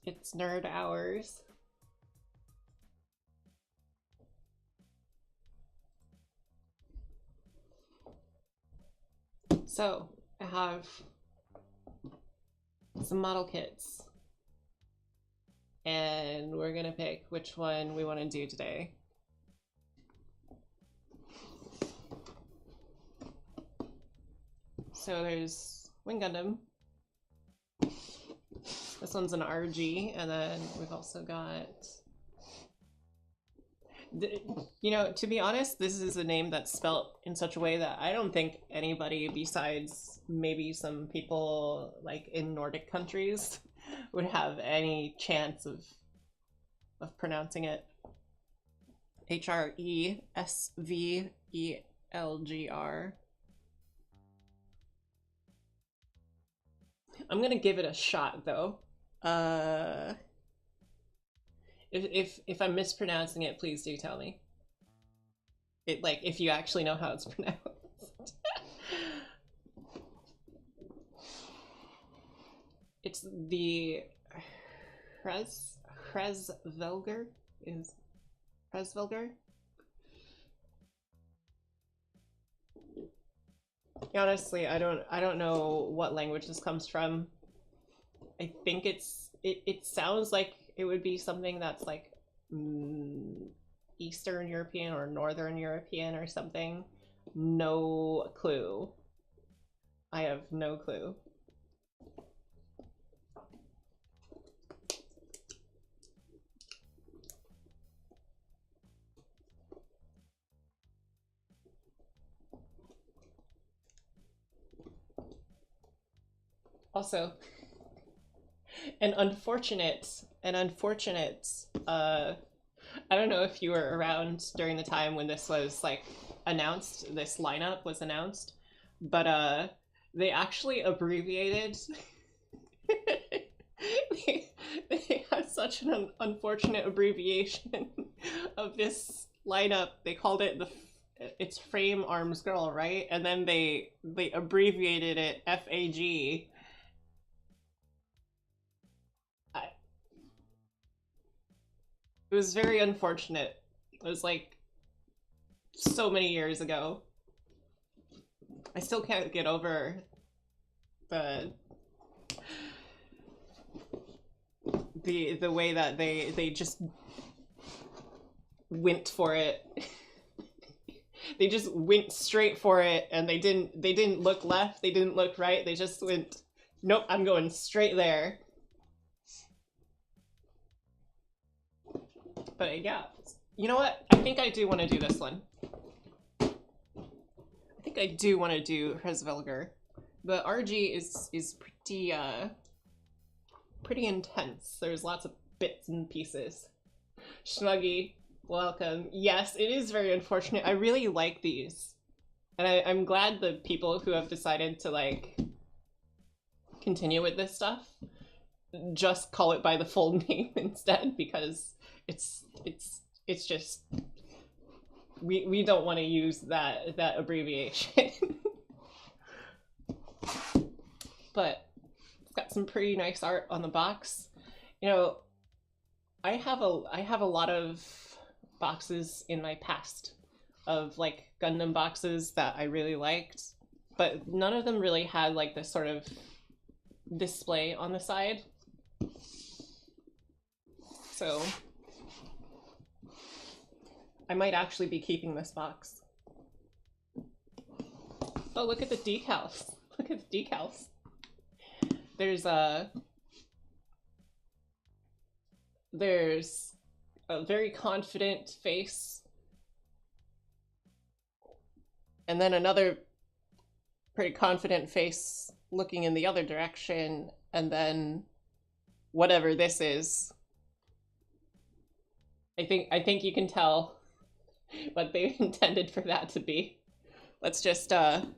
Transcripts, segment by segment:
It's nerd hours. So, I have some model kits. And we're gonna pick which one we want to do today. So there's Wing Gundam. This one's an RG, and then we've also got... You know, to be honest, this is a name that's spelled in such a way that I don't think anybody besides maybe some people like in Nordic countries would have any chance of pronouncing it. Hresvelgr. I'm gonna give it a shot though. If I'm mispronouncing it, please do tell me. Like if you actually know how it's pronounced. It's the Hresvelgr is Hresvelgr. Honestly, I don't know what language this comes from. I think it sounds like it would be something that's like Eastern European or Northern European or something. No clue. I have no clue. Also, an unfortunate, I don't know if you were around during the time when this was like announced, this lineup was announced, but they actually abbreviated, they had such an unfortunate abbreviation of this lineup. They called it it's Frame Arms Girl, right? And then they abbreviated it FAG. It was very unfortunate. It was like so many years ago. I still can't get over the way that they just went for it. They just went straight for it, and they didn't look left, they didn't look right, they just went, nope, I'm going straight there. But yeah, you know what? I think I do want to do this one. I think I do want to do Hresvelgr. The RG is pretty intense. There's lots of bits and pieces. Schmuggy, welcome. Yes, it is very unfortunate. I really like these. And I'm glad the people who have decided to like continue with this stuff just call it by the full name instead, because it's just we don't want to use that abbreviation. But it's got some pretty nice art on the box. You know, I have a lot of boxes in my past of like Gundam boxes that I really liked, but none of them really had like this sort of display on the side. So I might actually be keeping this box. Oh, look at the decals. Look at the decals. There's a very confident face. And then another pretty confident face looking in the other direction, and then whatever this is. I think you can tell what they intended for that to be. Let's just man,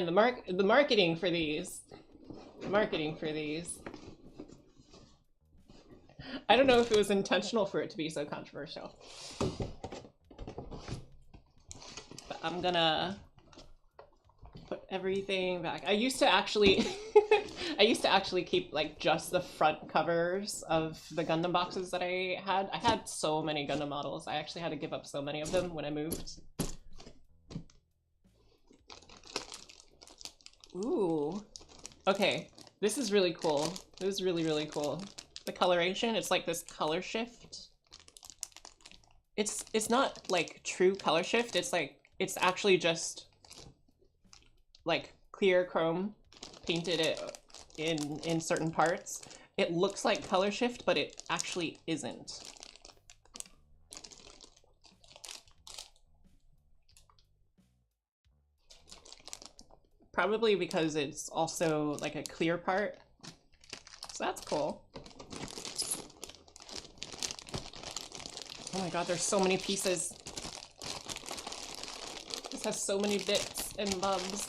the marketing for these. I don't know if it was intentional for it to be so controversial. I'm gonna put everything back. I used to actually I used to actually keep like just the front covers of the Gundam boxes that I had. I had so many Gundam models. I actually had to give up so many of them when I moved. Ooh. Okay, this is really cool. This is really, really cool. The coloration, it's like this color shift. It's not like true color shift, it's like, it's actually just like clear chrome painted it in certain parts. It looks like color shift, but it actually isn't. Probably because it's also like a clear part. So that's cool. Oh my god, there's so many pieces. This has so many bits and bobs.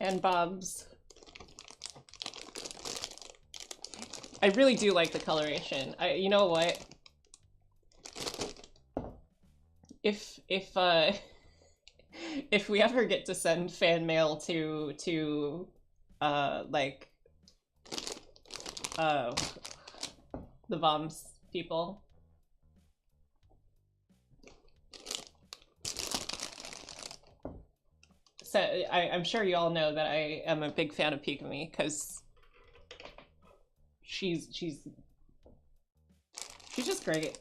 And bobs. I really do like the coloration. You know what? If we ever get to send fan mail to like the VOMS people, so I'm sure you all know that I am a big fan of Pikami because she's just great.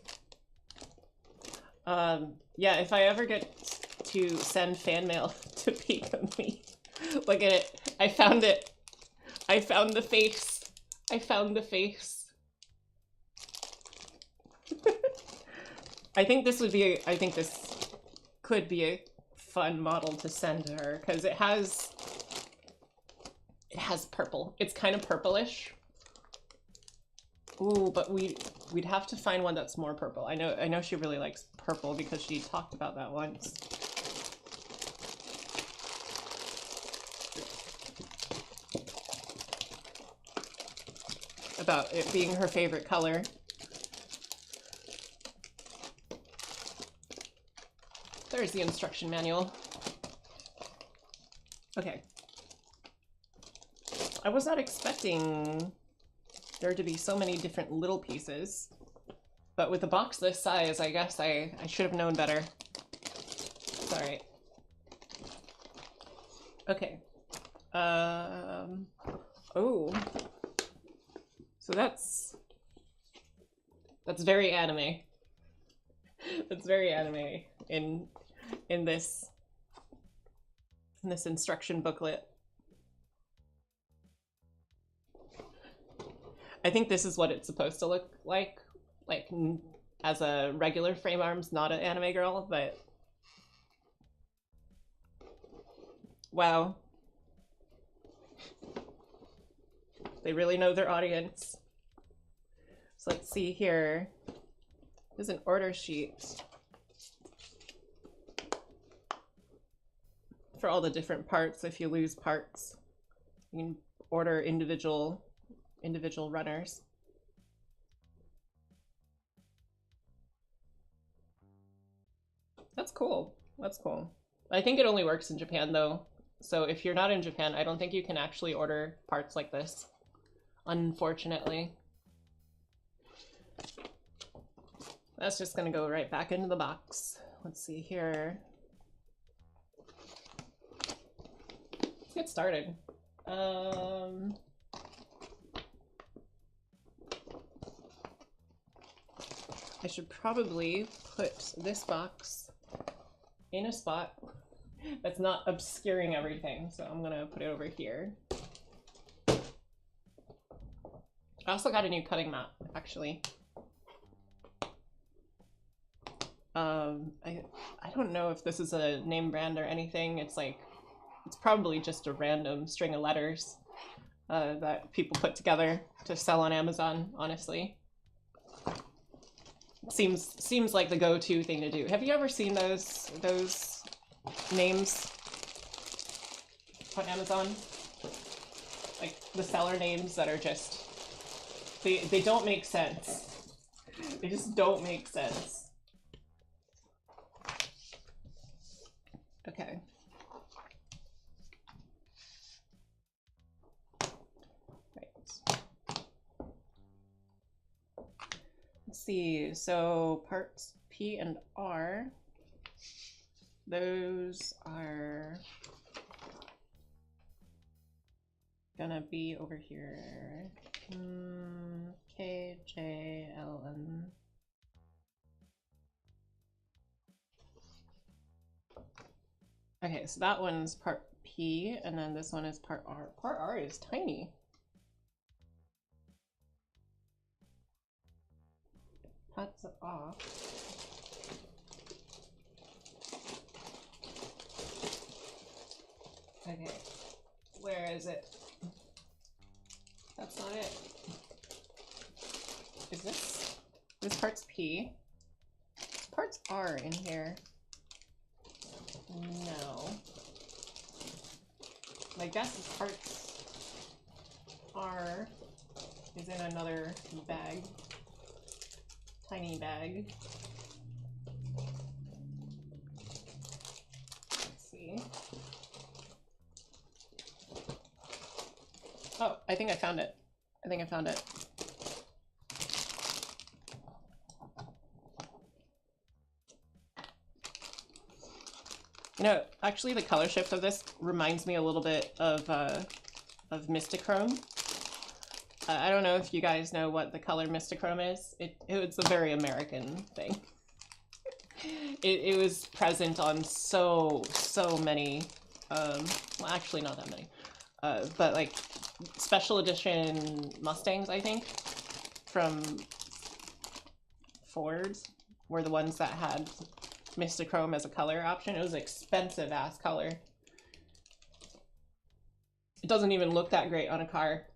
Yeah, if I ever get to send fan mail to Pikami, look at it. I found it. I found the face. I found the face. I think this could be a fun model to send to her because it has purple. It's kind of purplish. Ooh, but we'd have to find one that's more purple. I know she really likes purple because she talked about that once. About it being her favorite color. There's the instruction manual. Okay. I was not expecting there to be so many different little pieces, but with a box this size, I guess I should have known better. It's alright. Okay. Oh. So that's very anime. That's very anime in this instruction booklet. I think this is what it's supposed to look like as a regular frame arms, not an anime girl, but wow. They really know their audience. So let's see here. There's an order sheet for all the different parts. If you lose parts, you can order individual runners. That's cool. That's cool. I think it only works in Japan though. So if you're not in Japan, I don't think you can actually order parts like this. Unfortunately. That's just gonna go right back into the box. Let's see here. Let's get started. I should probably put this box in a spot that's not obscuring everything, so I'm gonna put it over here. I also got a new cutting mat, actually. I don't know if this is a name brand or anything. It's probably just a random string of letters that people put together to sell on Amazon, honestly. Seems like the go-to thing to do. Have you ever seen those names on Amazon? Like the seller names that are just they don't make sense. They just don't make sense. Okay. Right. Let's see. So parts P and R, those are gonna be over here. K, J, L, M. Okay, so that one's part P, and then this one is part R. Part R is tiny. That's off. Okay, where is it? That's not it. Is this? This part's P. This part's R in here. No. My guess is parts R is in another bag. Tiny bag. Let's see. Oh, I think I found it. I think I found it. You know, actually the color shift of this reminds me a little bit of Mistachrome. I don't know if you guys know what the color Mistachrome is. It's a very American thing. It was present on so many, well actually not that many, but like special edition Mustangs, I think, from Ford were the ones that had Mistachrome as a color option. It was an expensive ass color. It doesn't even look that great on a car.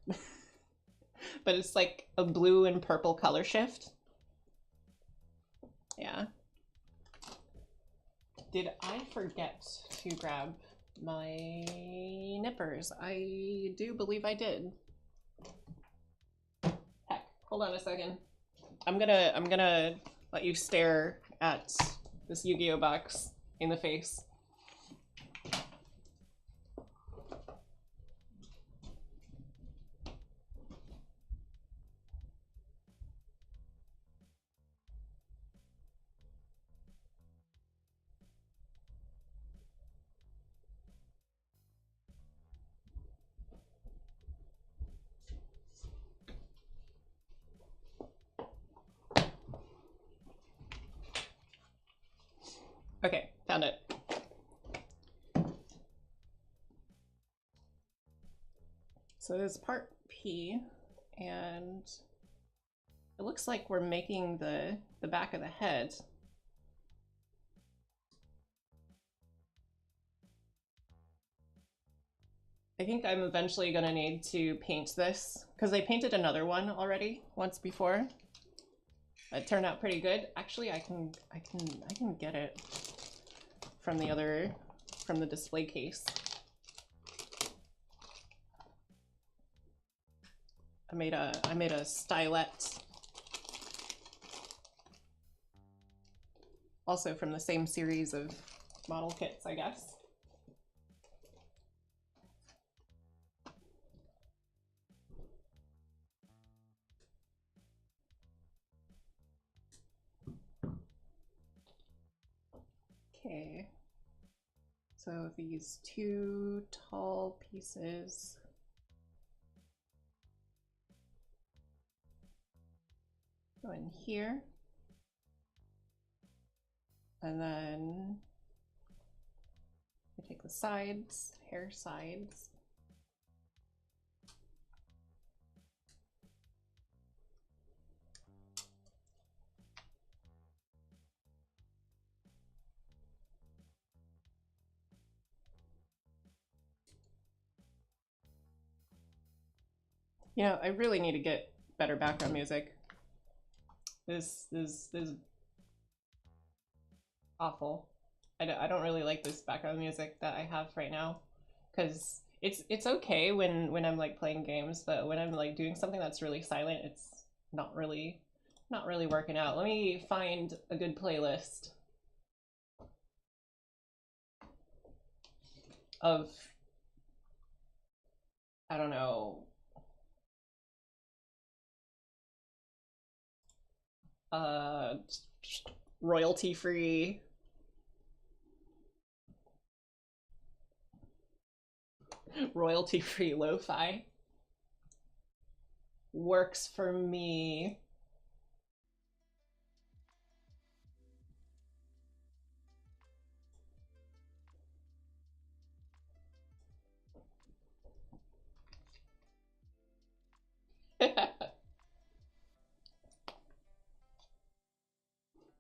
But it's like a blue and purple color shift. Yeah. Did I forget to grab my nippers? I do believe I did. Heck, hold on a second. I'm gonna let you stare at this Yu-Gi-Oh box in the face. Okay, found it. So this is part P, and it looks like we're making the back of the head. I think I'm eventually gonna need to paint this, because I painted another one already once before. It turned out pretty good. Actually, I can get it from the display case. I made a stylet. Also from the same series of model kits, I guess. Okay, so these two tall pieces go in here, and then we take the sides, hair sides. You know, I really need to get better background music. This is awful. I don't really like this background music that I have right now, because it's okay when I'm like playing games, but when I'm like doing something that's really silent, it's not really working out. Let me find a good playlist. of, I don't know, royalty free lo-fi works for me.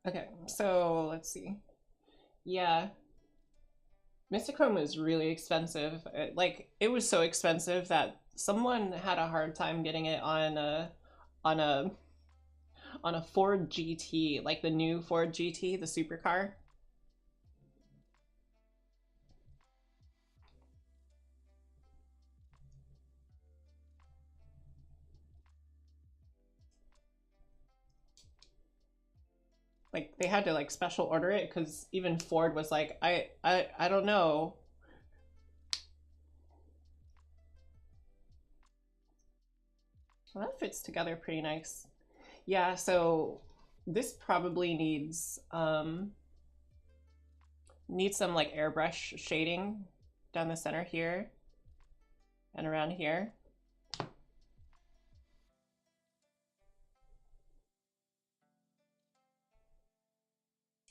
Okay, so let's see. Yeah, Mystichrome is really expensive. It was so expensive that someone had a hard time getting it on a on a Ford GT, like the new Ford GT, the supercar. Like they had to like special order it because even Ford was like, I don't know. Well, that fits together pretty nice. Yeah, so this probably needs some like airbrush shading down the center here and around here.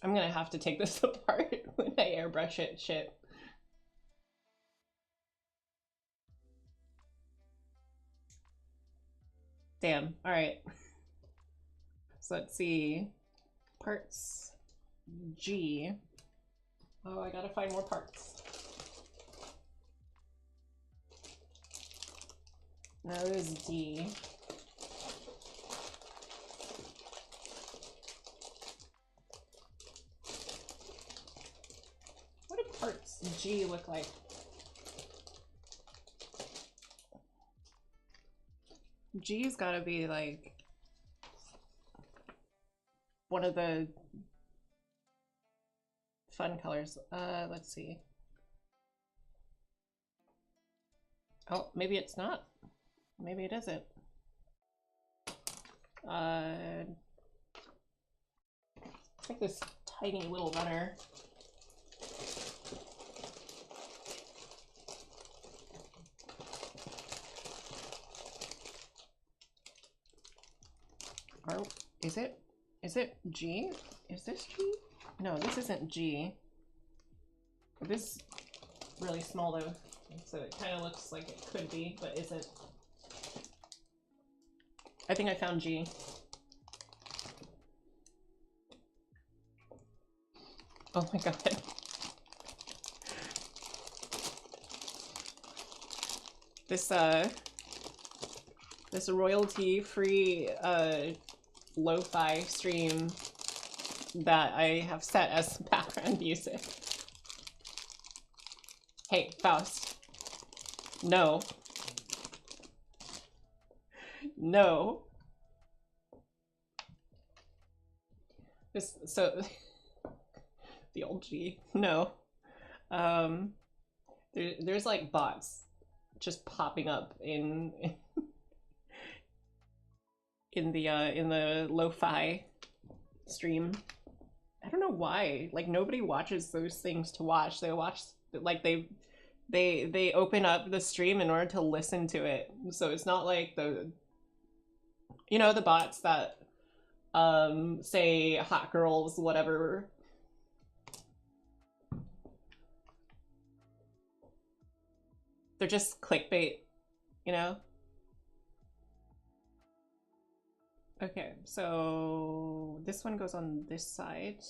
I'm gonna have to take this apart when I airbrush it. Shit. Damn. All right. So let's see. Parts G. Oh, I gotta find more parts. Now there's D. What do parts G look like? G's gotta be like one of the fun colors. Let's see. Oh, maybe it's not. Maybe it isn't. It's like this tiny little runner. Or is it? Is it G? Is this G? No, this isn't G. This is really small though, so it kind of looks like it could be, but isn't. I think I found G. Oh my god. This royalty-free lo-fi stream that I have set as background music. Hey, Faust. No. No. So the old G. No. There's like bots just popping up in the lo-fi stream. I don't know why. Like nobody watches those things to watch. They watch like they open up the stream in order to listen to it. So it's not like the bots that say hot girls whatever. They're just clickbait, you know? Okay, so this one goes on this side.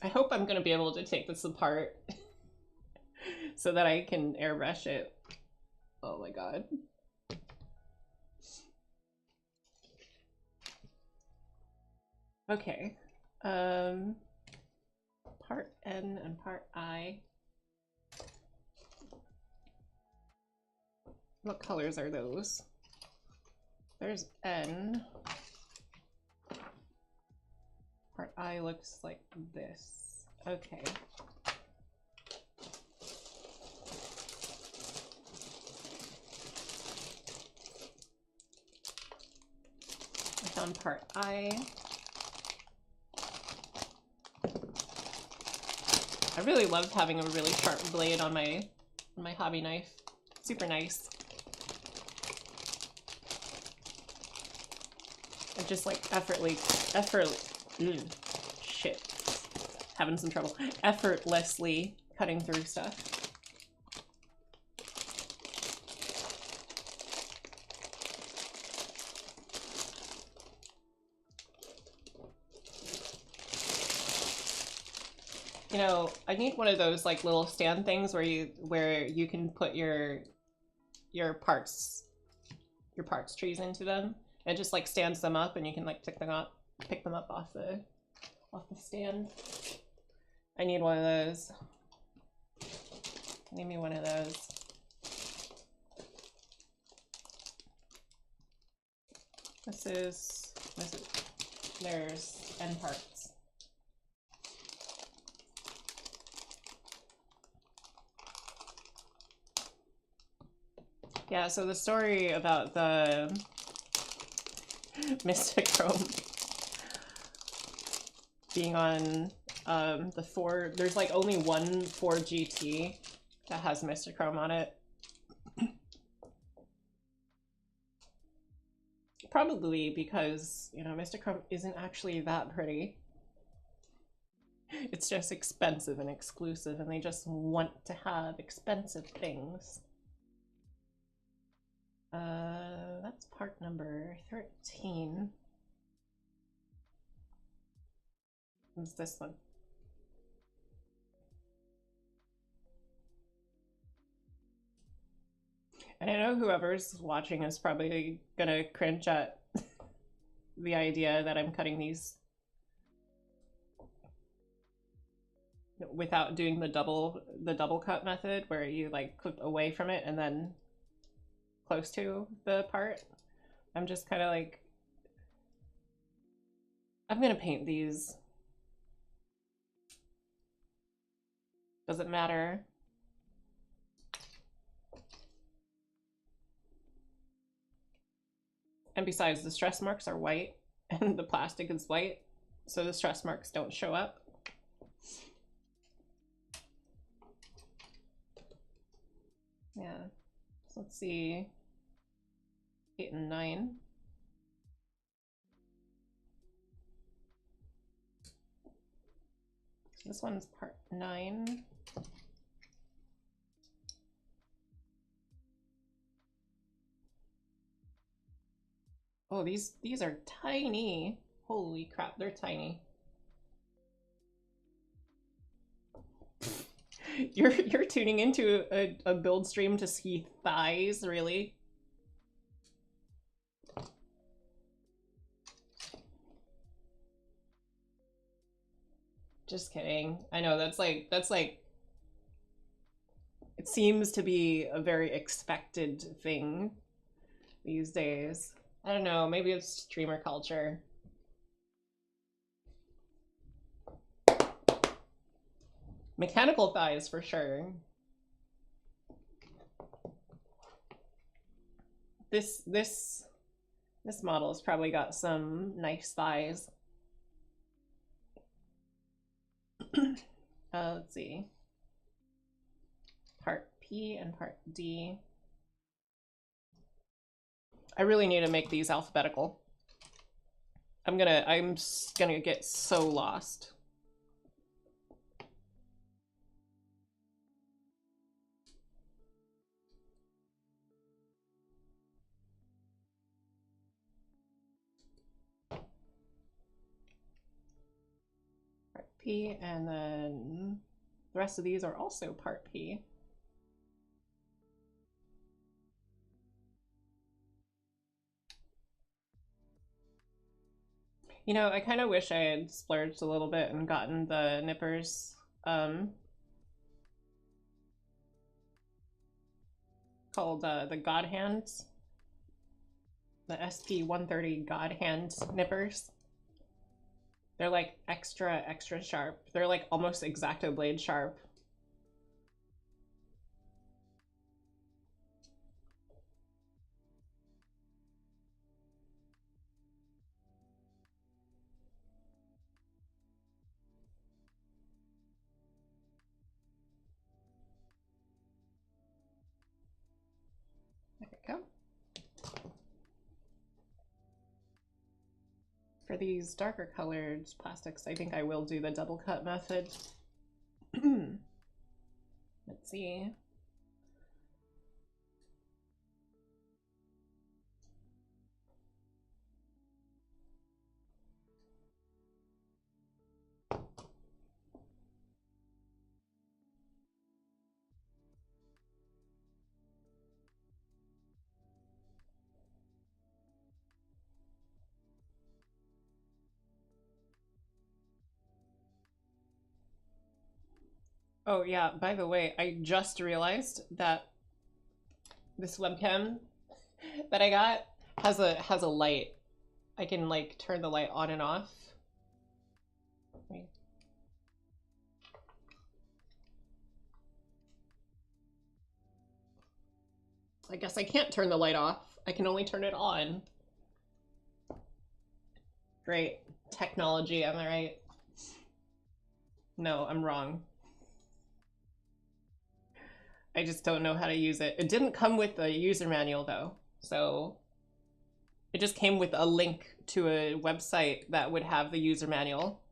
I hope I'm gonna be able to take this apart so that I can airbrush it. Oh my god. Okay. Part N and part I. What colors are those? There's N. Part I looks like this. Okay. I found part I. I really love having a really sharp blade on my hobby knife. Super nice. And just like effortlessly, having some trouble. Effortlessly cutting through stuff. You know, I need one of those like little stand things where you can put your parts trees into them. It just like stands them up and you can like pick them up off the stand. I need one of those. Need me one of those. There's end parts. Yeah, so the story about the Mystic Chrome being on the 4, there's like only one 4 GT that has Mystic Chrome on it. Probably because, you know, Mystic Chrome isn't actually that pretty. It's just expensive and exclusive, and they just want to have expensive things. That's part number 13. What's this one? And I know whoever's watching is probably gonna cringe at the idea that I'm cutting these without doing the double cut method where you like clip away from it and then close to the part. I'm just kind of like, I'm gonna paint these. Doesn't matter. And besides, the stress marks are white and the plastic is white, so the stress marks don't show up. Yeah, so let's see, 8 and 9. This one's part 9. Oh, these are tiny. Holy crap, they're tiny. You're tuning into a build stream to see thighs, really? Just kidding. I know that's like it seems to be a very expected thing these days. I don't know, maybe it's streamer culture. Mechanical thighs for sure. This model's probably got some nice thighs. Let's see. Part P and part D. I really need to make these alphabetical. I'm just gonna get so lost. Part P, and then the rest of these are also part P. You know, I kind of wish I had splurged a little bit and gotten the nippers called the God Hands. The SP-130 God Hand nippers. They're like extra sharp. They're like almost X-Acto blade sharp. There we go. For these darker colored plastics, I think I will do the double cut method. Let's see. Oh yeah, by the way, I just realized that this webcam that I got has a light. I can like turn the light on and off. I guess I can't turn the light off. I can only turn it on. Great. Technology, am I right? No, I'm wrong. I just don't know how to use it. It didn't come with a user manual though, so it just came with a link to a website that would have the user manual.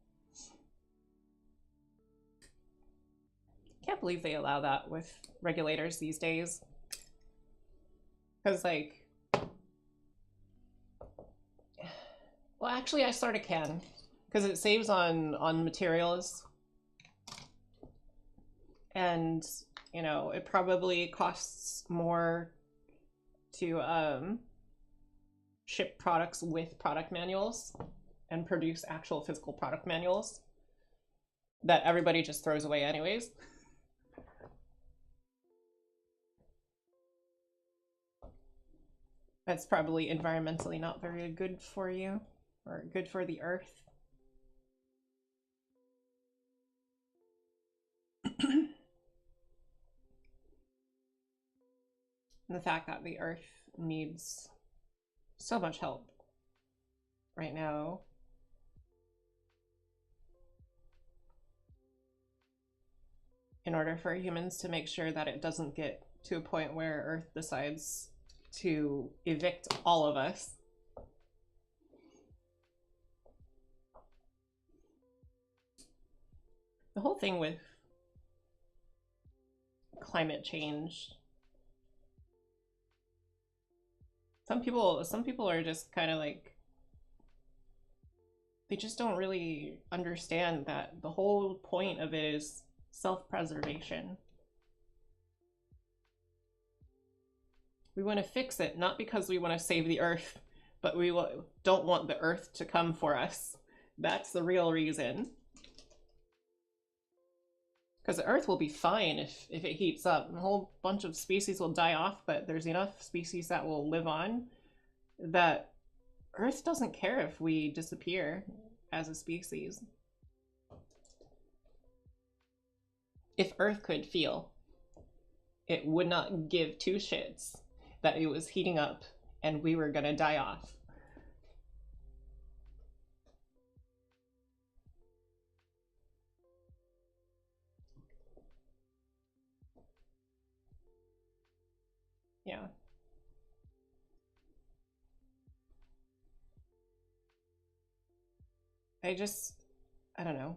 Can't believe they allow that with regulators these days. Because like, well actually I sort of can, because it saves on materials. And you know, it probably costs more to ship products with product manuals and produce actual physical product manuals that everybody just throws away anyways. That's probably environmentally not very good for you, or good for the earth. The fact that the earth needs so much help right now. In order for humans to make sure that it doesn't get to a point where Earth decides to evict all of us. The whole thing with climate change, some people are just kind of like, they just don't really understand that the whole point of it is self-preservation. We want to fix it, not because we want to save the earth, but we don't want the earth to come for us. That's the real reason. Because the earth will be fine if it heats up. A whole bunch of species will die off, but there's enough species that will live on that Earth doesn't care if we disappear as a species. If Earth could feel, it would not give two shits that it was heating up and we were gonna die off. Yeah. I don't know.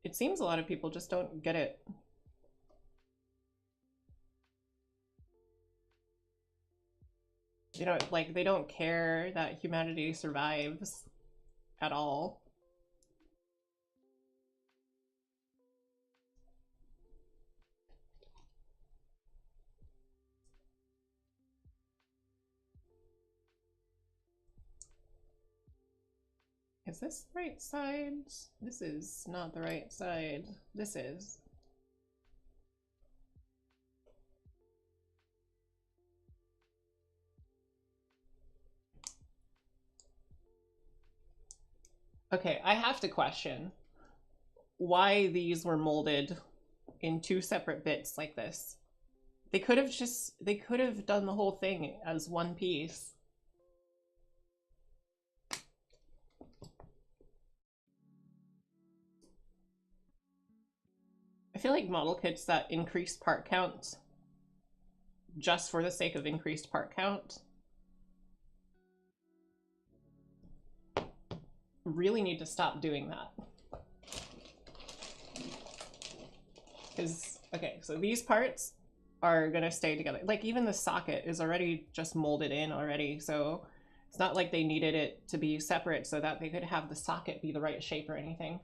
It seems a lot of people just don't get it. You know, like, they don't care that humanity survives at all. Is this the right side? This is not the right side. This is. Okay, I have to question why these were molded in two separate bits like this. They could have done the whole thing as one piece. I feel like model kits that increase part count just for the sake of increased part count really need to stop doing that. Because, okay, so these parts are gonna stay together. Like, even the socket is already just molded in already, so it's not like they needed it to be separate so that they could have the socket be the right shape or anything.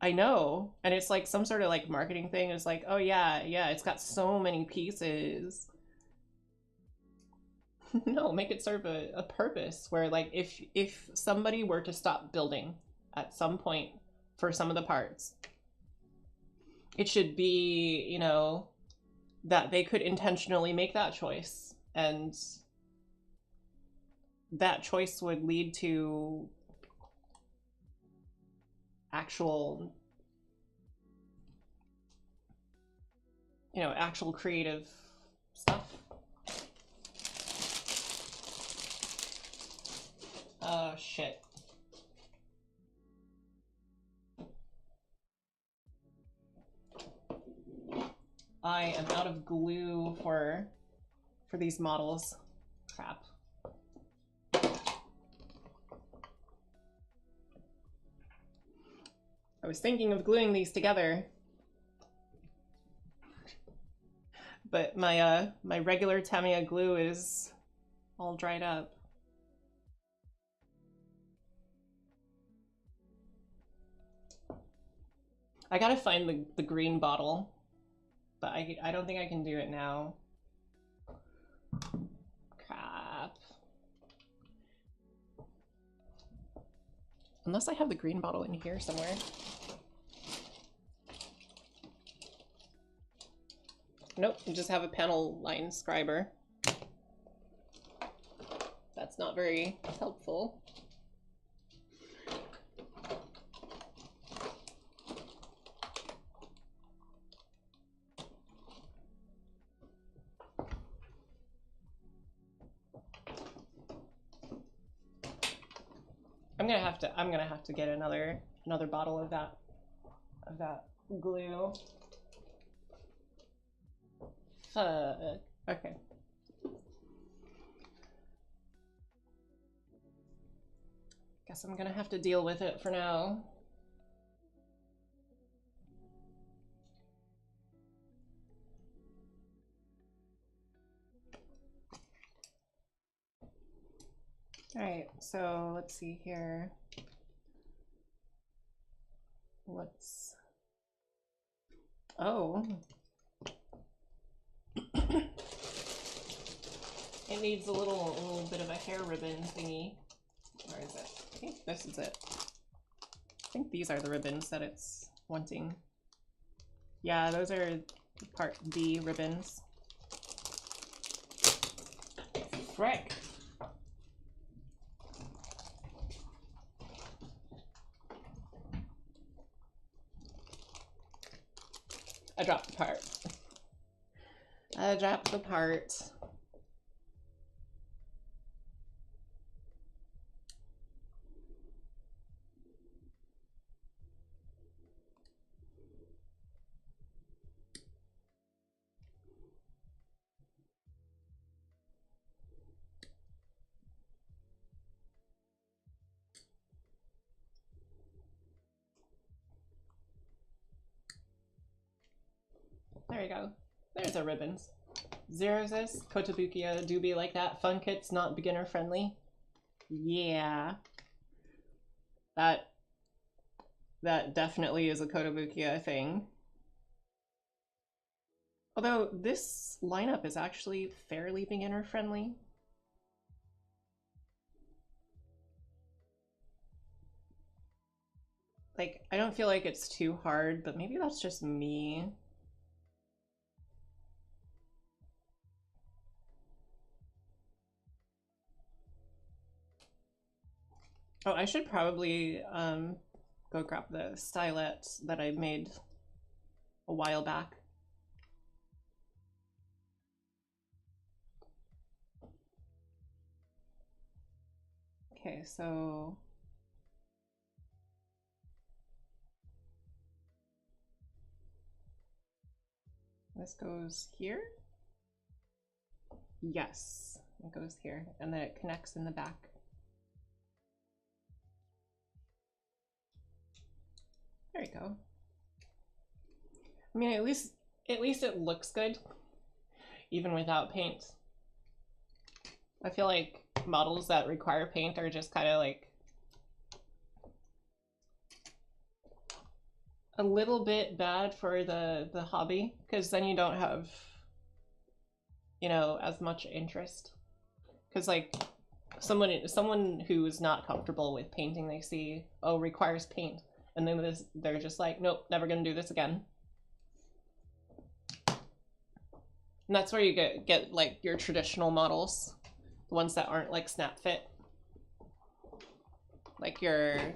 I know, and it's like some sort of like marketing thing. It's like, oh yeah, it's got so many pieces. No, make it serve a purpose where, like, if somebody were to stop building at some point for some of the parts, it should be, you know, that they could intentionally make that choice, and that choice would lead to actual, you know, actual creative stuff. Oh shit. I am out of glue for these models. Crap. I was thinking of gluing these together, but my my regular Tamiya glue is all dried up. I gotta find the green bottle, but I don't think I can do it now. Crap. Unless I have the green bottle in here somewhere. Nope, you just have a panel line scriber. That's not very helpful. I'm gonna have to get another bottle of that glue. Okay. Guess I'm gonna have to deal with it for now. All right, so let's see here. What's... Oh. It needs a little bit of a hair ribbon thingy. Where is it? I think this is it. I think these are the ribbons that it's wanting. Yeah, those are part B ribbons. Frick! I dropped the part. I dropped the part. There you go. There's our ribbons. Zero says, Kotobukiya do be like that. Fun kit's not beginner friendly. Yeah. That definitely is a Kotobukiya thing. Although this lineup is actually fairly beginner friendly. Like, I don't feel like it's too hard, but maybe that's just me. Oh, I should probably go grab the stylet that I made a while back. Okay, so this goes here. Yes, it goes here, and then it connects in the back. There you go. I mean, at least it looks good, even without paint. I feel like models that require paint are just kind of like a little bit bad for the hobby, because then you don't have, you know, as much interest. Because like someone who's not comfortable with painting, they see, oh, requires paint, and then they're just like, nope, never gonna do this again. And that's where you get like your traditional models, the ones that aren't like snap fit, like your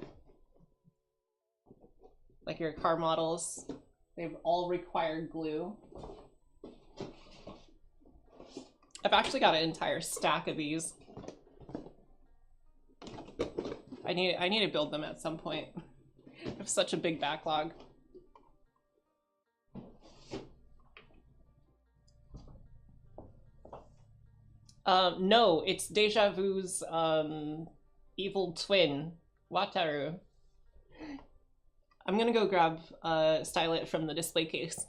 car models. They've all required glue. I've actually got an entire stack of these. I need to build them at some point. I have such a big backlog. No, it's Deja Vu's evil twin, Wataru. I'm gonna go grab a stylet from the display case.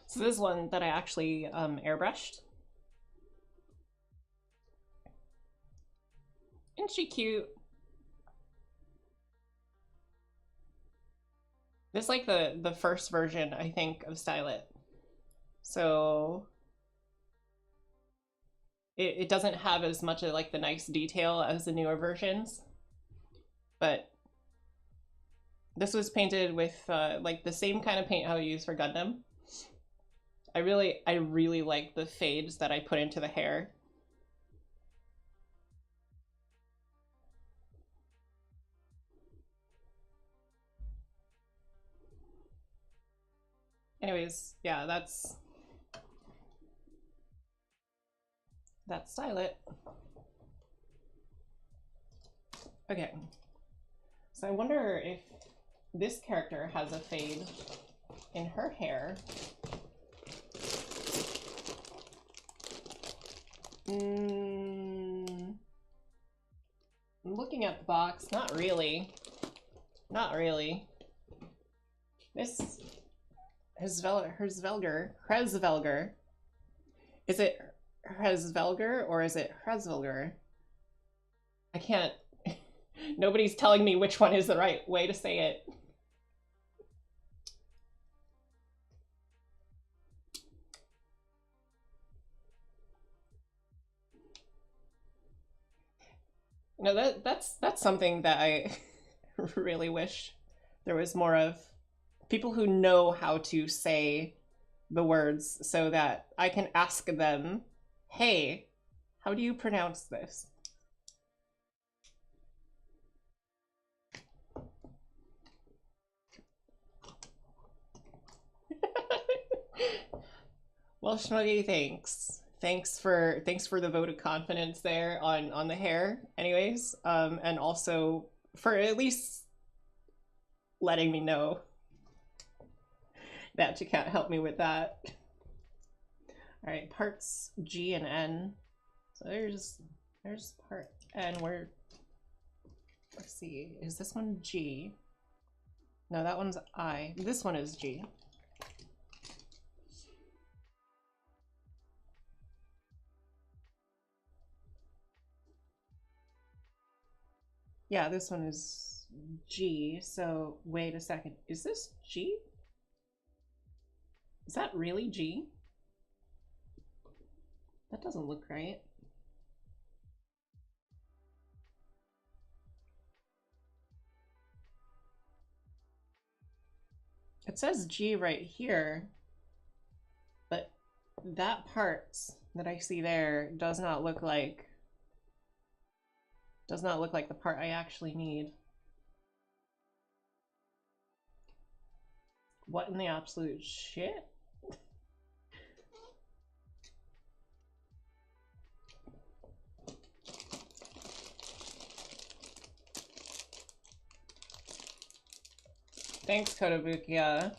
So this is one that I actually airbrushed. Isn't she cute? This is like the first version, I think, of stylet. So it doesn't have as much of like the nice detail as the newer versions, but this was painted with like the same kind of paint I would use for Gundam. I really like the fades that I put into the hair. Anyways, yeah, that's stylet. Okay, so I wonder if this character has a fade in her hair. Looking at the box, not really. Not really. This Hresvelger. Is it Hresvelger or is it Hresvelger? I can't. Nobody's telling me which one is the right way to say it. You know, that's something that I really wish there was more of. People who know how to say the words so that I can ask them, hey, how do you pronounce this? Well, Shmuggy, thanks. Thanks for the vote of confidence there on the hair, anyways. And also for at least letting me know that you can't help me with that. All right, parts G and N. So there's part N. Let's see, is this one G? No, that one's I. This one is G. Yeah, this one is G, so wait a second. Is this G? Is that really G? That doesn't look right. It says G right here, but that part that I see there does not look like the part I actually need. What in the absolute shit? Thanks, Kotobukiya.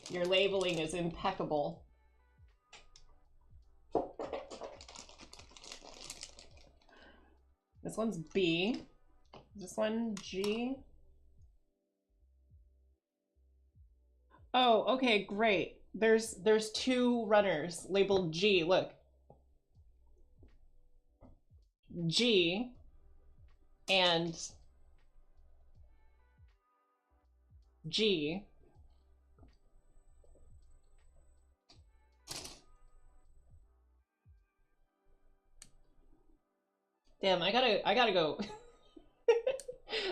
Your labeling is impeccable. This one's B. This one G. Oh, okay, great. There's two runners labeled G. Look. G and G. Damn, I gotta go.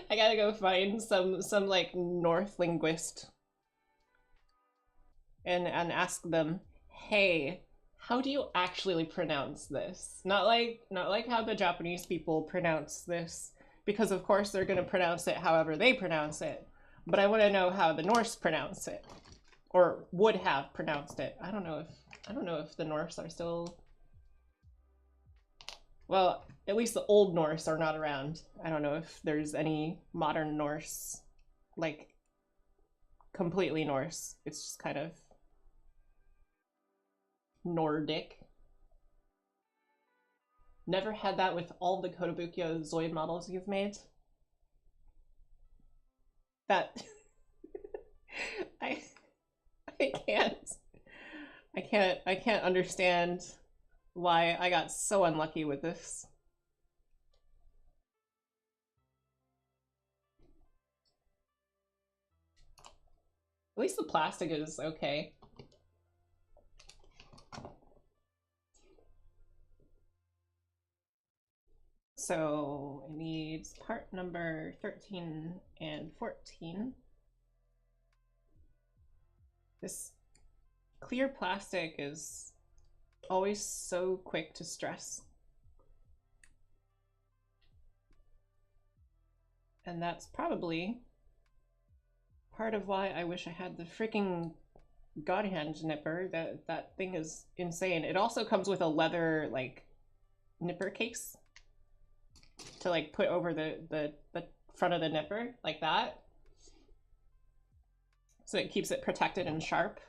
I gotta go find some like North linguist and ask them, hey, how do you actually pronounce this? Not like how the Japanese people pronounce this, because of course they're gonna pronounce it however they pronounce it. But I want to know how the Norse pronounce it, or would have pronounced it. I don't know if the Norse are still. Well, at least the Old Norse are not around. I don't know if there's any modern Norse, like completely Norse. It's just kind of Nordic. Never had that with all the Kotobukiya Zoid models you've made. That I can't understand why I got so unlucky with this. At least the plastic is okay. So it needs part number 13 and 14. This clear plastic is always so quick to stress. And that's probably part of why I wish I had the freaking Godhand nipper. That thing is insane. It also comes with a leather like nipper case to like put over the front of the nipper like that, so it keeps it protected and sharp.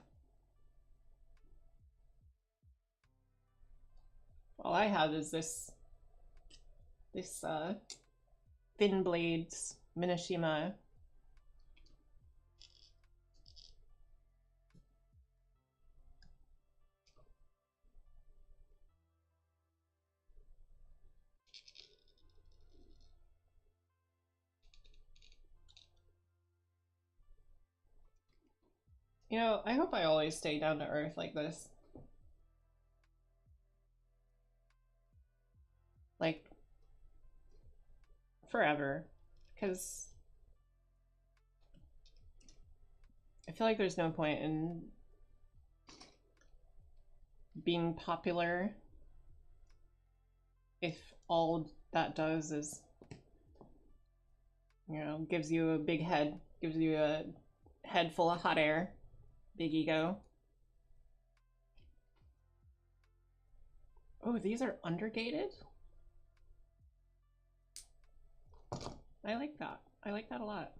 All I have is this thin blades Mineshima. You know, I hope I always stay down to earth like this. Like, forever. Because I feel like there's no point in being popular if all that does is, you know, gives you a big head, gives you a head full of hot air. Big ego. Oh, these are undergated? I like that. I like that a lot.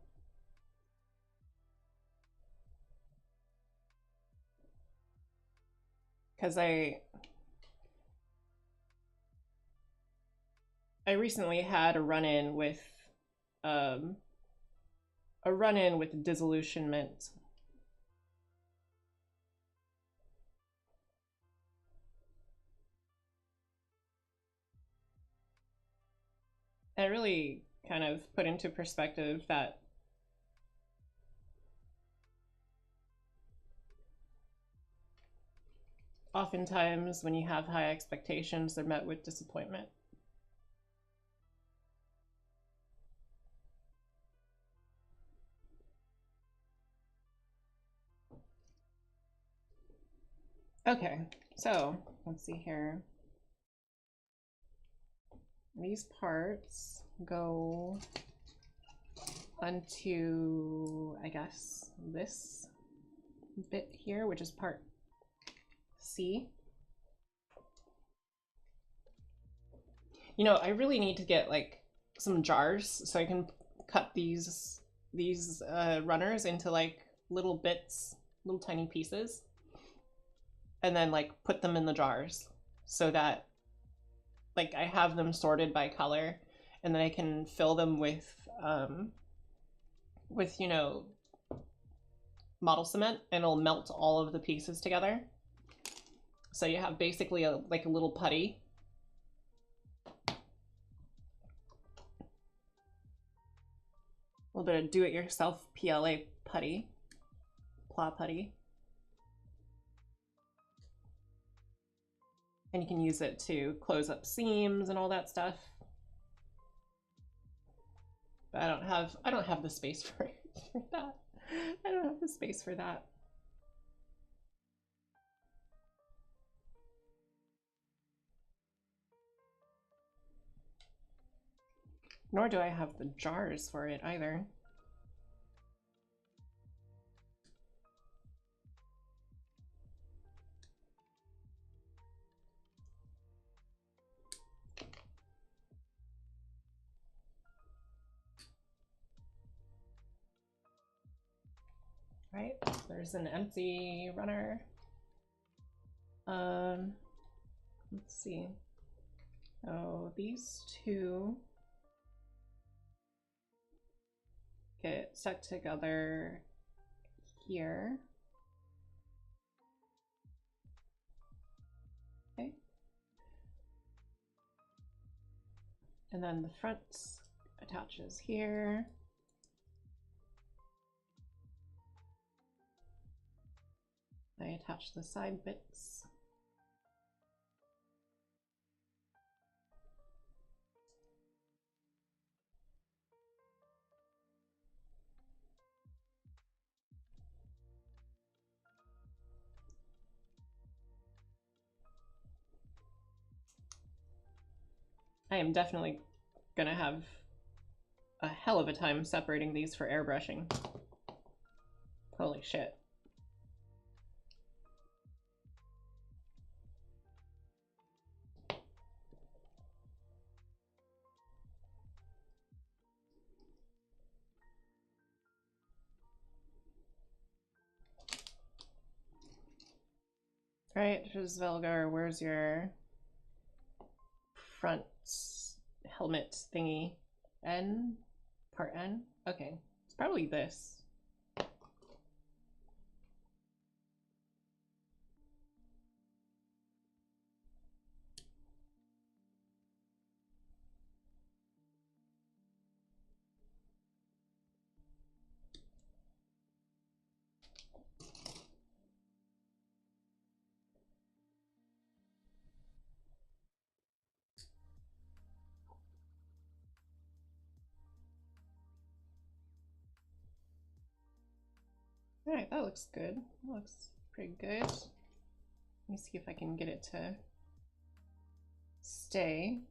Because I recently had a run-in with a a run-in with disillusionment. It really kind of put into perspective that oftentimes when you have high expectations, they're met with disappointment. Okay, so let's see here. These parts go onto, I guess, this bit here, which is part C. You know, I really need to get like some jars so I can cut these runners into like little bits, little tiny pieces, and then like put them in the jars so that like I have them sorted by color, and then I can fill them with you know, model cement, and it'll melt all of the pieces together. So you have basically like a little putty. A little bit of do-it-yourself PLA putty, pla putty. And you can use it to close up seams and all that stuff. But I don't have the space for that. I don't have the space for that. Nor do I have the jars for it either. Right, there's an empty runner. Let's see. Oh, these two get stuck together here. Okay. And then the front attaches here. I attach the side bits. I am definitely gonna have a hell of a time separating these for airbrushing. Holy shit. Right, Velgar, where's your front helmet thingy? N? Part N? Okay, it's probably this. All right, that looks good. That looks pretty good. Let me see if I can get it to stay.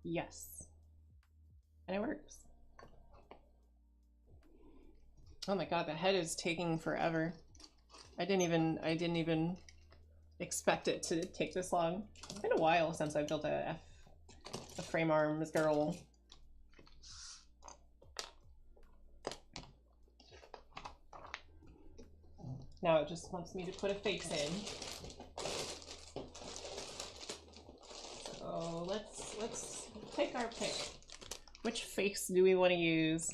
Yes. And it works. Oh my god, the head is taking forever. I didn't even expect it to take this long. It's been a while since I built a frame arms girl. Now it just wants me to put a face in. So let's take our pick. Which face do we want to use?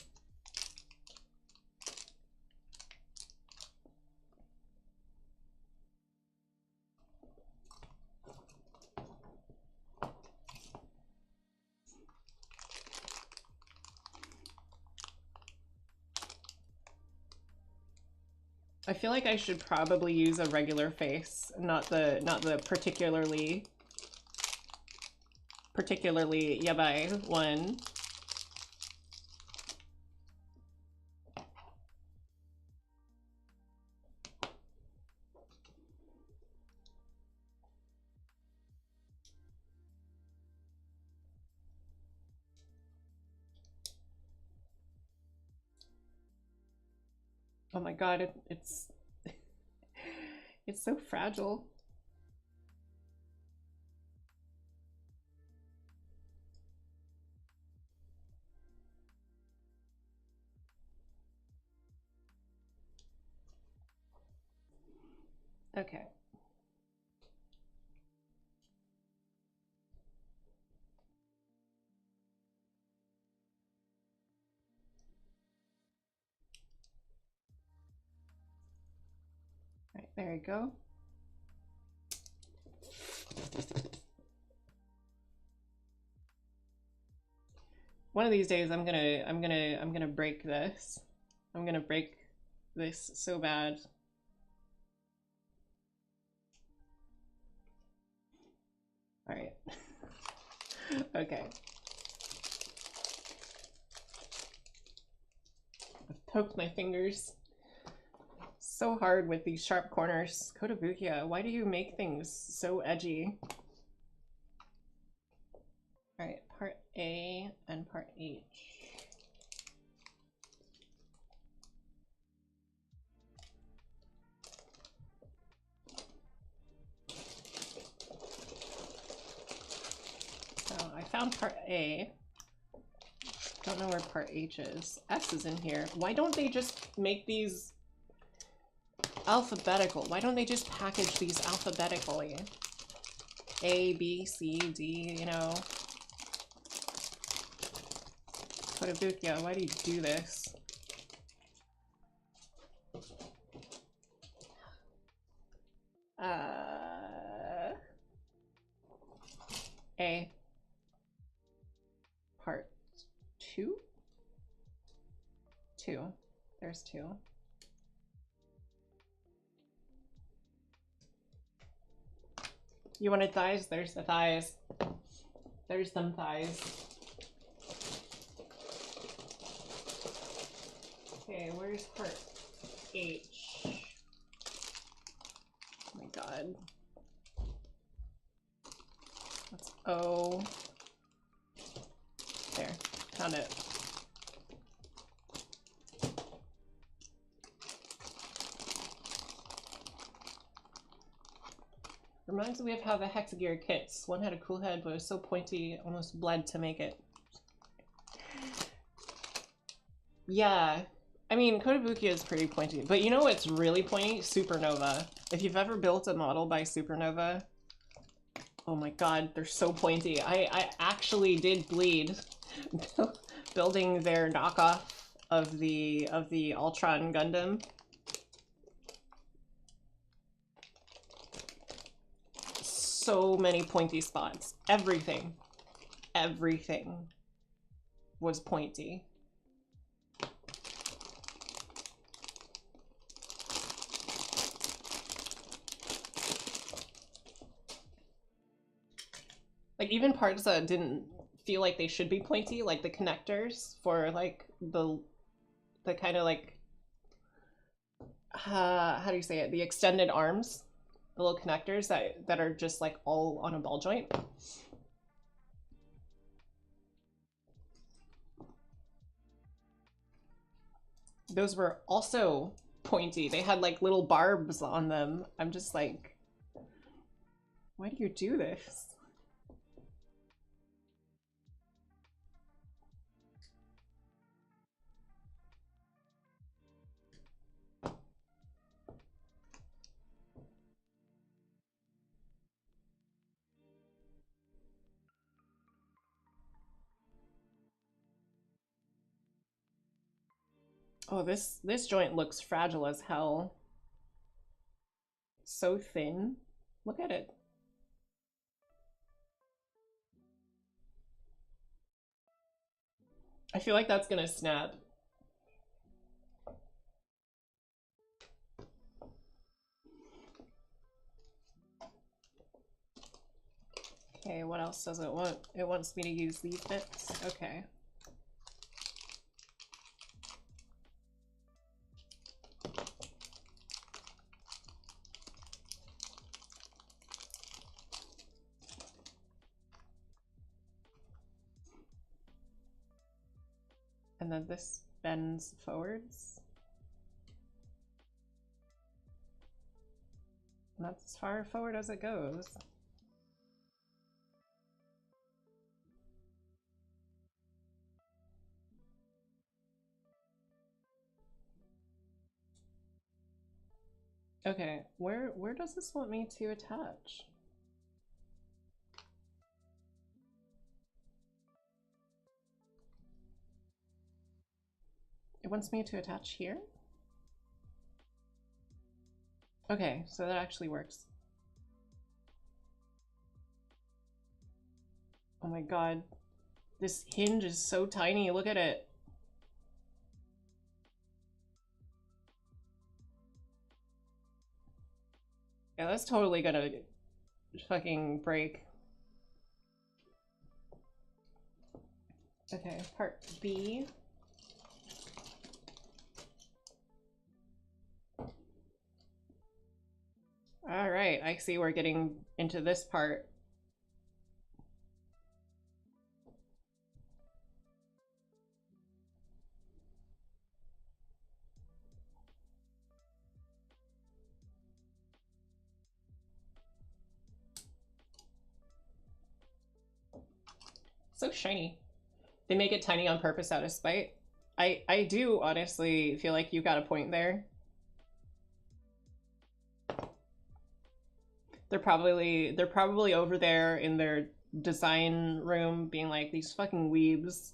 I feel like I should probably use a regular face, not the particularly yabai one. Oh my god, it's it's so fragile. Okay. Right, there you go. One of these days I'm gonna break this. I'm gonna break this so bad. All right. Okay. I've poked my fingers so hard with these sharp corners. Kotobukiya, why do you make things so edgy? All right, part A and part H. So I found part A. Don't know where part H is. S is in here. Why don't they just make these alphabetical? Why don't they just package these alphabetically? A, B, C, D, you know. Kotobukiya, why do you do this? A. Part 2? 2. There's 2. You wanted thighs? There's the thighs. There's them thighs. Okay, where's part H? Oh my god. That's O. There, found it. Reminds me of how the Hexagear kits. One had a cool head, but it was so pointy, almost bled to make it. Yeah. I mean, Kotobukiya is pretty pointy, but you know what's really pointy? Supernova. If you've ever built a model by Supernova, oh my god, they're so pointy. I actually did bleed building their knockoff of the Ultron Gundam. So many pointy spots. Everything was pointy. Like even parts that didn't feel like they should be pointy, like the connectors for like the kind of like how do you say it? The extended arms, the little connectors that are just like all on a ball joint. Those were also pointy. They had like little barbs on them. I'm just like, why do you do this? Oh, this joint looks fragile as hell. So thin. Look at it. I feel like that's gonna snap. Okay, what else does it want? It wants me to use these bits. Okay. And then this bends forwards. And that's as far forward as it goes. Okay, where does this want me to attach? It wants me to attach here? Okay, so that actually works. Oh my god. This hinge is so tiny, look at it. Yeah, that's totally gonna fucking break. Okay, part B. All right, I see we're getting into this part. So shiny. They make it tiny on purpose out of spite. I do honestly feel like you got a point there. They're probably over there in their design room being like, these fucking weebs.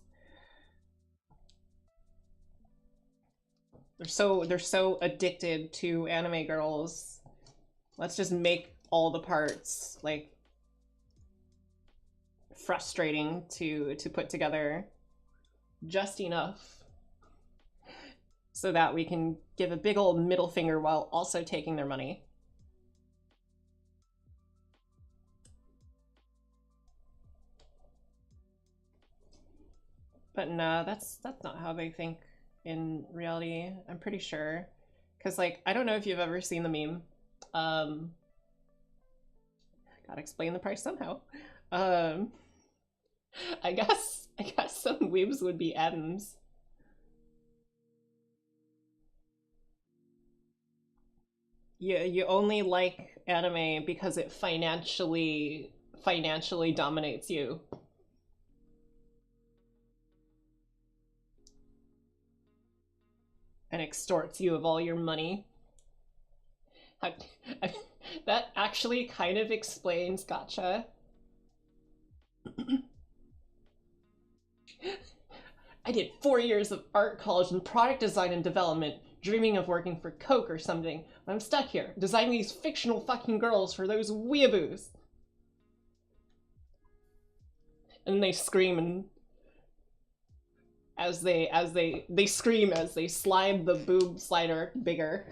They're so addicted to anime girls. Let's just make all the parts like frustrating to put together just enough so that we can give a big old middle finger while also taking their money. But no, that's not how they think in reality, I'm pretty sure. Because, like, I don't know if you've ever seen the meme. Gotta explain the price somehow. I guess some weebs would be M's. You only like anime because it financially dominates you. And extorts you of all your money. That actually kind of explains Gotcha. I did 4 years of art college in product design and development, dreaming of working for Coke or something. I'm stuck here, designing these fictional fucking girls for those weeaboos. And they scream and as they scream as they slide the boob slider bigger.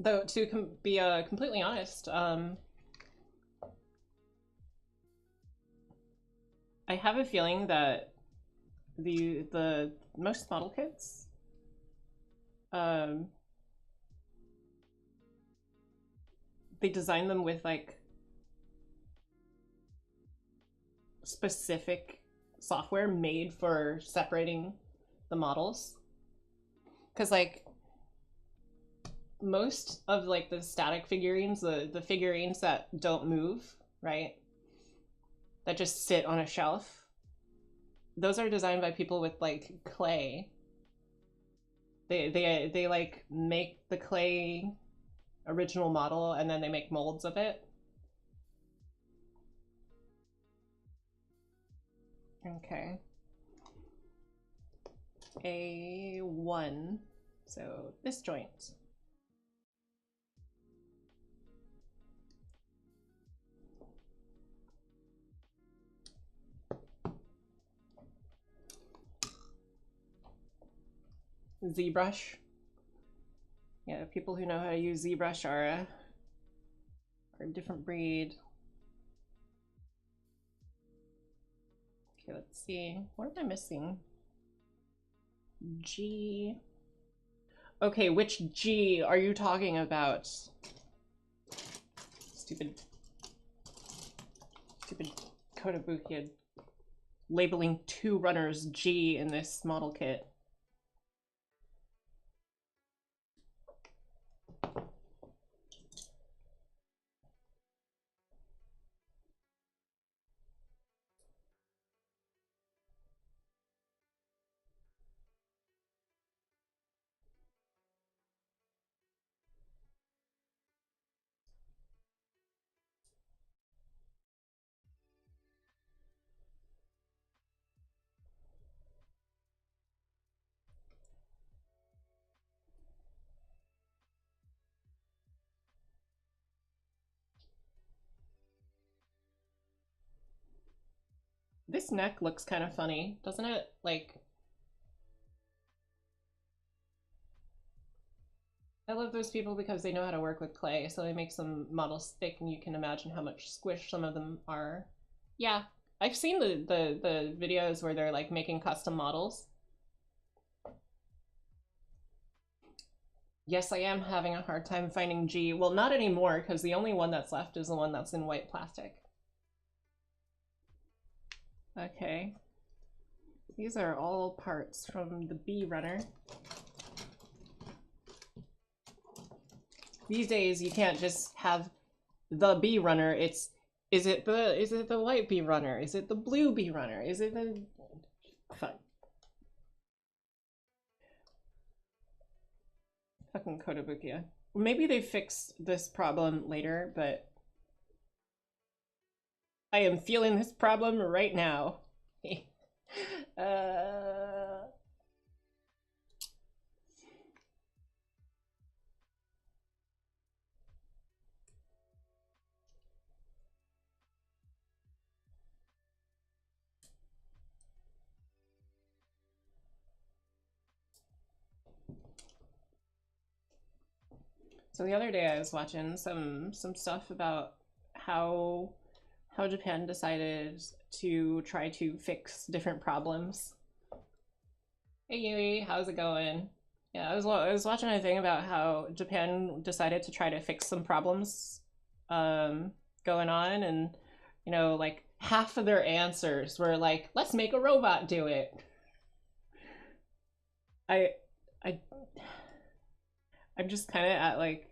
Though, to be completely honest, I have a feeling that the most model kits, they design them with like specific software made for separating the models, because like most of like the static figurines, the figurines that don't move, right, that just sit on a shelf, those are designed by people with like clay. They like make the clay original model and then they make molds of it. Okay. A1. So this joint. ZBrush. Yeah, people who know how to use ZBrush are a different breed. Okay, let's see. What am I missing? G. Okay, which G are you talking about? Stupid Kotobukiya labeling 2 runners G in this model kit. This neck looks kind of funny, doesn't it? Like, I love those people because they know how to work with clay, so they make some models thick and you can imagine how much squish some of them are. Yeah, I've seen the videos where they're like making custom models. Yes, I am having a hard time finding G. Well, not anymore, because the only one that's left is the one that's in white plastic. Okay. These are all parts from the B runner. These days you can't just have the B runner. Is it the white B runner? Is it the blue B runner? Is it the fucking Kotobukiya. Maybe they fix this problem later, but I am feeling this problem right now. So the other day I was watching some stuff about how Japan decided to try to fix different problems. Hey Yui, how's it going? Yeah, I was watching a thing about how Japan decided to try to fix some problems going on, and you know, like half of their answers were like, let's make a robot do it. I'm just kind of at like,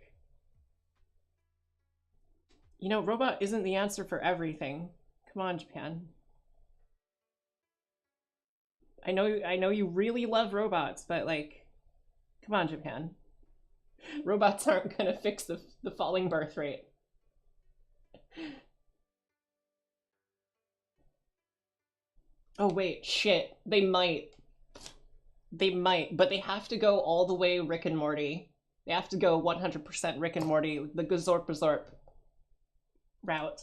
you know, robot isn't the answer for everything. Come on, Japan. I know you really love robots, but like, come on, Japan. Robots aren't gonna fix the falling birth rate. Oh wait, shit. They might. They might, but they have to go all the way Rick and Morty. They have to go 100% Rick and Morty, the Gazorp route.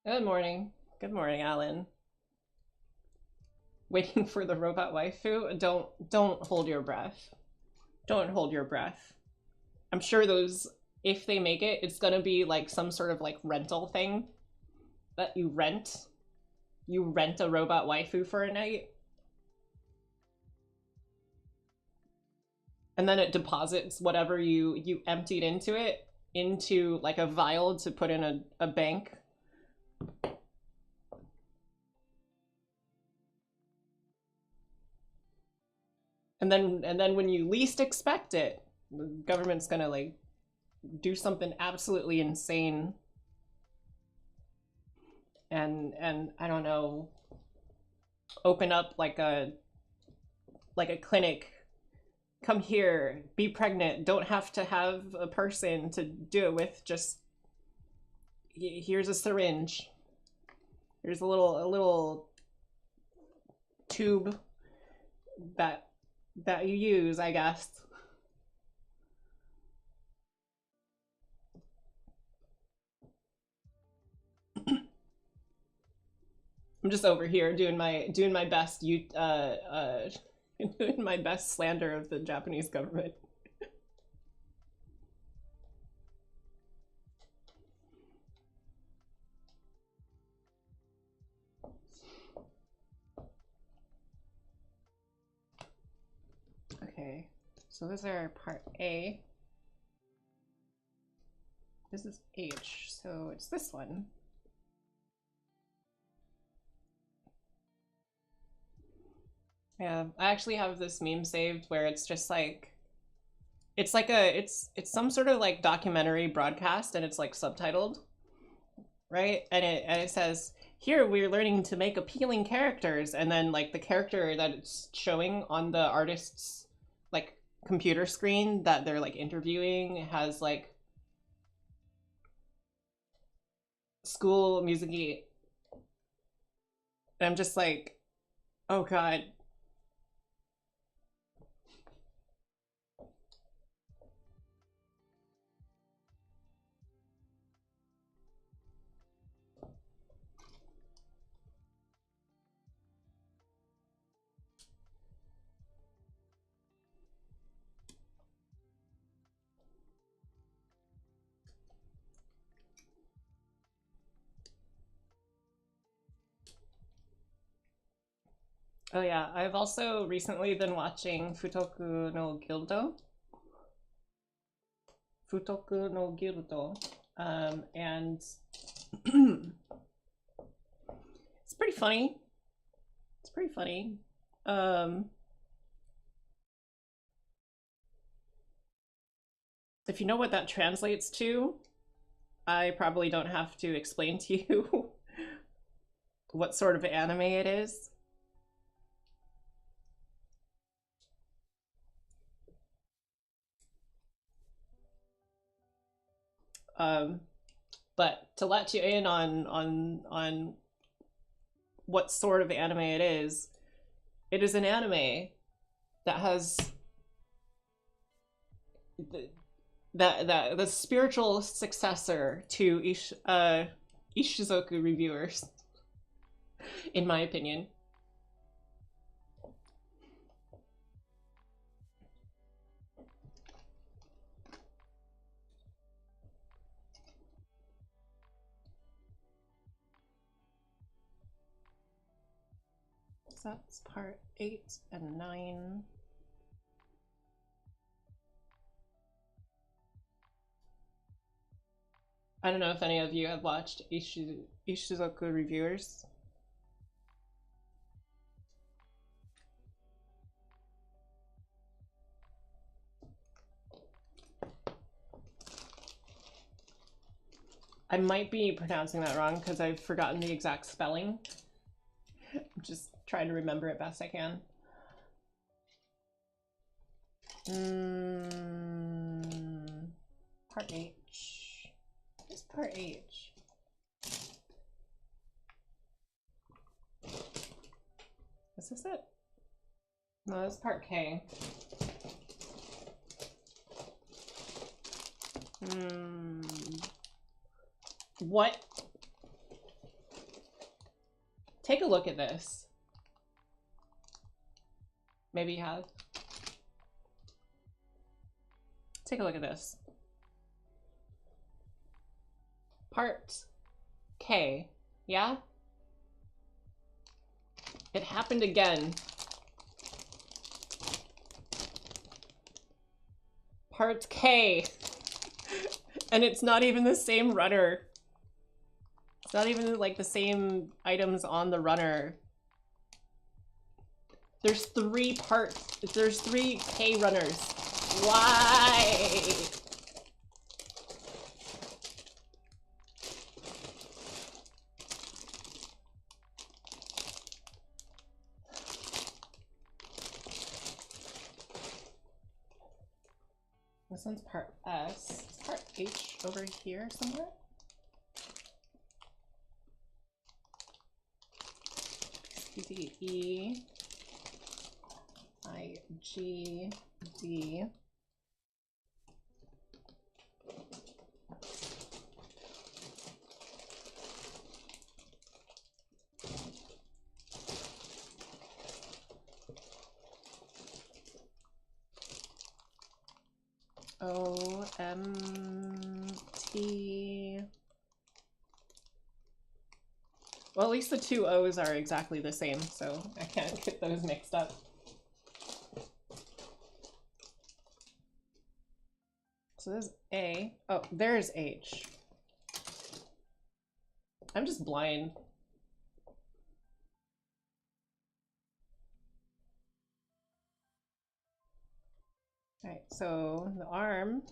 Good morning. Good morning, Alan. Waiting for the robot waifu? Don't hold your breath. Don't hold your breath. I'm sure those, if they make it, it's gonna be like some sort of like rental thing that you rent. You rent a robot waifu for a night. And then it deposits whatever you emptied into it into like a vial to put in a bank. And then when you least expect it, the government's gonna like do something absolutely insane. And I don't know, open up like a clinic. Come here, be pregnant, don't have to have a person to do it with, just here's a syringe. Here's a little tube that you use, I guess. I'm just over here doing my best doing my best slander of the Japanese government. Okay, so those are part A. This is H, so it's this one. Yeah, I actually have this meme saved where it's just like, it's like it's some sort of like documentary broadcast, and it's like subtitled, right? And it says, here we're learning to make appealing characters, and then like the character that it's showing on the artist's like computer screen that they're like interviewing has like school music, and I'm just like, oh god. Oh yeah, I've also recently been watching Futoku no Gildo. Futoku no Gildo. And it's pretty funny. It's pretty funny. If you know what that translates to, I probably don't have to explain to you what sort of anime it is. But to let you in on what sort of anime it is an anime that has the spiritual successor to Ishizoku reviewers, in my opinion. So that's part 8 and 9. I don't know if any of you have watched Ishizoku reviewers. I might be pronouncing that wrong because I've forgotten the exact spelling. I'm just trying to remember it best I can. Part H. What's part H? Is this it? No, that's part K. What? Take a look at this. Maybe you have. Take a look at this. Part K, yeah? It happened again. Part K. And it's not even the same runner. It's not even like the same items on the runner. There's 3 parts. There's 3 K runners. Why? This one's part S. Is part H over here somewhere? TTE IGD OMT. Well, at least the two O's are exactly the same, so I can't get those mixed up. So there's A. Oh, there's H. I'm just blind. All right, so the arm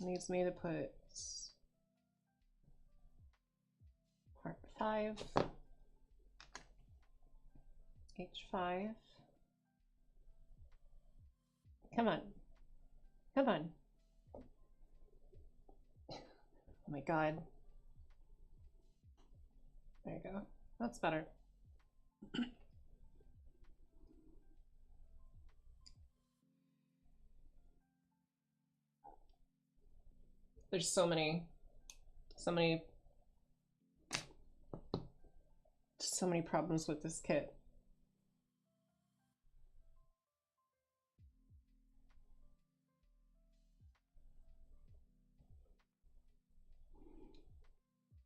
needs me to put part 5, H5. Come on. Come on. Oh my god. There you go. That's better. There's so many problems with this kit.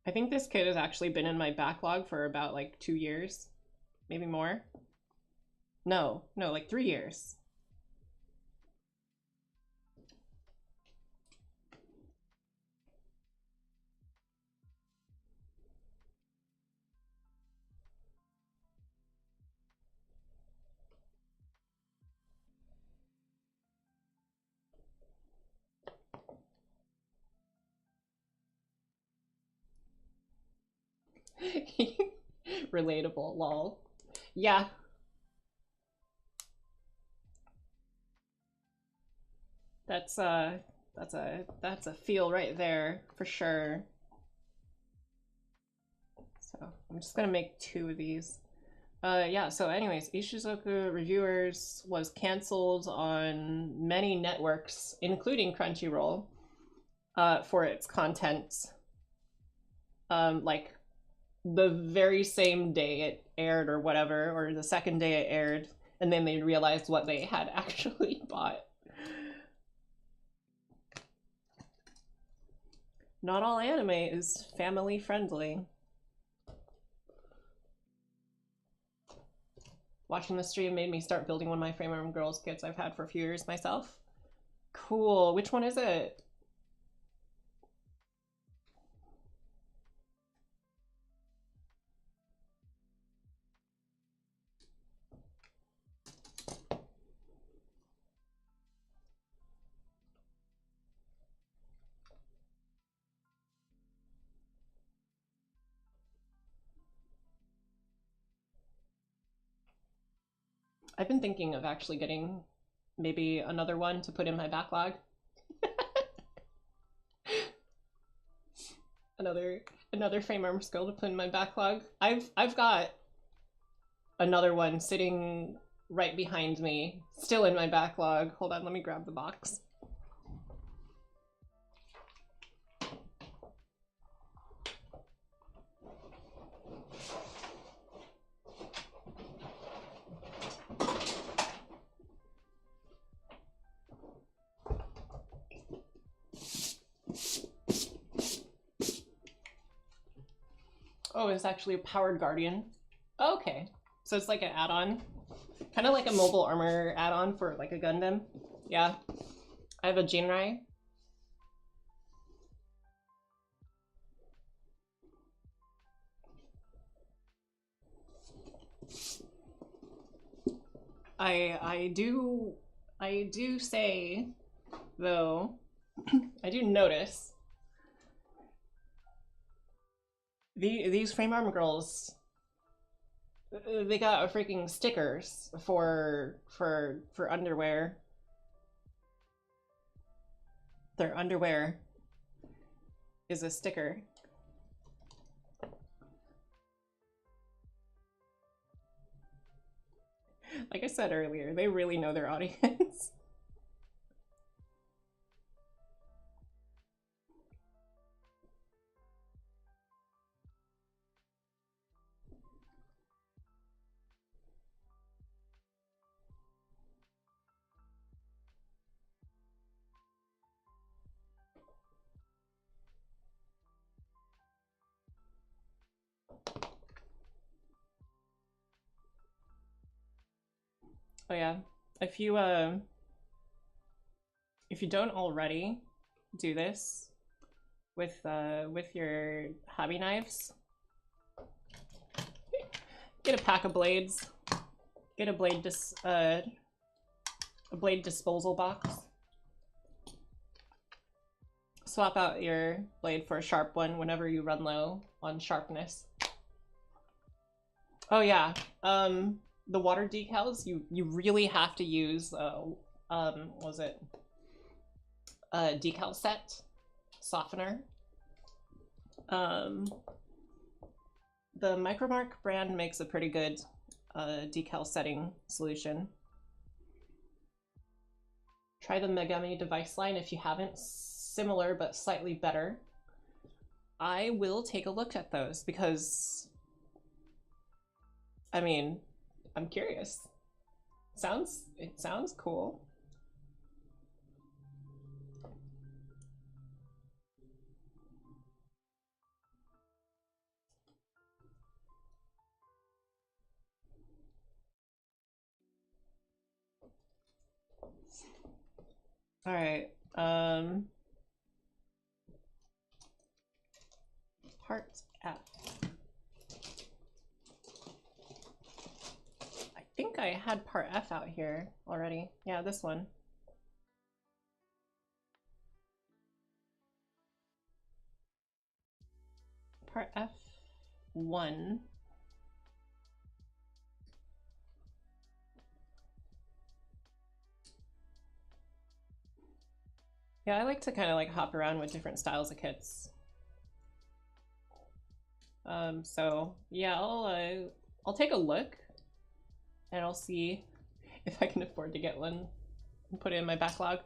I think this kit has actually been in my backlog for about like 2 years, maybe more. No, like 3 years. Relatable, lol. Yeah. That's a feel right there for sure. So I'm just gonna make 2 of these. Yeah, so anyways, Ishizoku Reviewers was canceled on many networks, including Crunchyroll, for its content. Like the very same day it aired or whatever, or the second day it aired, and then they realized what they had actually bought. Not all anime is family friendly. Watching the stream made me start building one of my Frame Room Girls kits I've had for a few years myself. Cool. Which one is it? I've been thinking of actually getting maybe another one to put in my backlog. another Frame Arms Girl to put in my backlog. I've got another one sitting right behind me, still in my backlog. Hold on, let me grab the box. Oh, it's actually a powered Guardian. Oh, okay. So it's like an add-on. Kind of like a mobile armor add-on for like a Gundam. Yeah. I have a Jinrai. I do say, though, I do notice these Frame Arm Girls, they got freaking stickers for underwear. Their underwear is a sticker. Like I said earlier, they really know their audience. Oh yeah, if you don't already do this with your hobby knives, get a pack of blades, get a blade disposal box. Swap out your blade for a sharp one whenever you run low on sharpness. Oh yeah, the water decals, you really have to use what was it? Decal set softener. The Micromark brand makes a pretty good decal setting solution. Try the Megami device line if you haven't. Similar but slightly better. I will take a look at those because, I mean, I'm curious. It sounds cool. All right. Part F. I think I had part F out here already. Yeah, this one. Part F1. Yeah, I like to kind of like hop around with different styles of kits. So yeah, I'll take a look and I'll see if I can afford to get one and put it in my backlog.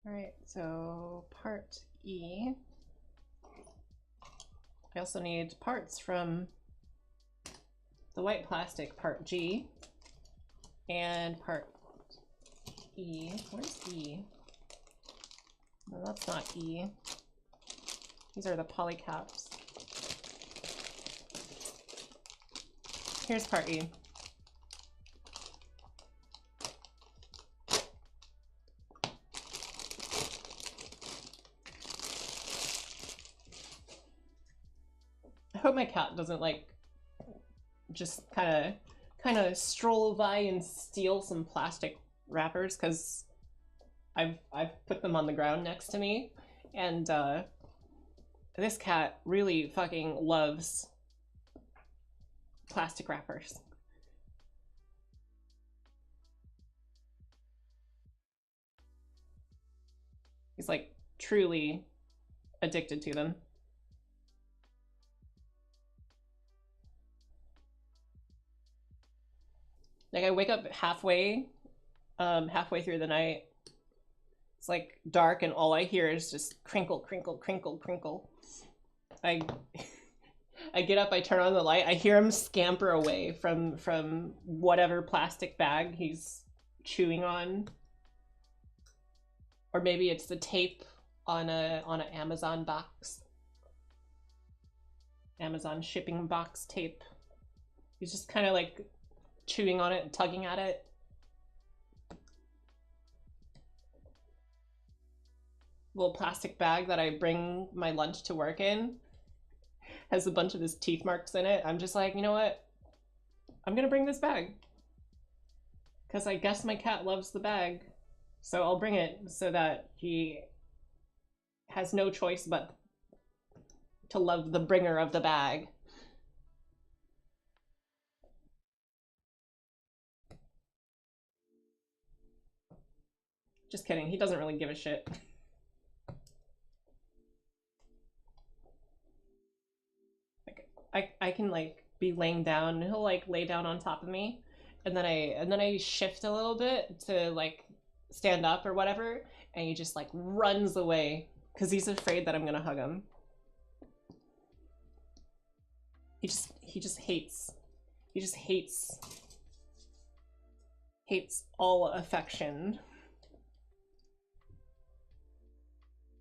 All right, so part E. I also need parts from the white plastic, part G, and part E. Where's E? No, that's not E. These are the poly caps. Here's part E. I hope my cat doesn't like just kind of stroll by and steal some plastic wrappers, because I've put them on the ground next to me, and this cat really fucking loves plastic wrappers. He's like truly addicted to them. Like I wake up halfway through the night. It's like dark and all I hear is just crinkle, crinkle, crinkle, crinkle. I get up, I turn on the light, I hear him scamper away from whatever plastic bag he's chewing on. Or maybe it's the tape on an Amazon box. Amazon shipping box tape. He's just kind of like chewing on it and tugging at it. Little plastic bag that I bring my lunch to work in has a bunch of his teeth marks in it. I'm just like, you know what? I'm gonna bring this bag. Because I guess my cat loves the bag. So I'll bring it so that he has no choice but to love the bringer of the bag. Just kidding, he doesn't really give a shit. I can like be laying down and he'll like lay down on top of me, and then I shift a little bit to like stand up or whatever, and he just like runs away because he's afraid that I'm gonna hug him. He just hates all affection.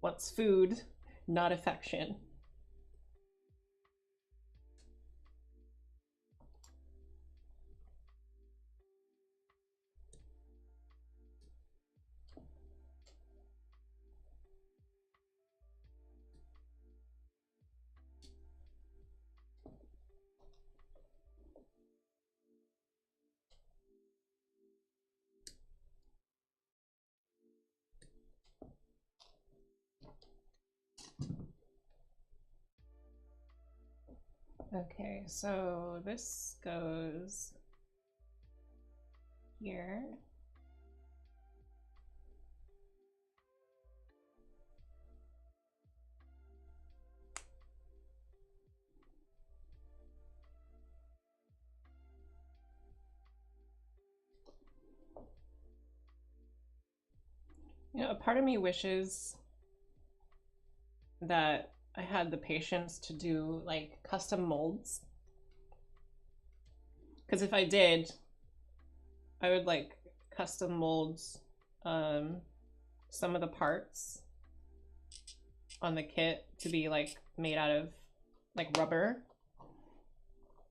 Wants food, not affection. Okay, so this goes here. You know, a part of me wishes that I had the patience to do like custom molds. Because if I did, I would like custom mold some of the parts on the kit to be like made out of like rubber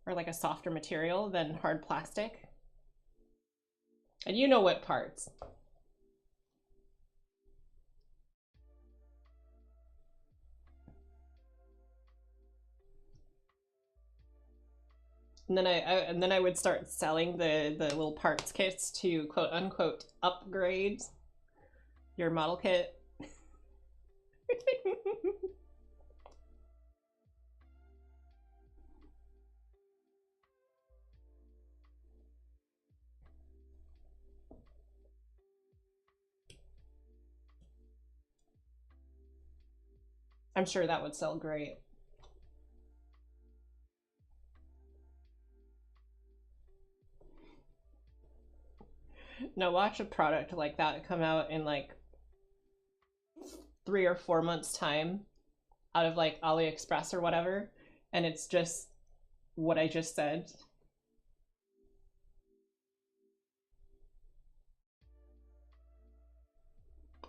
or like a softer material than hard plastic. And you know what parts. And then I would start selling the little parts kits to quote unquote upgrade your model kit. I'm sure that would sell great. Now watch a product like that come out in like 3 or 4 months time out of like AliExpress or whatever, and it's just what I just said.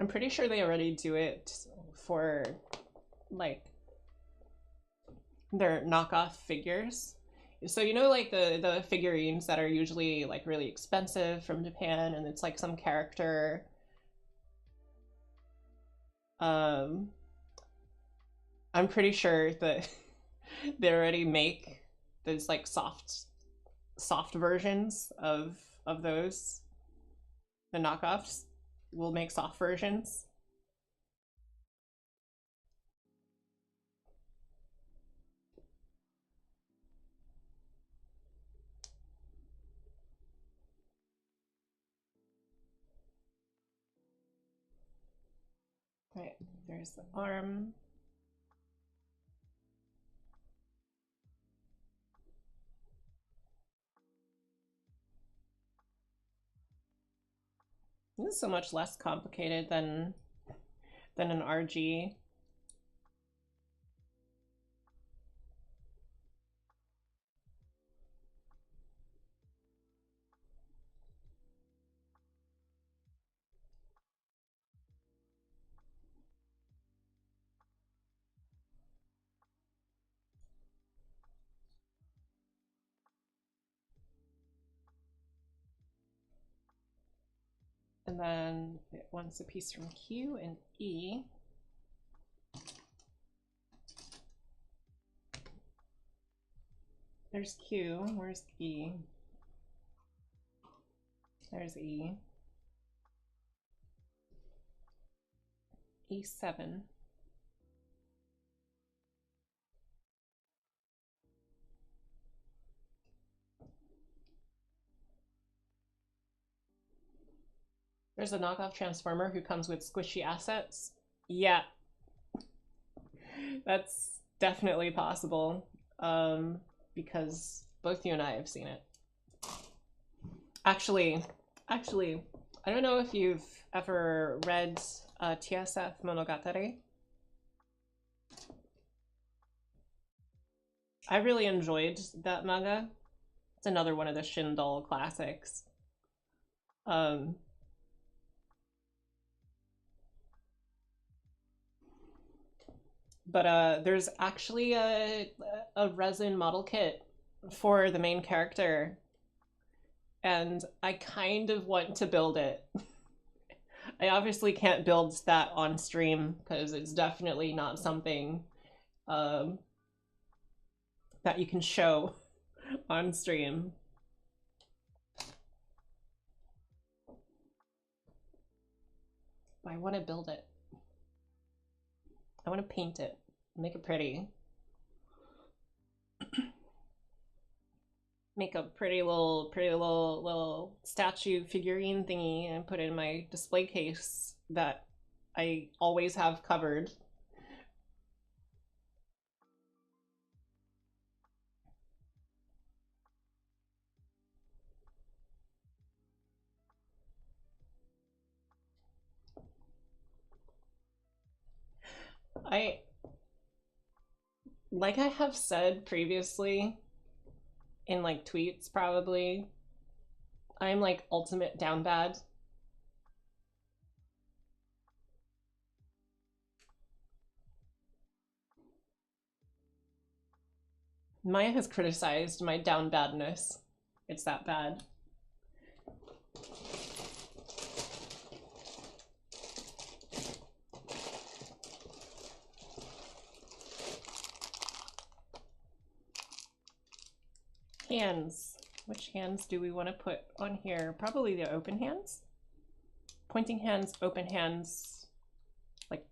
I'm pretty sure they already do it for like their knockoff figures. So you know like the figurines that are usually like really expensive from Japan, and it's like some character I'm pretty sure that they already make those like soft versions of those. The knockoffs will make soft versions. Right, there's the arm. This is so much less complicated than an RG. And then it wants a piece from Q and E. There's Q, where's E? There's E. E7. There's a knockoff transformer who comes with squishy assets. Yeah, that's definitely possible. because both you and I have seen it. Actually, I don't know if you've ever read TSF Monogatari. I really enjoyed that manga. It's another one of the Shindle classics. But there's actually a resin model kit for the main character, and I kind of want to build it. I obviously can't build that on stream because it's definitely not something that you can show on stream. But I want to build it. I want to paint it, make it pretty. Make a pretty little statue figurine thingy and put it in my display case that I always have covered. Like I have said previously in like tweets probably, I'm like ultimate down bad. Maya has criticized my down badness. It's that bad. Hands. Which hands do we want to put on here? Probably the open hands. Pointing hands, open hands, like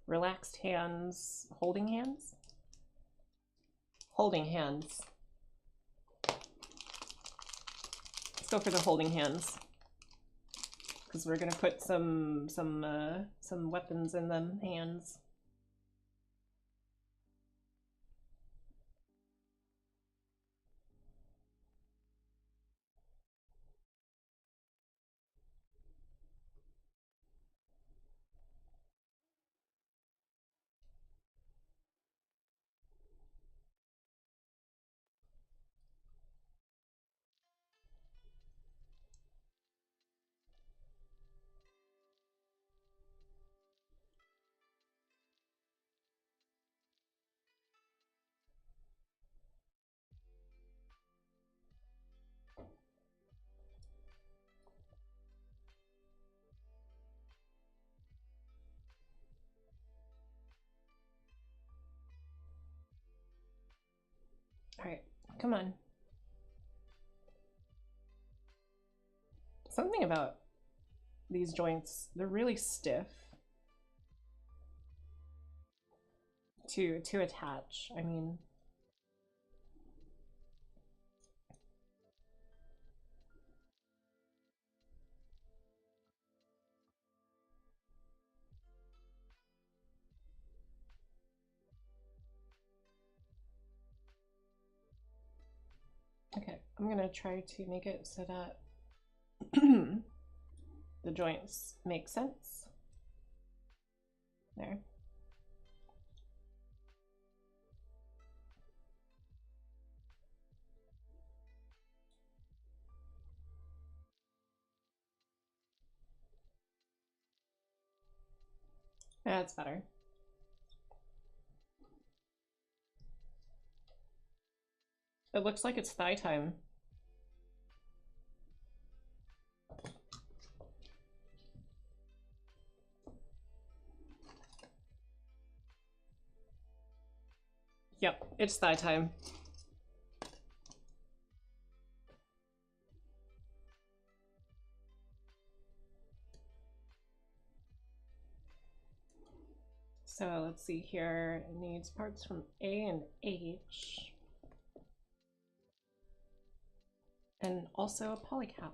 relaxed hands, holding hands? Holding hands. Let's go for the holding hands, because we're gonna put some weapons in them hands. All right, come on. Something about these joints, they're really stiff to attach. I mean, okay, I'm gonna try to make it so that the joints make sense. There. That's better. It looks like it's thigh time. Yep, it's thigh time. So let's see here. It needs parts from A and H. And also a polycap.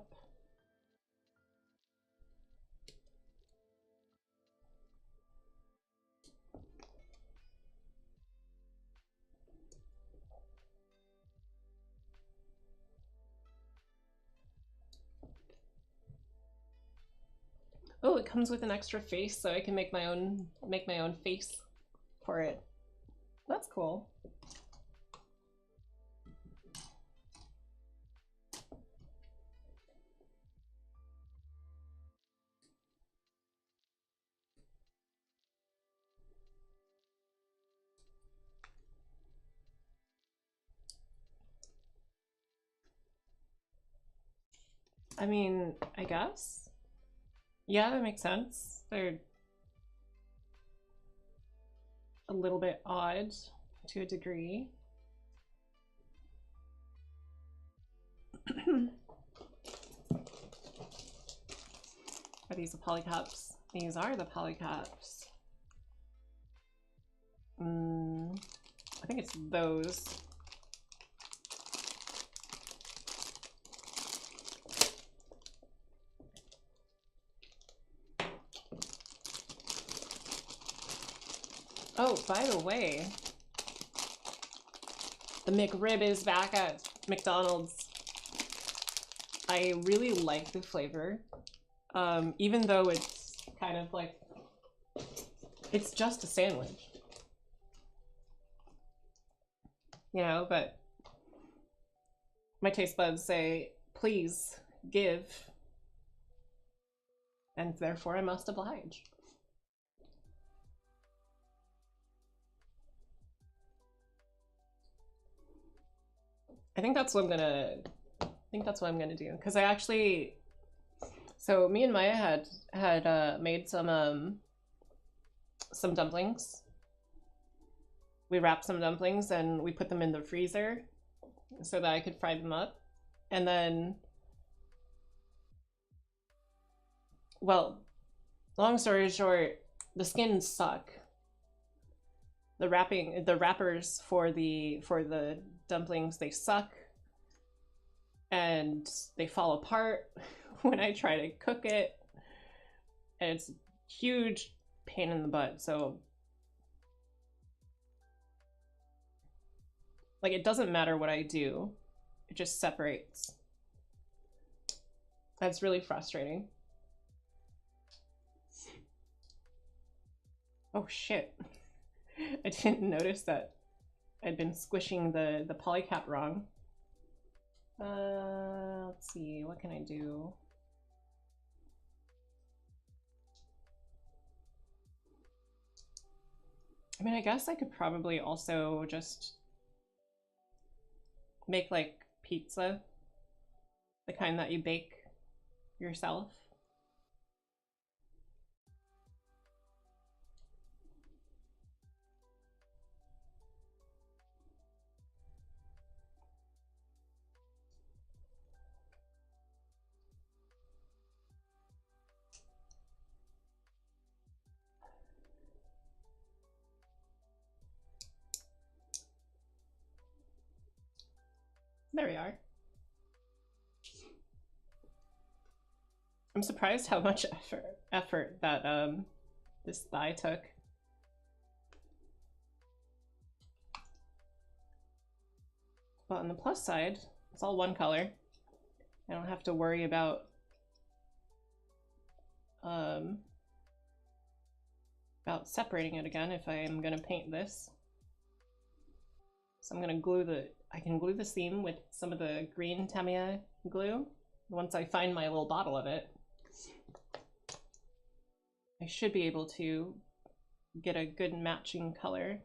Oh, it comes with an extra face, so I can make my own face for it. That's cool. I mean, I guess. Yeah, that makes sense. They're a little bit odd to a degree. Are these the polycaps? These are the polycaps. I think it's those. Oh, by the way, the McRib is back at McDonald's. I really like the flavor, even though it's kind of like, it's just a sandwich, you know, but my taste buds say, please give, and therefore I must oblige. I think that's what I'm gonna do, because I actually, so me and Maya had made some dumplings. We wrapped some dumplings and we put them in the freezer so that I could fry them up. And then, well, long story short, the skins suck. The wrappers for the dumplings, they suck and they fall apart when I try to cook it, and it's a huge pain in the butt. So like, it doesn't matter what I do, it just separates. That's really frustrating. Oh shit. I didn't notice that I'd been squishing the polycap wrong. Let's see, what can I do? I mean, I guess I could probably also just make like pizza, the kind that you bake yourself. There we are. I'm surprised how much effort that this thigh took. But on the plus side, it's all one color. I don't have to worry about separating it again if I am gonna paint this. So I'm gonna I can glue the seam with some of the green Tamiya glue. Once I find my little bottle of it, I should be able to get a good matching color.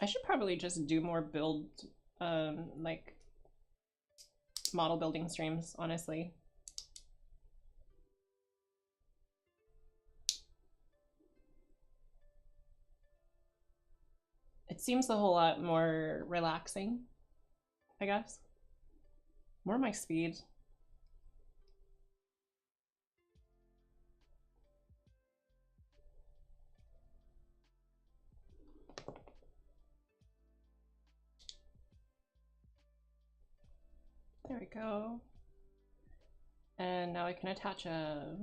I should probably just do more like model building streams, honestly. It seems a whole lot more relaxing, I guess. More my speed. There we go. And now I can attach a...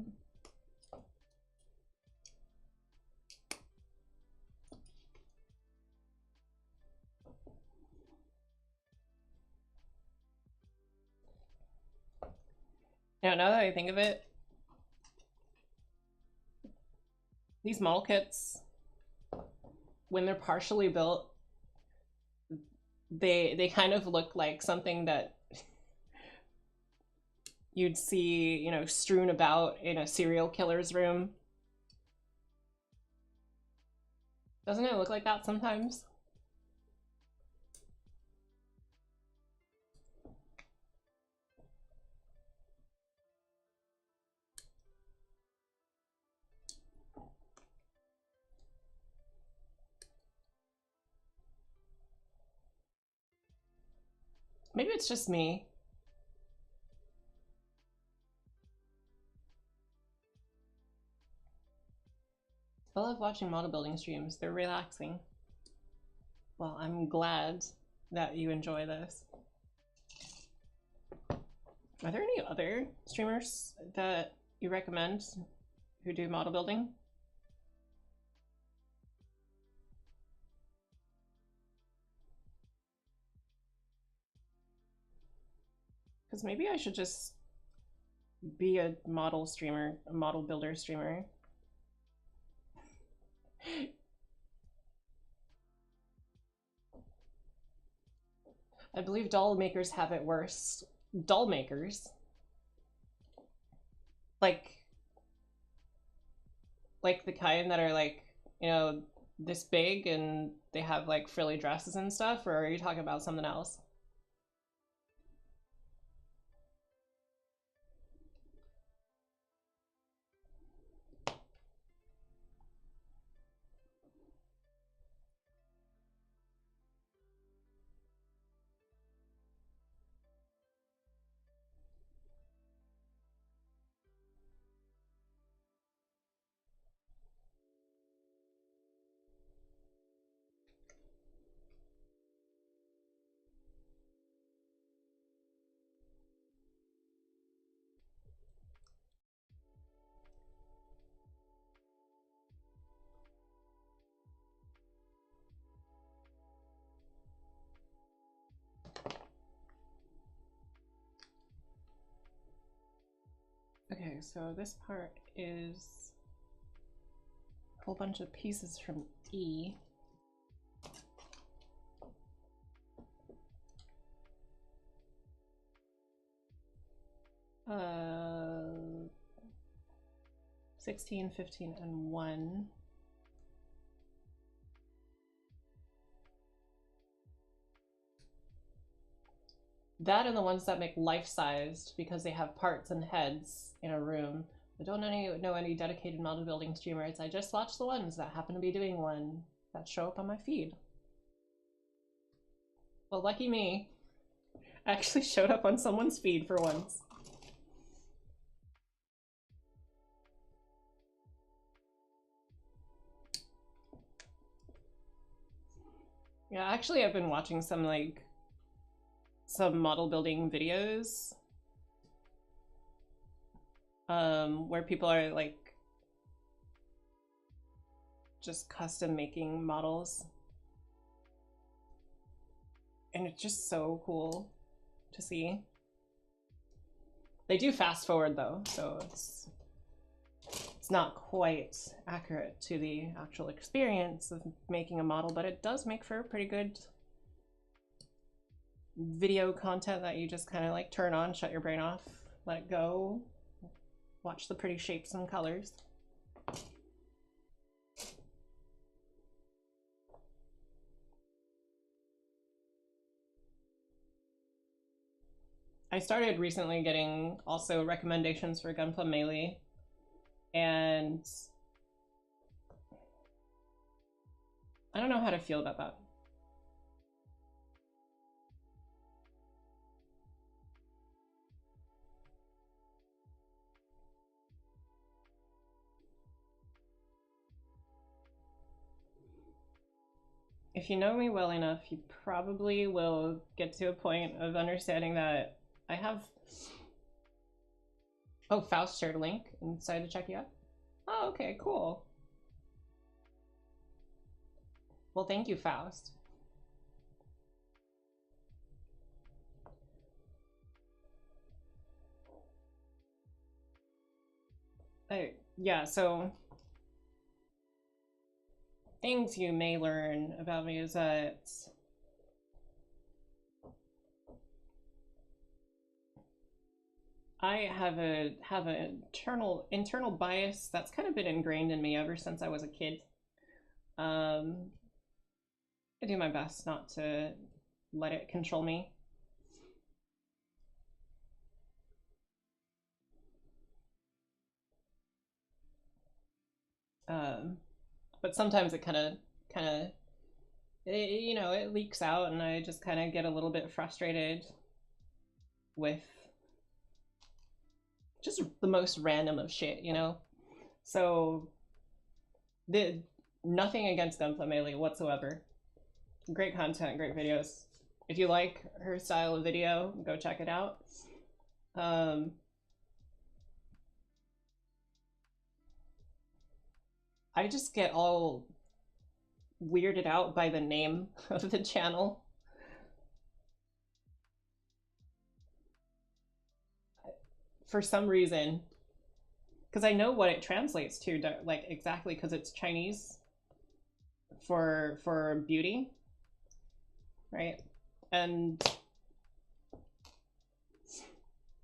Now that I think of it, these model kits, when they're partially built, they kind of look like something that you'd see, you know, strewn about in a serial killer's room. Doesn't it look like that sometimes? Maybe it's just me. I love watching model building streams. They're relaxing. Well, I'm glad that you enjoy this. Are there any other streamers that you recommend who do model building? Because maybe I should just be a model streamer, a model builder streamer. I believe doll makers have it worse. Doll makers? Like the kind that are like, you know, this big and they have like frilly dresses and stuff, or are you talking about something else? Okay, so this part is a whole bunch of pieces from E. 16, 15, and 1. That and the ones that make life-sized because they have parts and heads in a room. I don't know any dedicated model building streamers. I just watch the ones that happen to be doing one that show up on my feed. Well, lucky me. I actually showed up on someone's feed for once. Yeah, actually I've been watching some model building videos where people are like just custom making models, and it's just so cool to see. They do fast forward though, so it's not quite accurate to the actual experience of making a model, but it does make for pretty good video content that you just kind of like turn on, shut your brain off, let it go, watch the pretty shapes and colors. I started recently getting also recommendations for Gunpla Melee, and I don't know how to feel about that. If you know me well enough, you probably will get to a point of understanding that I have... Oh, Faust shared a link and decided to check you out. Oh, okay, cool. Well, thank you, Faust. Yeah, so things you may learn about me is that I have an internal bias that's kind of been ingrained in me ever since I was a kid. I do my best not to let it control me. But sometimes it kind of, you know, it leaks out, and I just kind of get a little bit frustrated with just the most random of shit, you know? So, nothing against Gunpla Melee whatsoever. Great content, great videos. If you like her style of video, go check it out. I just get all weirded out by the name of the channel. For some reason. Because I know what it translates to, like, exactly, because it's Chinese for beauty, right? And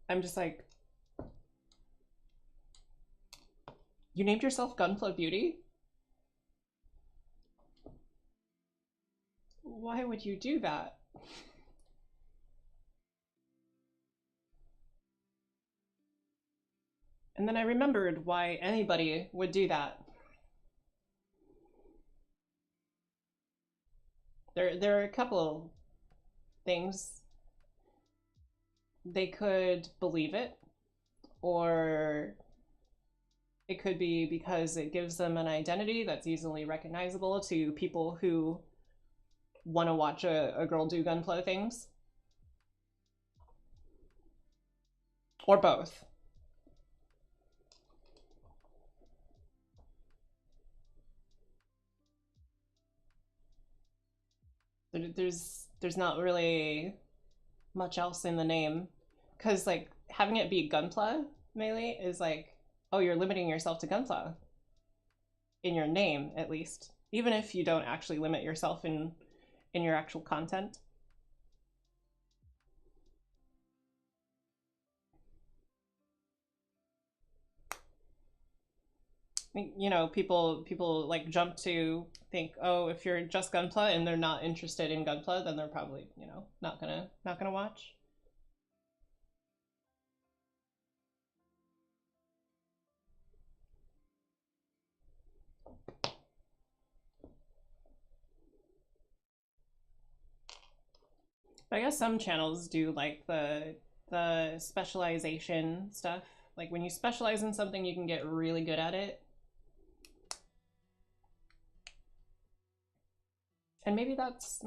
I'm just like, you named yourself Gunpla Beauty? Why would you do that? And then I remembered why anybody would do that. There are a couple things. They could believe it, or it could be because it gives them an identity that's easily recognizable to people who want to watch a girl do gunpla things. Or both. There's not really much else in the name, because like having it be gunpla melee is like, oh, you're limiting yourself to gunpla in your name, at least, even if you don't actually limit yourself in your actual content. You know, people like jump to think, oh, if you're just gunpla and they're not interested in gunpla, then they're probably, you know, not gonna watch. But I guess some channels do like the specialization stuff. Like when you specialize in something, you can get really good at it. And maybe that's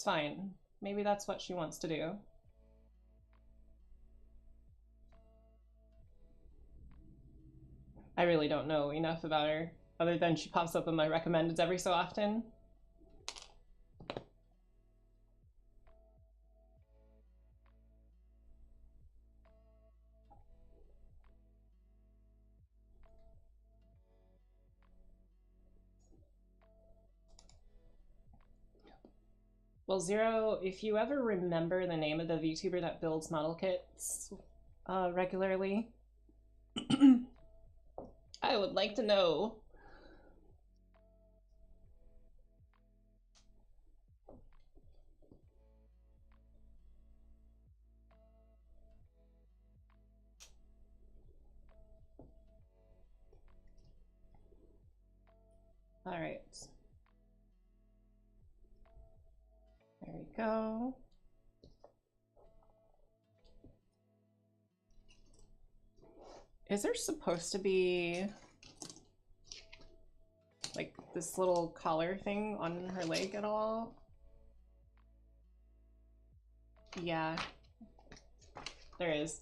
fine. Maybe that's what she wants to do. I really don't know enough about her, other than she pops up in my recommendeds every so often. Well, Zero, if you ever remember the name of the VTuber that builds model kits regularly, I would like to know. All right. There we go. Is there supposed to be like this little collar thing on her leg at all? Yeah. there is.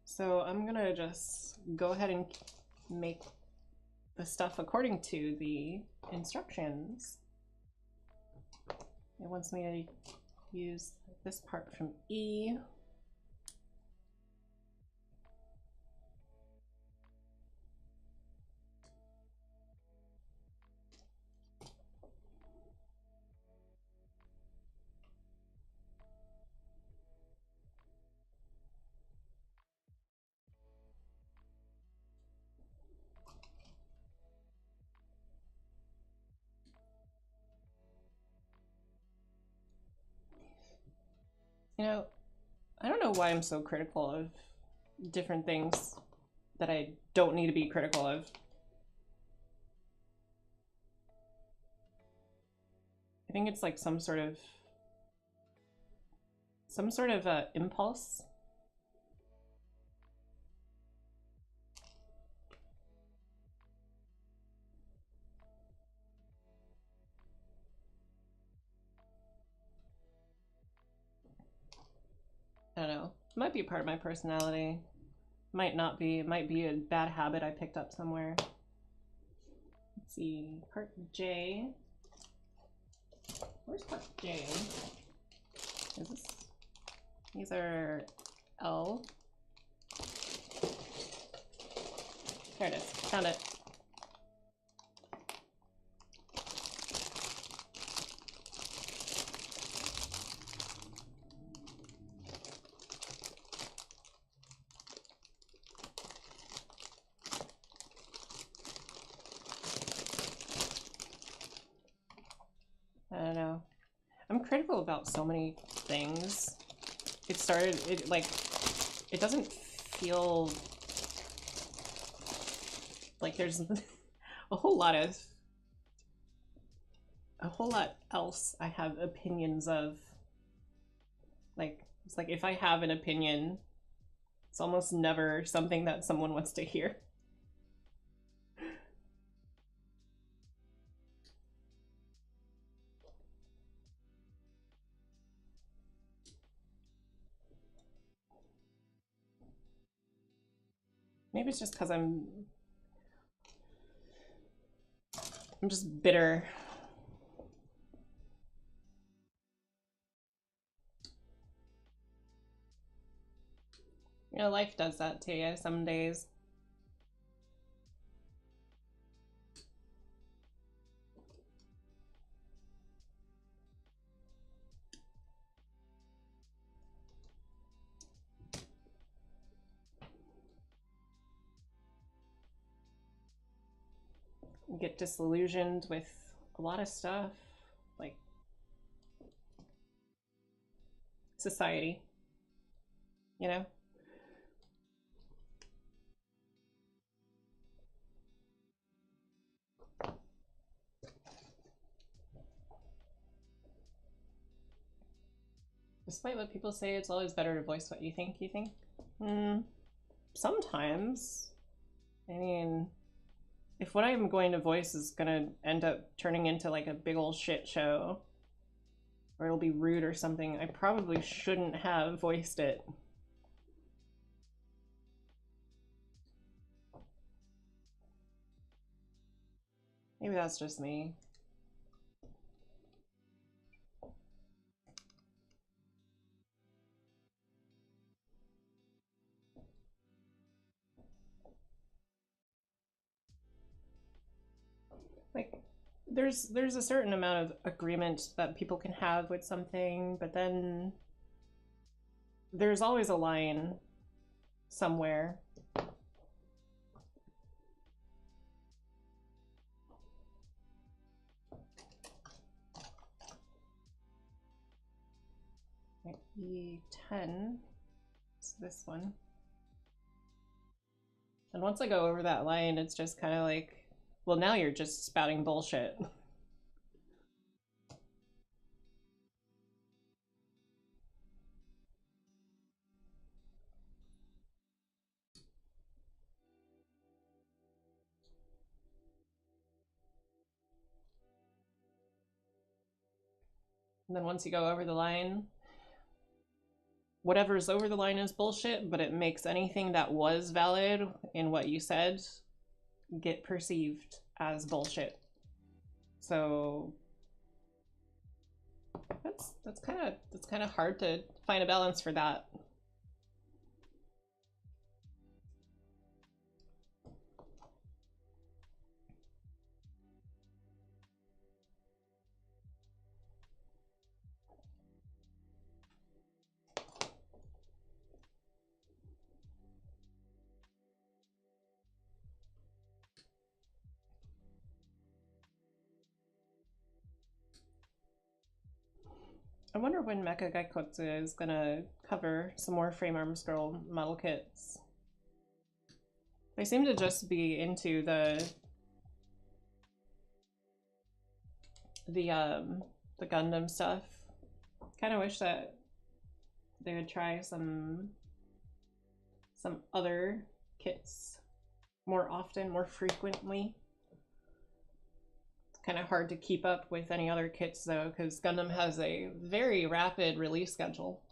So I'm gonna just go ahead and make the stuff according to the instructions. It wants me to use this part from E. You know, I don't know why I'm so critical of different things that I don't need to be critical of. I think it's like some sort of impulse. I don't know. It might be part of my personality. Might not be. It might be a bad habit I picked up somewhere. Let's see. Part J. Where's part J? Is this? These are L. There it is. Found it. I don't know. I'm critical about so many things. It doesn't feel like there's a whole lot else I have opinions of. Like, it's like if I have an opinion, it's almost never something that someone wants to hear. Maybe it's just because I'm just bitter. You know, life does that to you some days. You get disillusioned with a lot of stuff, like society, you know? Despite what people say, it's always better to voice what you think, sometimes. I mean, if what I'm going to voice is gonna end up turning into like a big old shit show, or it'll be rude or something, I probably shouldn't have voiced it. Maybe that's just me. Like, there's a certain amount of agreement that people can have with something, but then there's always a line somewhere. E10 is this one. And once I go over that line, it's just kind of like, well, now you're just spouting bullshit. And then once you go over the line, whatever's over the line is bullshit, but it makes anything that was valid in what you said get perceived as bullshit. So that's kind of hard to find a balance for that. I wonder when Mecha Gaikotsu is gonna cover some more Frame Arms Girl model kits. They seem to just be into the Gundam stuff. Kind of wish that they would try some other kits more often, more frequently. Kind of hard to keep up with any other kits though, because Gundam has a very rapid release schedule.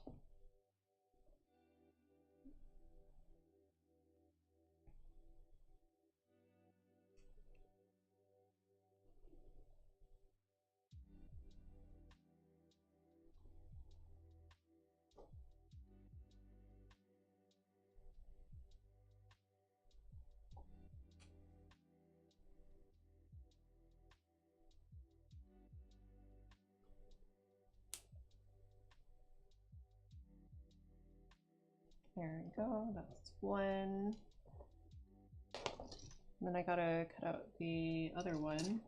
There we go, that's one. And then I gotta cut out the other one.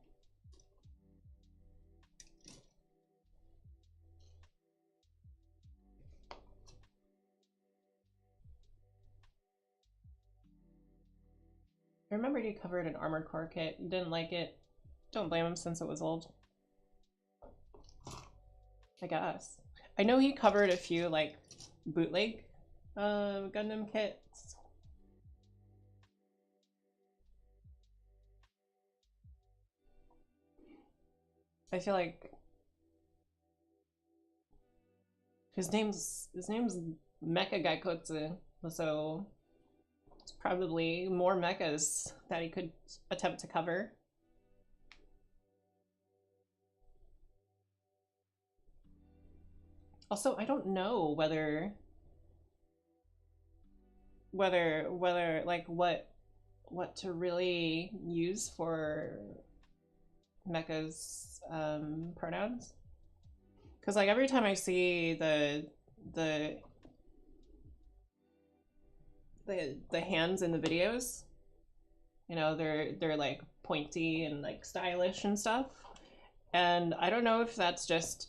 I remembered he covered an Armored Core kit. You didn't like it. Don't blame him since it was old. I guess. I know he covered a few like bootleg Gundam kits. I feel like his name's Mecha Gaikotsu, so it's probably more mechas that he could attempt to cover. Also, I don't know whether like what to really use for Mecha's pronouns, because like every time I see the hands in the videos, you know, they're like pointy and like stylish and stuff, and I don't know if that's just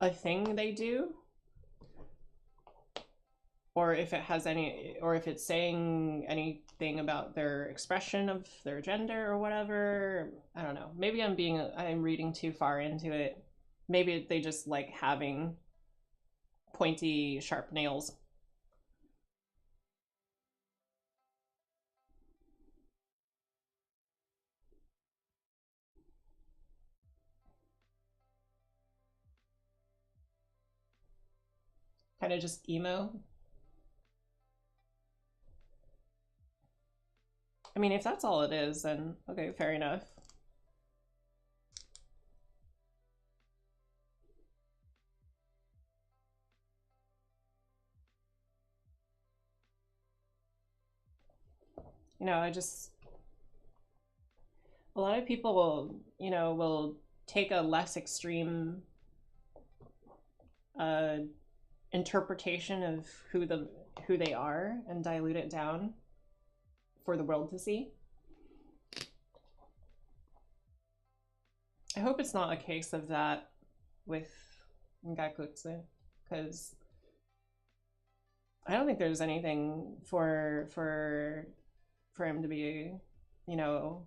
a thing they do, or if it has any, or if it's saying anything about their expression of their gender or whatever. I don't know. Maybe I'm reading too far into it. Maybe they just like having pointy, sharp nails. Kind of just emo. I mean, if that's all it is, then okay, fair enough. You know, a lot of people will, you know, will take a less extreme interpretation of who they are and dilute it down for the world to see. I hope it's not a case of that with Gaikutsu, because I don't think there's anything for him to be, you know,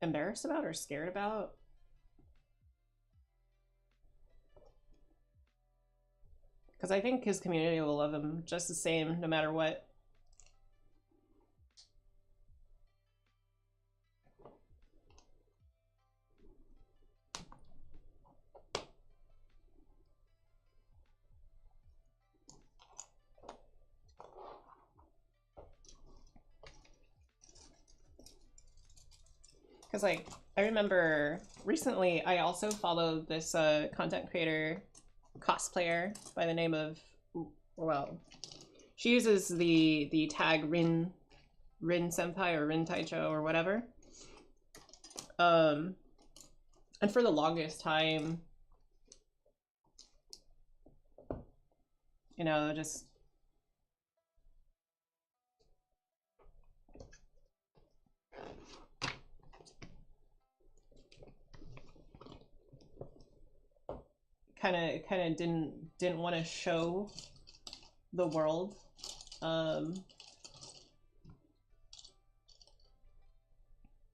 embarrassed about or scared about. Because I think his community will love him just the same no matter what. Because, like, I remember recently I also followed this content creator, cosplayer by the name of, well, she uses the tag Rin Senpai or Rin Taicho or whatever. And for the longest time, you know, just kind of didn't want to show the world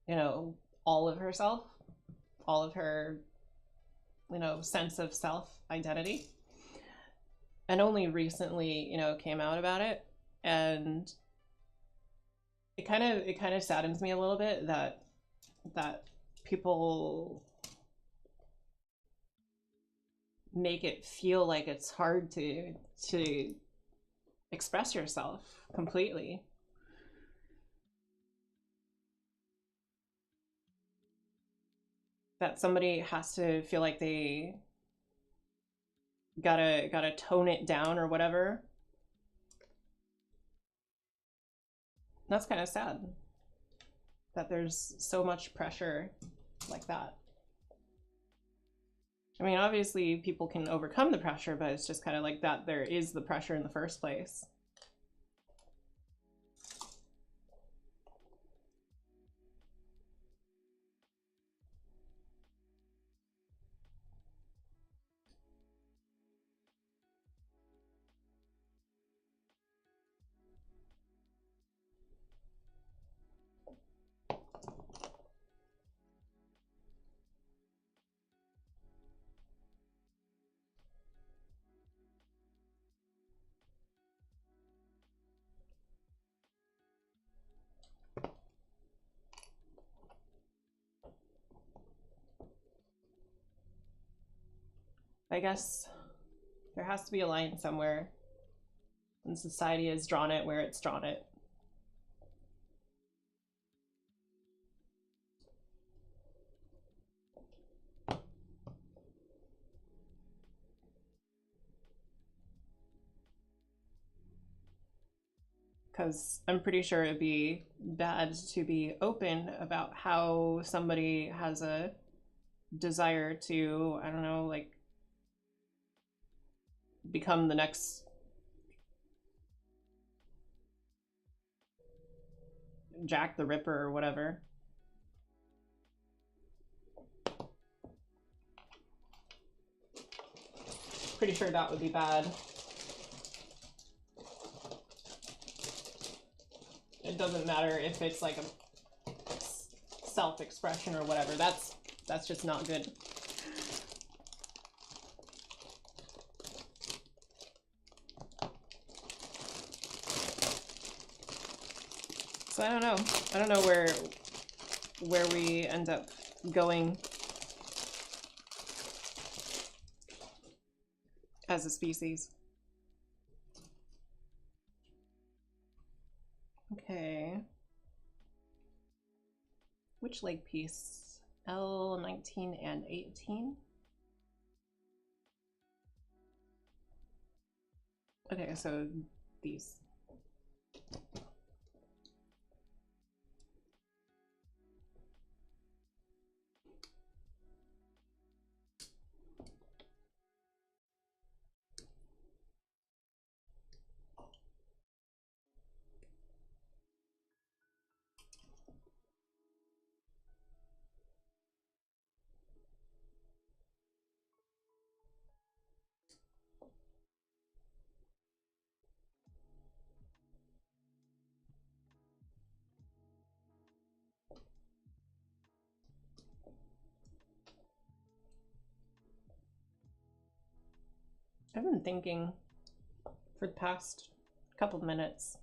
you know, all of herself, all of her, you know, sense of self identity, and only recently, you know, came out about it. And it kind of saddens me a little bit that people make it feel like it's hard to express yourself completely. That somebody has to feel like they gotta tone it down or whatever. That's kind of sad that there's so much pressure like that. I mean, obviously people can overcome the pressure, but it's just kind of like that there is the pressure in the first place. I guess there has to be a line somewhere, and society has drawn it where it's drawn it. Because I'm pretty sure it'd be bad to be open about how somebody has a desire to, I don't know, like, become the next Jack the Ripper or whatever. Pretty sure that would be bad. It doesn't matter if it's like a self-expression or whatever. That's just not good. So I don't know. I don't know where we end up going as a species. Okay. Which leg piece? L19 and 18? Okay, so these. I've been thinking for the past couple of minutes.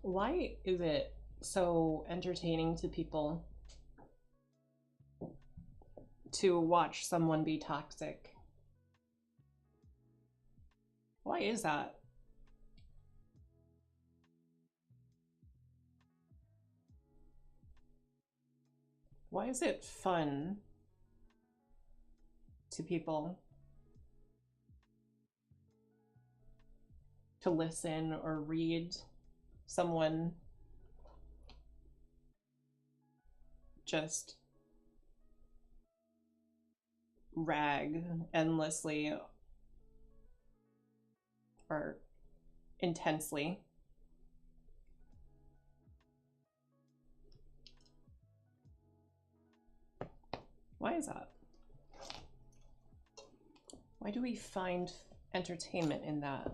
Why is it so entertaining to people to watch someone be toxic? Why is that? Why is it fun to people to listen or read someone just rag endlessly or intensely? Why is that? Why do we find entertainment in that?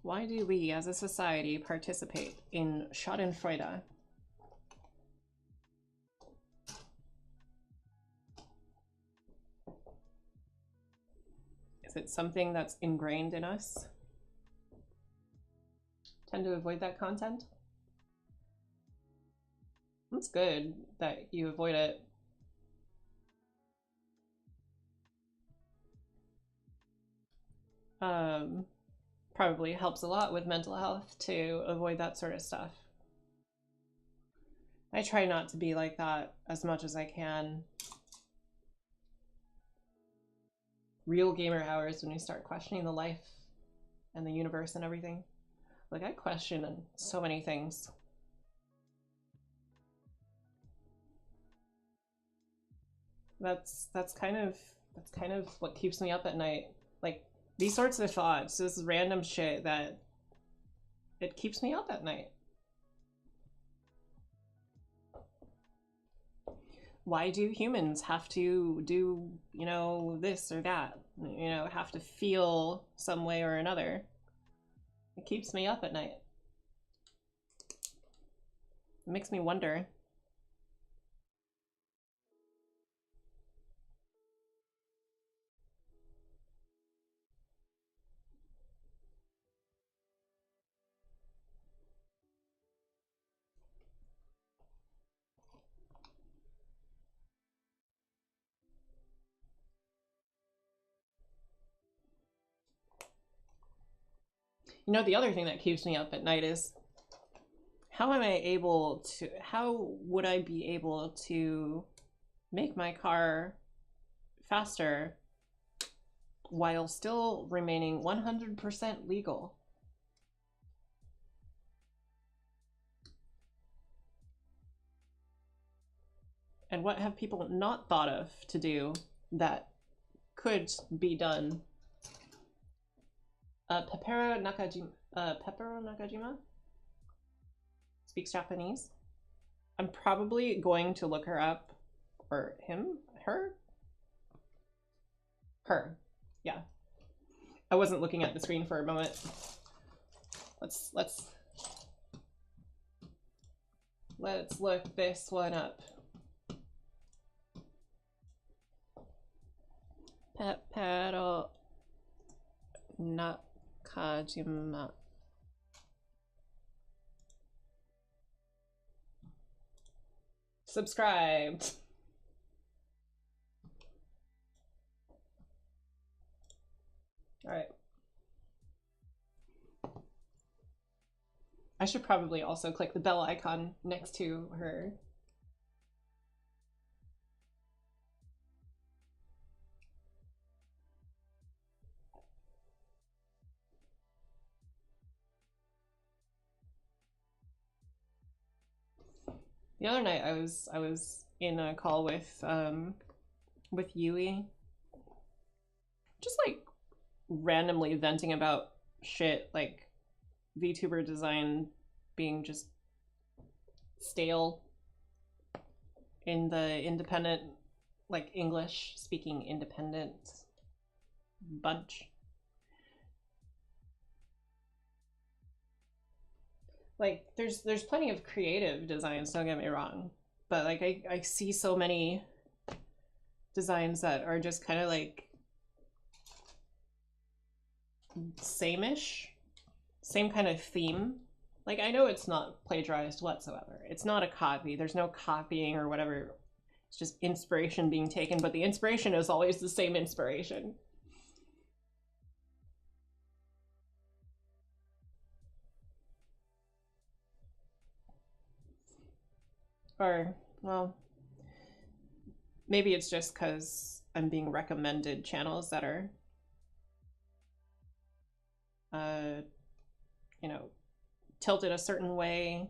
Why do we as a society participate in Schadenfreude? Is it something that's ingrained in us? Tend to avoid that content? That's good that you avoid it. Probably helps a lot with mental health to avoid that sort of stuff. I try not to be like that as much as I can. Real gamer hours, when we start questioning the life and the universe and everything. Like, I question so many things. That's kind of what keeps me up at night. Like, these sorts of thoughts, this random shit that it keeps me up at night. Why do humans have to do, you know, this or that? You know, have to feel some way or another? It keeps me up at night. It makes me wonder. You know, the other thing that keeps me up at night is how would I be able to make my car faster while still remaining 100% legal? And what have people not thought of to do that could be done? Pepero Nakajima speaks Japanese. I'm probably going to look her up, or him, her, yeah. I wasn't looking at the screen for a moment. Let's look this one up. Pepero Nakajima. Subscribed. All right. I should probably also click the bell icon next to her. The other night I was in a call with Yui, just like randomly venting about shit, like VTuber design being just stale in the independent, like English speaking independent bunch. Like there's plenty of creative designs, don't get me wrong, but like I see so many designs that are just kind of like same-ish, same kind of theme, Like, I know it's not plagiarized whatsoever. It's not a copy. There's no copying or whatever. It's just inspiration being taken, but the inspiration is always the same inspiration. Or, well, maybe it's just because I'm being recommended channels that are, you know, tilted a certain way,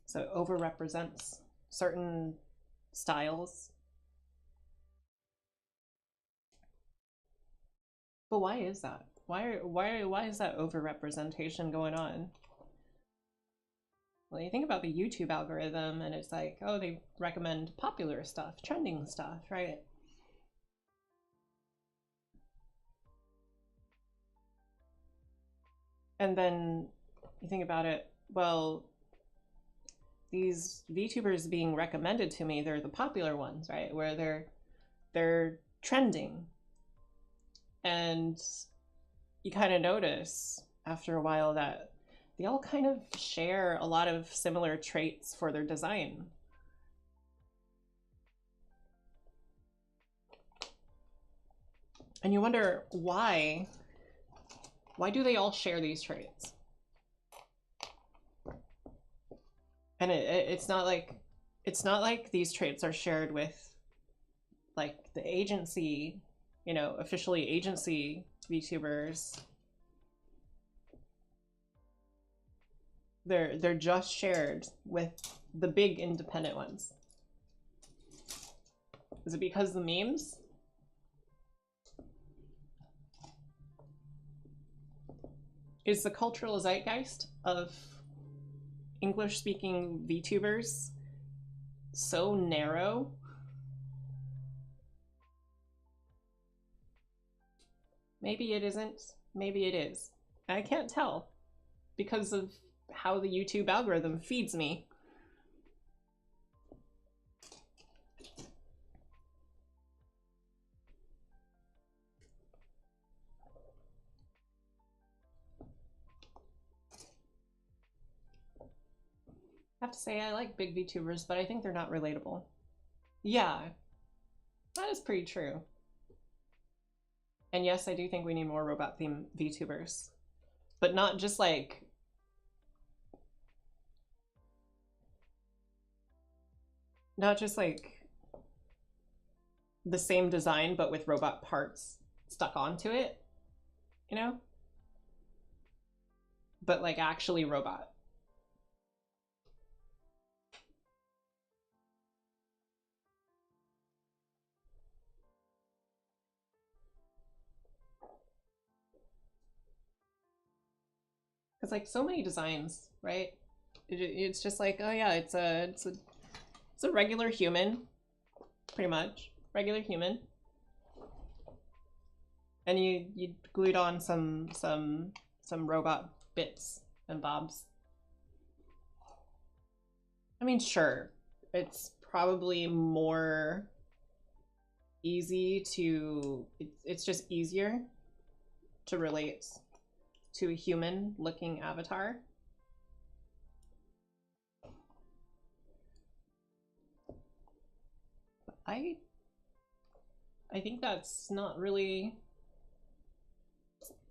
so it overrepresents certain styles. But why is that? Why is that overrepresentation going on? Well, you think about the YouTube algorithm and it's like, oh, they recommend popular stuff, trending stuff, right? And then you think about it, well, these VTubers being recommended to me, they're the popular ones, right? Where they're trending. And you kind of notice after a while that they all kind of share a lot of similar traits for their design. And you wonder why do they all share these traits? And it's not like these traits are shared with like the agency, you know, officially agency VTubers. They're just shared with the big independent ones. Is it because of the memes? Is the cultural zeitgeist of English-speaking VTubers so narrow? Maybe it isn't. Maybe it is. I can't tell because of how the YouTube algorithm feeds me. I have to say I like big VTubers, but I think they're not relatable. Yeah, that is pretty true. And yes, I do think we need more robot themed VTubers, but not just like the same design but with robot parts stuck onto it, you know? But like actually robot. It's like so many designs, right? It's just like, oh yeah, it's a regular human, pretty much regular human, and you glued on some robot bits and bobs. I mean, sure, it's probably more easy to it's just easier to relate to a human looking avatar. I think that's not really,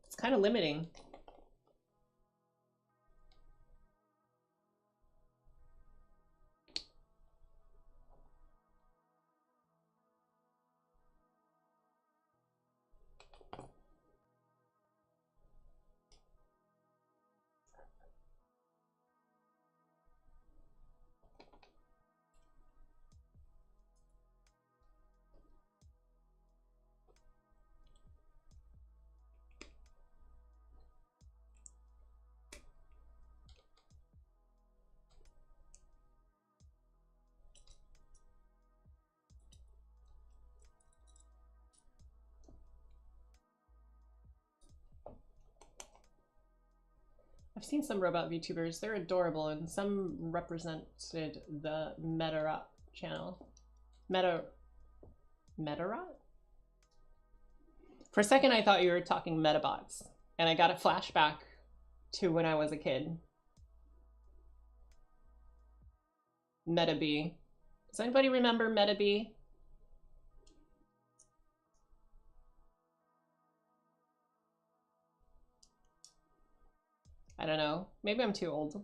it's kind of limiting. I've seen some robot VTubers, they're adorable, and some represented the Metarot channel. Metarot? For a second I thought you were talking Metabots, and I got a flashback to when I was a kid. Metabee. Does anybody remember Metabee? I don't know. Maybe I'm too old.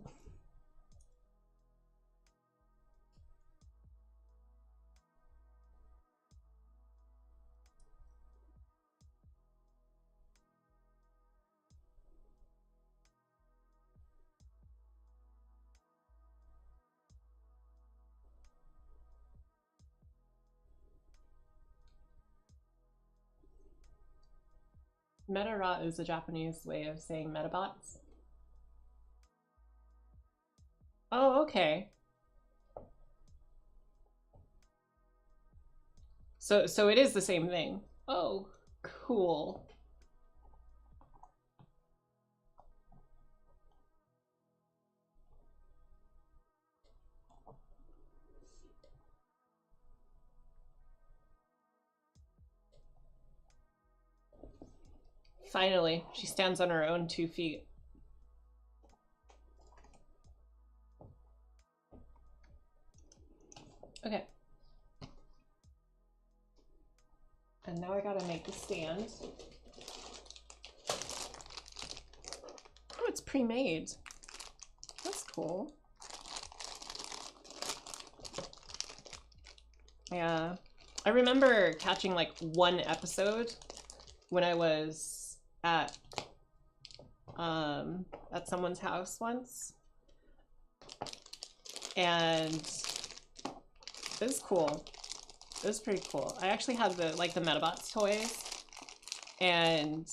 Metara is a Japanese way of saying metabots. Oh, okay. So it is the same thing. Oh, cool. Finally, she stands on her own 2 feet. Okay. And now I gotta make the stand. Oh, it's pre-made. That's cool. Yeah. I remember catching like one episode when I was at someone's house once. And it was cool. It was pretty cool. I actually had the Metabots toys, and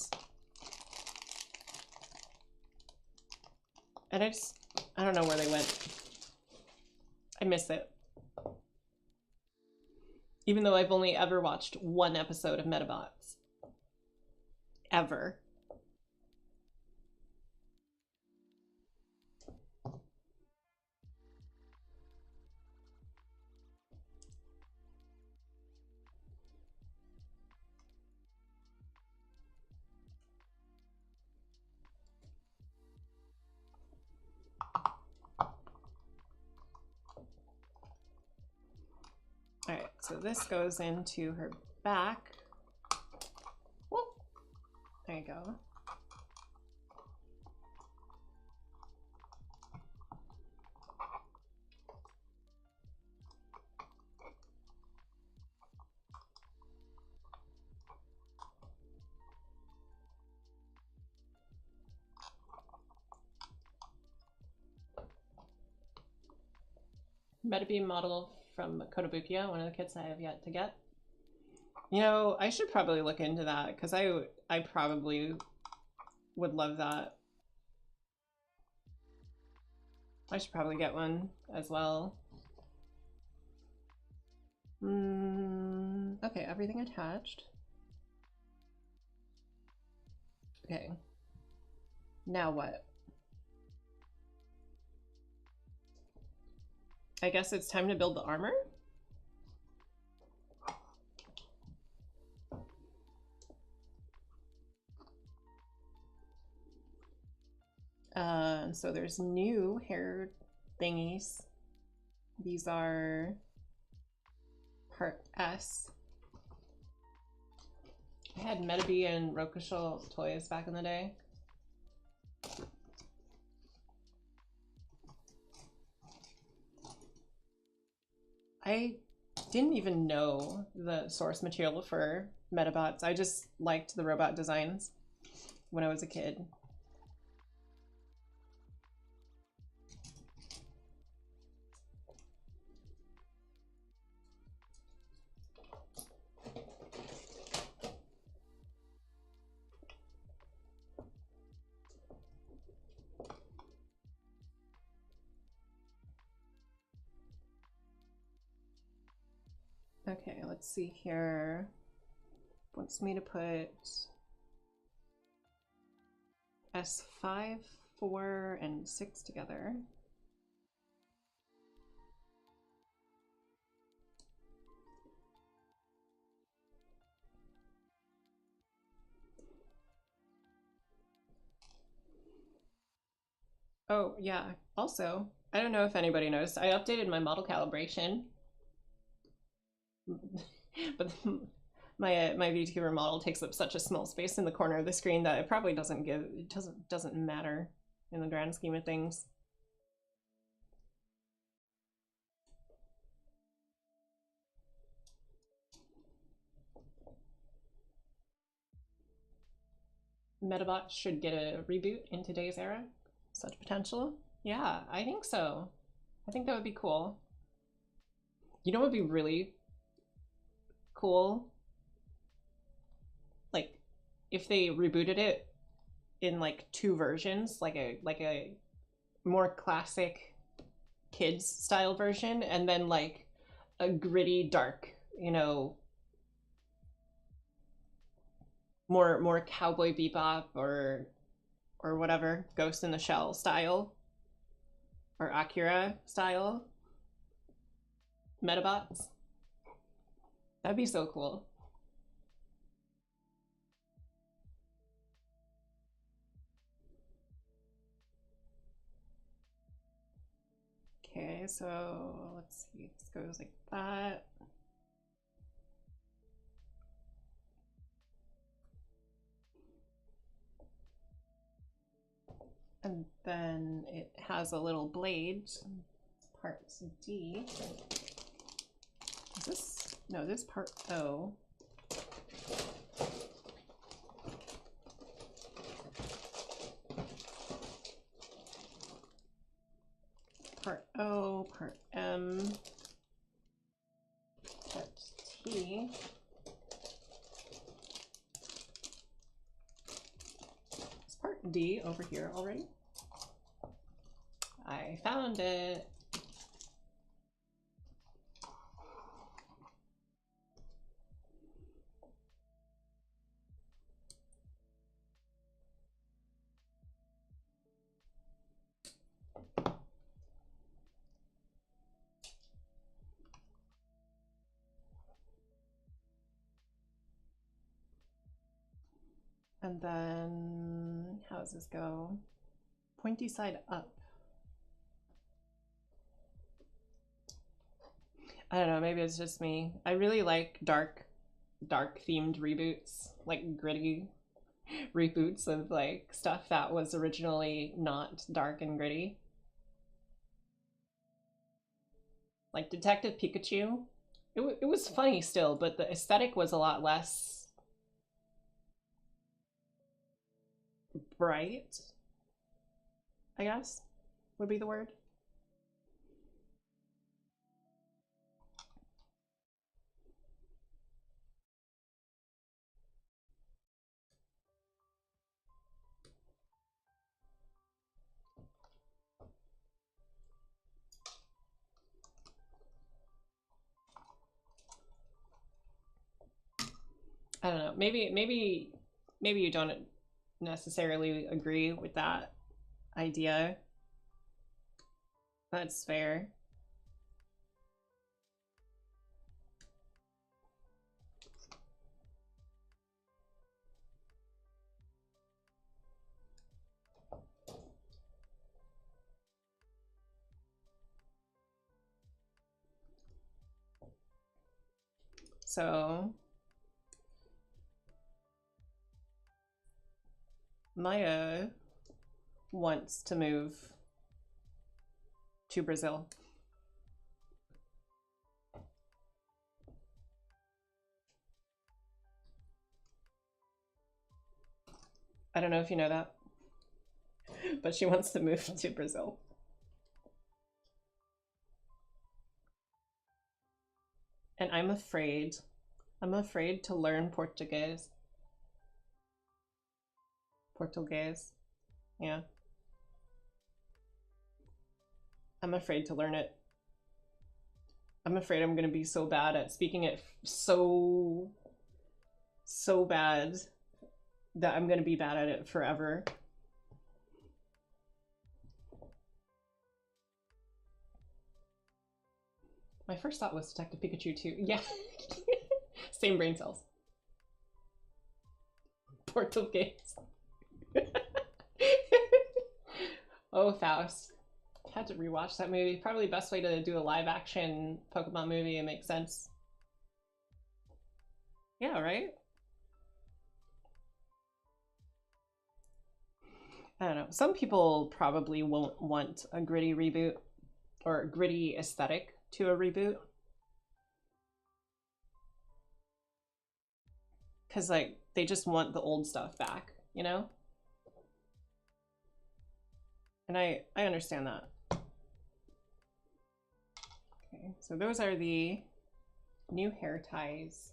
I don't know where they went. I miss it. Even though I've only ever watched one episode of Metabots. Ever. All right, so this goes into her back. Whoop. There you go. Metabeam model from Kotobukiya, one of the kits I have yet to get. You know, I should probably look into that because I probably would love that. I should probably get one as well. Okay, everything attached. Okay. Now what? I guess it's time to build the armor? So there's new hair thingies. These are part S. I had Metabee and Rokusho toys back in the day. I didn't even know the source material for Metabots. I just liked the robot designs when I was a kid. Okay, let's see here. Wants me to put S5, 4, and 6 together. Oh, yeah. Also, I don't know if anybody knows, I updated my model calibration. But my VTuber model takes up such a small space in the corner of the screen that it probably doesn't matter in the grand scheme of things. Metabots should get a reboot in today's era. Such potential. Yeah, I think so. I think that would be cool. You know what would be really cool? Like, if they rebooted it in like 2 versions, like a more classic kids style version, and then like a gritty, dark, you know, more Cowboy Bebop or whatever, Ghost in the Shell style or Akira style Metabots. That'd be so cool. Okay, so let's see, this goes like that. And then it has a little blade, parts D. Is this, no, this part O. Part O, part M, part T. Is part D over here already? I found it. And then, how does this go? Pointy side up. I don't know, maybe it's just me. I really like dark themed reboots, like gritty reboots of like stuff that was originally not dark and gritty. Like Detective Pikachu. It was funny still, but the aesthetic was a lot less bright, I guess would be the word. I don't know. Maybe you don't necessarily agree with that idea. That's fair. So Maya wants to move to Brazil. I don't know if you know that, but she wants to move to Brazil. And I'm afraid to learn Portuguese. Yeah. I'm afraid to learn it. I'm afraid I'm gonna be so bad at speaking it, so bad that I'm gonna be bad at it forever. My first thought was Detective Pikachu too. Yeah. Same brain cells. Portuguese. Oh, Faust. Had to rewatch that movie. Probably the best way to do a live action Pokemon movie. It makes sense. Yeah, right? I don't know. Some people probably won't want a gritty reboot or a gritty aesthetic to a reboot. Because, like, they just want the old stuff back, you know? And I understand that. Okay, so those are the new hair ties.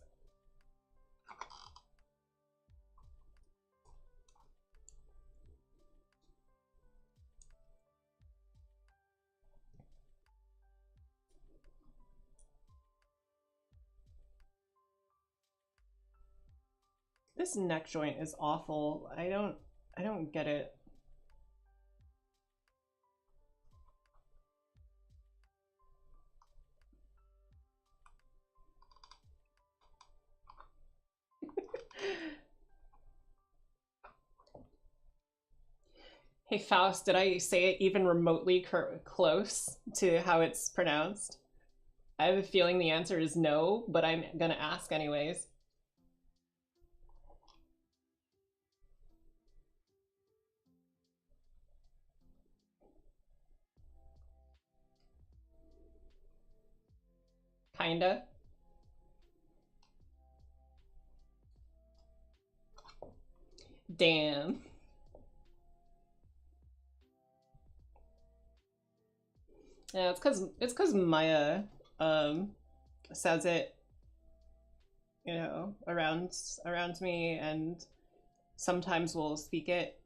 This neck joint is awful. I don't get it. Hey Faust, did I say it even remotely close to how it's pronounced? I have a feeling the answer is no, but I'm gonna ask anyways. Kinda. Damn. Yeah, it's cause Maya says it, you know, around me, and sometimes we'll speak it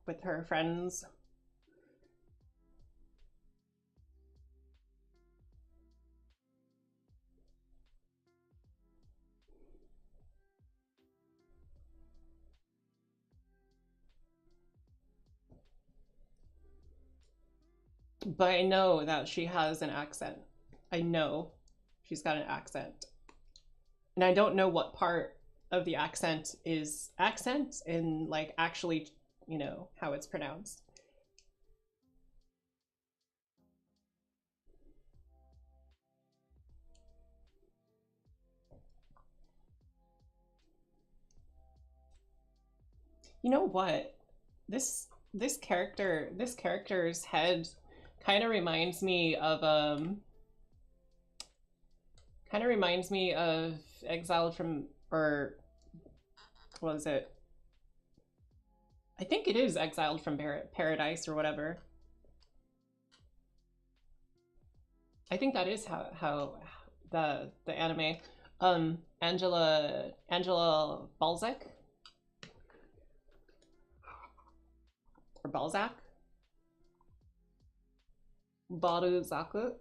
with her friends. But I know that she has an accent. I know she's got an accent. And I don't know what part of the accent is accent and like actually, you know, how it's pronounced. You know what? This character's head kind of reminds me of Exiled from, or what was it? I think it is Exiled from Paradise or whatever. I think that is how the anime. Angela Balzac or Balzac. Baruzaku.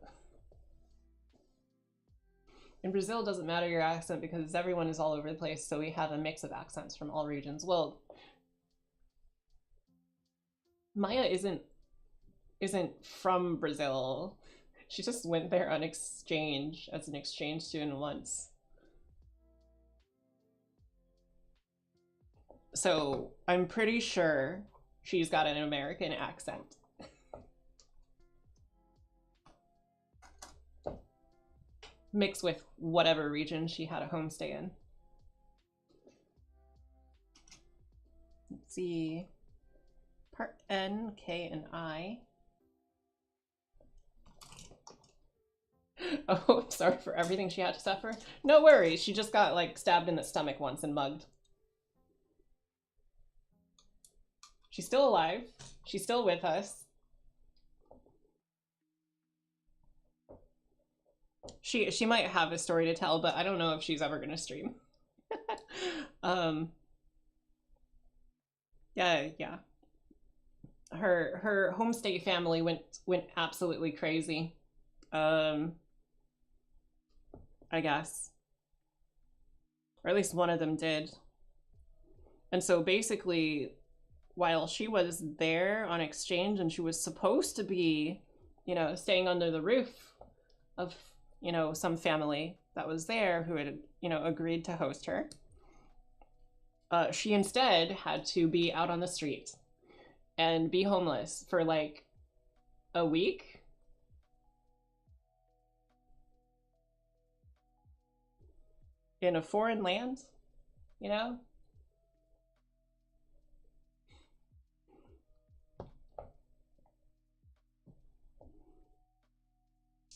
In Brazil, it doesn't matter your accent because everyone is all over the place, so we have a mix of accents from all regions. Well, Maya isn't from Brazil. She just went there on exchange as an exchange student once. So I'm pretty sure she's got an American accent. Mixed with whatever region she had a homestay in. Let's see. Part N, K, and I. Oh, sorry for everything she had to suffer. No worries, she just got like stabbed in the stomach once and mugged. She's still alive. She's still with us. She might have a story to tell, but I don't know if she's ever gonna stream. Yeah. Her homestay family went absolutely crazy. I guess. Or at least one of them did. And so basically, while she was there on exchange and she was supposed to be, you know, staying under the roof of, you know, some family that was there who had, you know, agreed to host her, she instead had to be out on the street. and be homeless for like a week. In a foreign land, you know?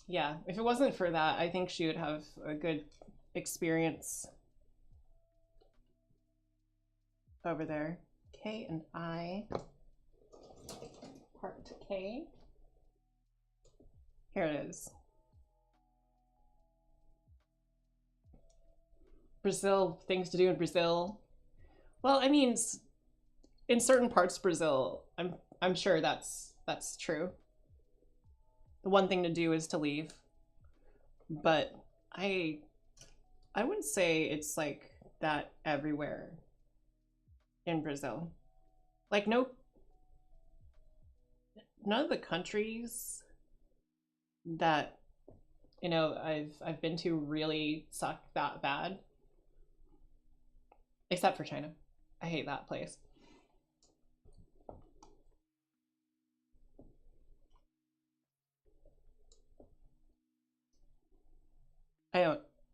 Yeah, if it wasn't for that, I think she would have a good experience over there. K and I. Part K. Here it is. Brazil, things to do in Brazil. Well, I mean, in certain parts of Brazil, I'm sure that's true. The one thing to do is to leave. But I wouldn't say it's like that everywhere in Brazil. Like none of the countries that, you know, I've been to really suck that bad. Except for China. I hate that place.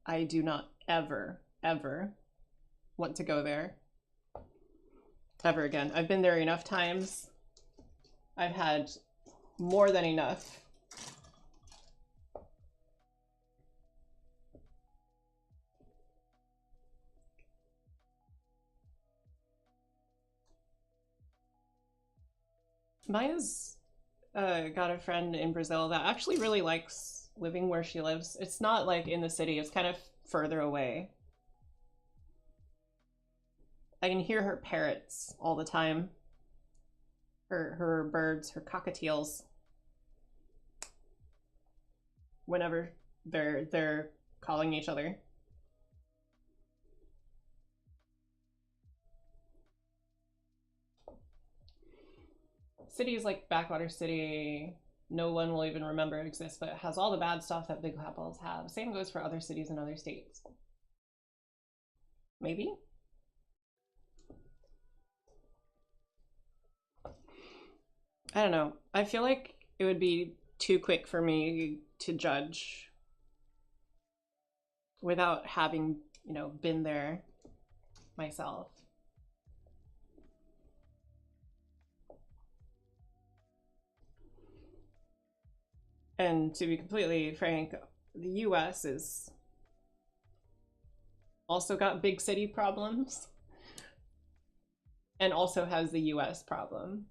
I do not ever want to go there ever again. I've been there enough times. I've had more than enough. Maya's got a friend in Brazil that actually really likes living where she lives. It's not like in the city, it's kind of further away. I can hear her parrots all the time. Her birds, her cockatiels. Whenever they're calling each other. Cities like Backwater City, no one will even remember it exists, but it has all the bad stuff that big capitals have. Same goes for other cities in other states. Maybe? I don't know. I feel like it would be too quick for me to judge without having, you know, been there myself. And to be completely frank, the US is also got big city problems and also has the US problem.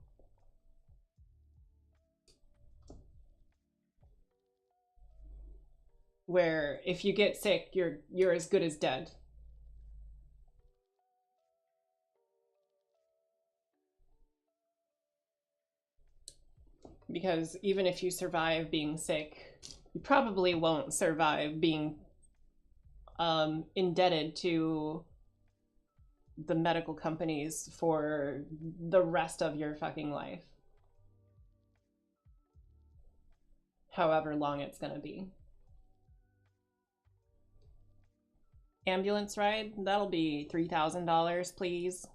Where if you get sick, you're as good as dead. Because even if you survive being sick, you probably won't survive being indebted to the medical companies for the rest of your fucking life. However long it's gonna be. Ambulance ride, that'll be $3,000, please.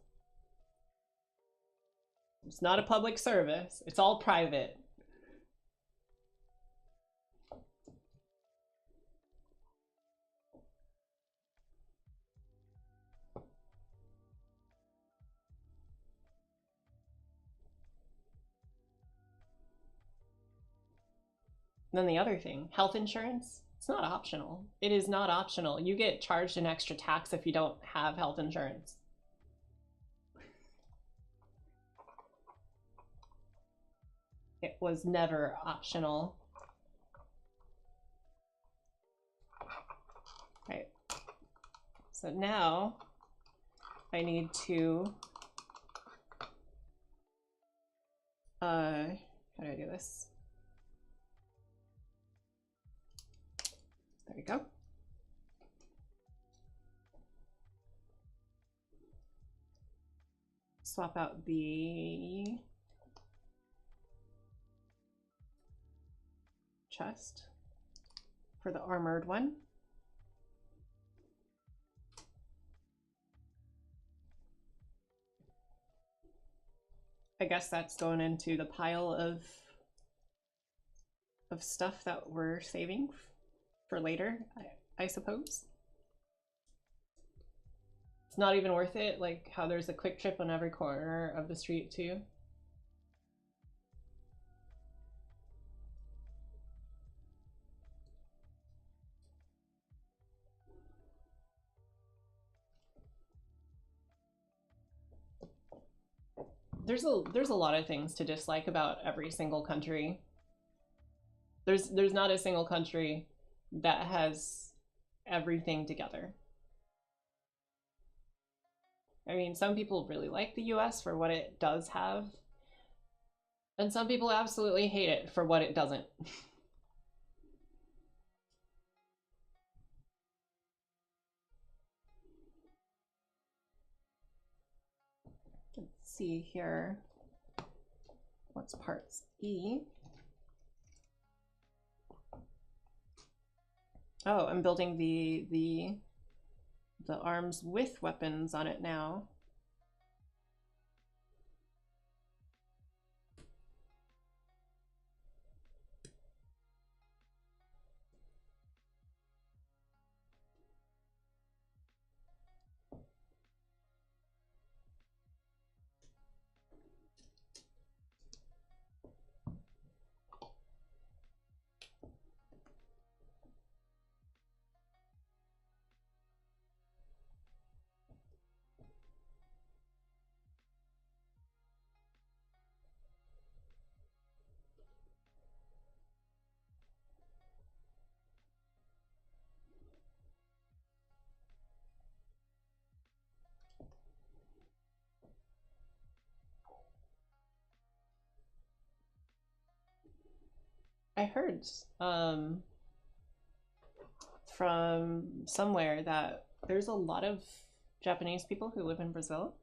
It's not a public service, it's all private. And then the other thing, health insurance, it's not optional. It is not optional. You get charged an extra tax if you don't have health insurance. It was never optional. Right. So now I need to, how do I do this? There we go. Swap out the chest for the armored one. I guess that's going into the pile of stuff that we're saving for later, I suppose. It's not even worth it, like how there's a quick trip on every corner of the street too. There's a lot of things to dislike about every single country. There's not a single country that has everything together. I mean, some people really like the US for what it does have, and some people absolutely hate it for what it doesn't. Let's see here. What's parts E? Oh, I'm building the arms with weapons on it now. I heard from somewhere that there's a lot of Japanese people who live in Brazil.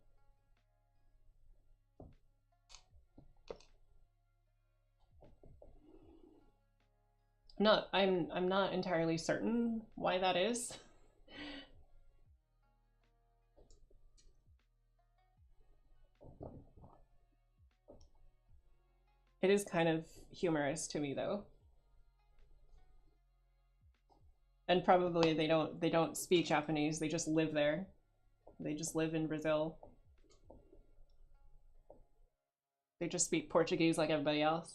I'm not entirely certain why that is. It is kind of humorous to me though. And probably they don't speak Japanese, they just live there. They just live in Brazil. They just speak Portuguese like everybody else.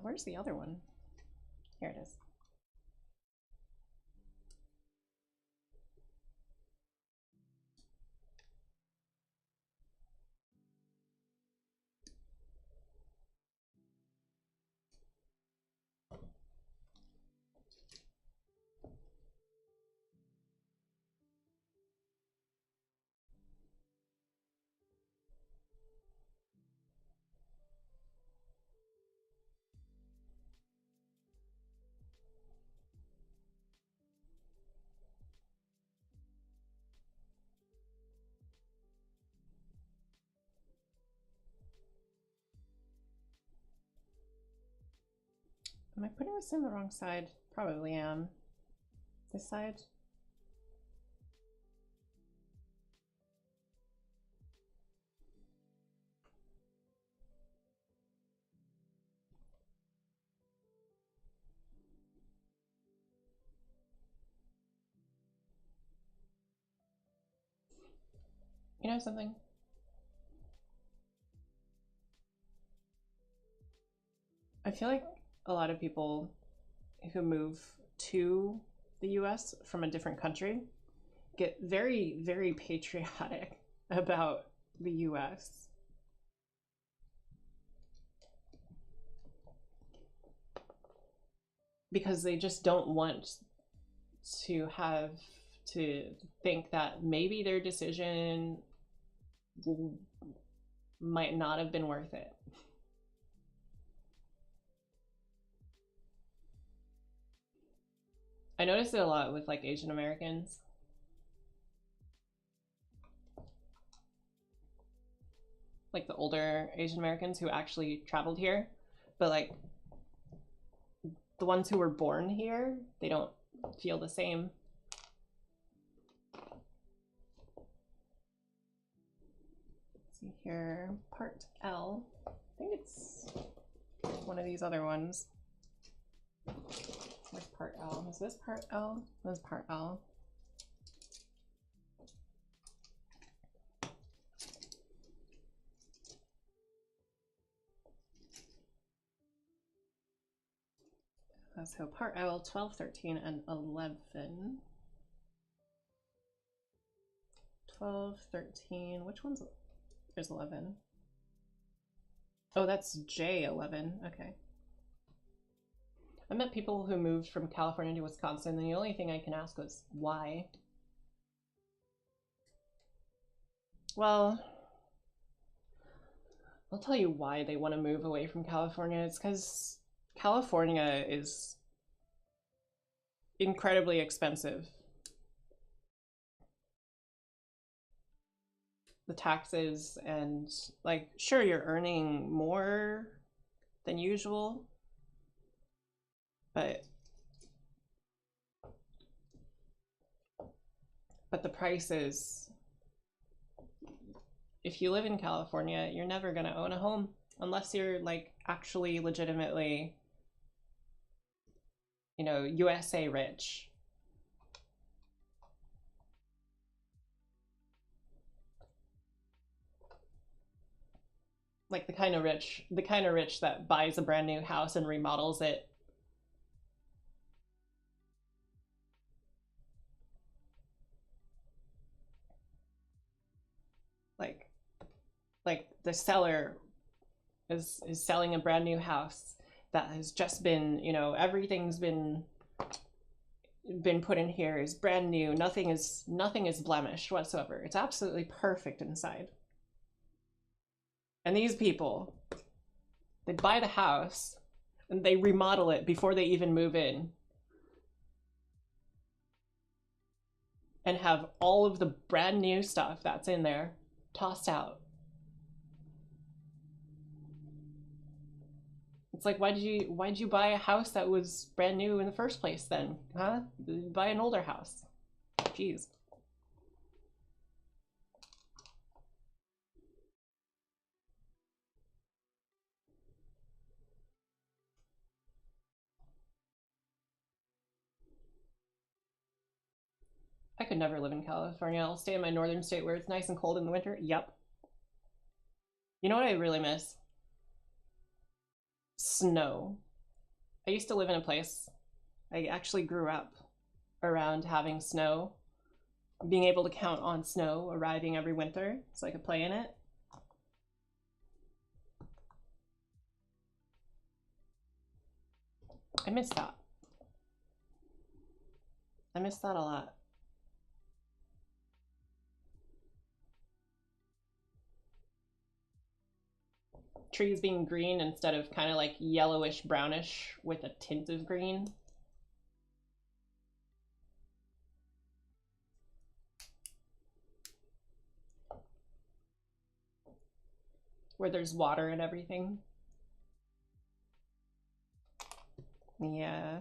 Where's the other one? Here it is. Am I putting this in the wrong side? Probably am. This side? You know something? I feel like a lot of people who move to the US from a different country get very, very patriotic about the US. because they just don't want to have to think that maybe their decision might not have been worth it. I noticed it a lot with like Asian Americans. Like the older Asian Americans who actually traveled here, but like the ones who were born here, they don't feel the same. Let's see here, part L. I think it's one of these other ones. Where's part L? Is this part L? Where's part L? So part L, 12, 13, and 11. 12, 13, which one's, there's 11. Oh, that's J11, okay. I met people who moved from California to Wisconsin, and the only thing I can ask was, why? Well, I'll tell you why they want to move away from California. It's because California is incredibly expensive. The taxes, and like, sure, you're earning more than usual, but the prices, if you live in California, you're never gonna own a home unless you're like actually legitimately, you know, USA rich. Like the kind of rich that buys a brand new house and remodels it. Like the seller is selling a brand new house that has just been, you know, everything's been put in here, is brand new, nothing is blemished whatsoever. It's absolutely perfect inside. And these people, they buy the house and they remodel it before they even move in, and have all of the brand new stuff that's in there tossed out. It's like, why'd you buy a house that was brand new in the first place then? Huh? Buy an older house. Jeez. I could never live in California. I'll stay in my northern state where it's nice and cold in the winter. Yep. You know what I really miss? Snow. I used to live in a place, I actually grew up around having snow, being able to count on snow arriving every winter so I could play in it. I miss that. I miss that a lot. Trees being green instead of kind of like yellowish brownish with a tint of green. Where there's water and everything. Yeah.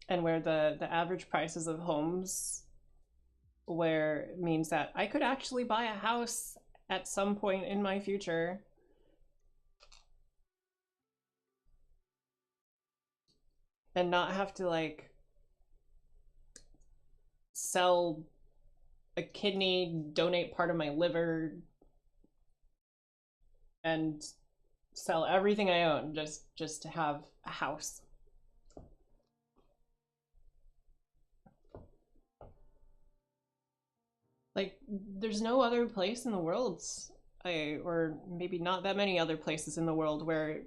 And where the average prices of homes, where it means that I could actually buy a house at some point in my future and not have to like sell a kidney, donate part of my liver, and sell everything I own just to have a house. Like, there's no other place in the world, or maybe not that many other places in the world where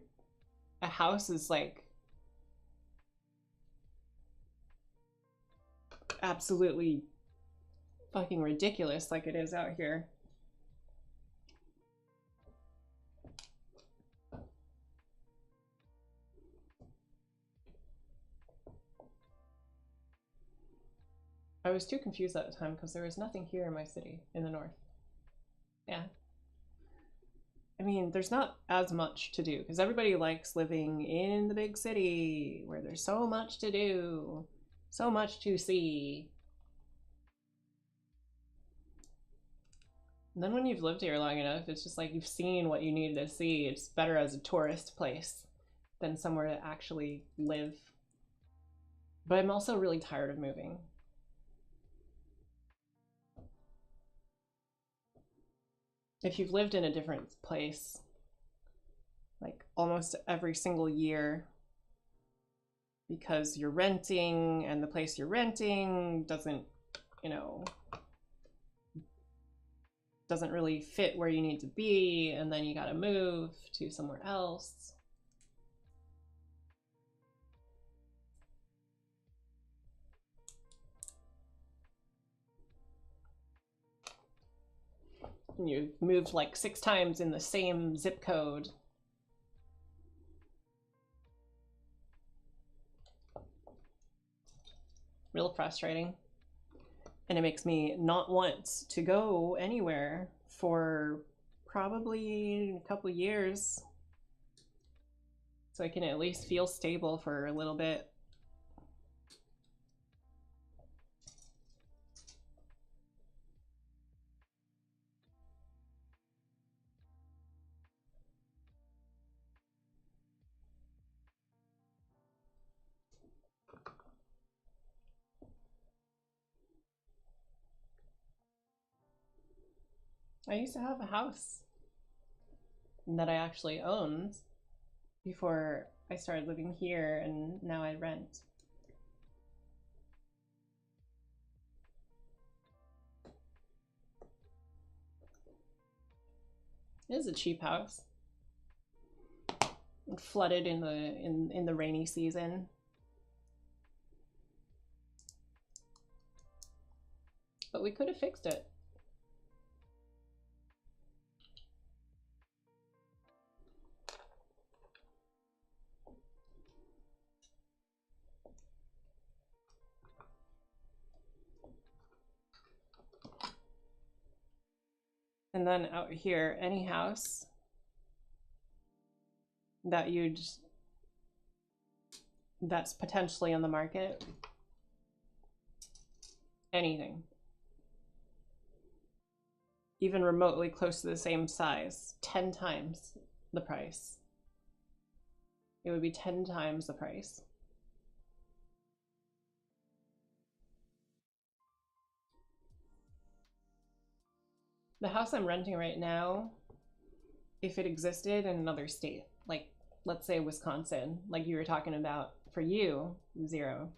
a house is like absolutely fucking ridiculous like it is out here. I was too confused at the time because there was nothing here in my city in the north. Yeah. I mean, there's not as much to do because everybody likes living in the big city where there's so much to do, so much to see. And then when you've lived here long enough, it's just like you've seen what you need to see. It's better as a tourist place than somewhere to actually live. But I'm also really tired of moving. If you've lived in a different place, like almost every single year, because you're renting and the place you're renting doesn't, you know, doesn't really fit where you need to be, and then you gotta move to somewhere else. And you've moved like 6 times in the same zip code. Real frustrating. And it makes me not want to go anywhere for probably a couple years. So I can at least feel stable for a little bit. I used to have a house that I actually owned before I started living here, and now I rent. It is a cheap house. It flooded in the rainy season. But we could have fixed it. And then out here, any house that that's potentially on the market, anything, even remotely close to the same size, 10 times the price. It would be 10 times the price. The house I'm renting right now, if it existed in another state, like let's say Wisconsin, like you were talking about for you, 0.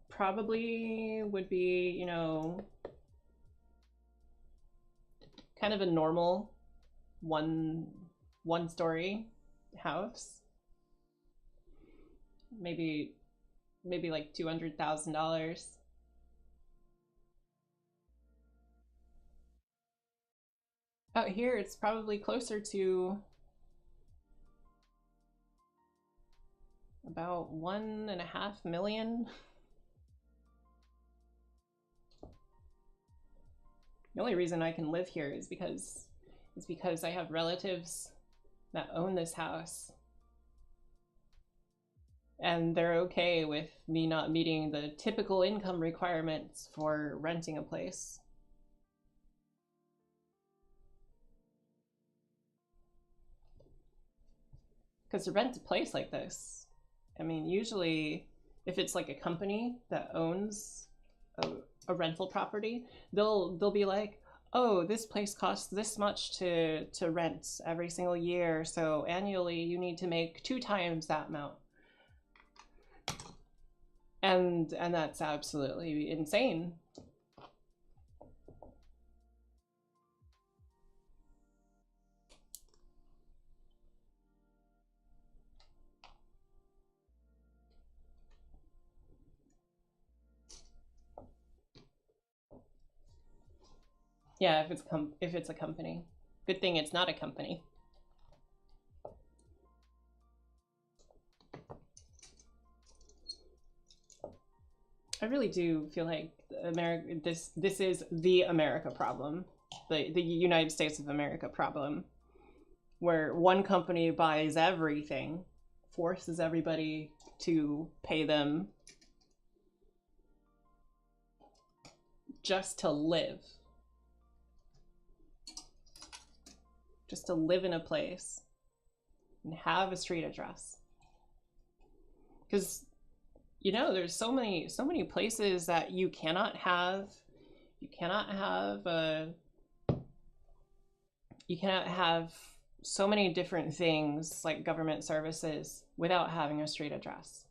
Probably would be, you know, kind of a normal one-story house. Maybe like $200,000. Out here, it's probably closer to about 1.5 million. The only reason I can live here is because I have relatives that own this house. And they're okay with me not meeting the typical income requirements for renting a place. Because to rent a place like this, I mean, usually if it's like a company that owns a rental property, they'll be like, oh, this place costs this much to rent every single year, so annually you need to make 2 times that amount. And that's absolutely insane. Yeah, if it's a company. Good thing it's not a company. I really do feel like this is the America problem, the United States of America problem, where one company buys everything, forces everybody to pay them just to live. Just to live in a place and have a street address. Because, you know, there's so many places that you cannot have so many different things like government services without having a street address.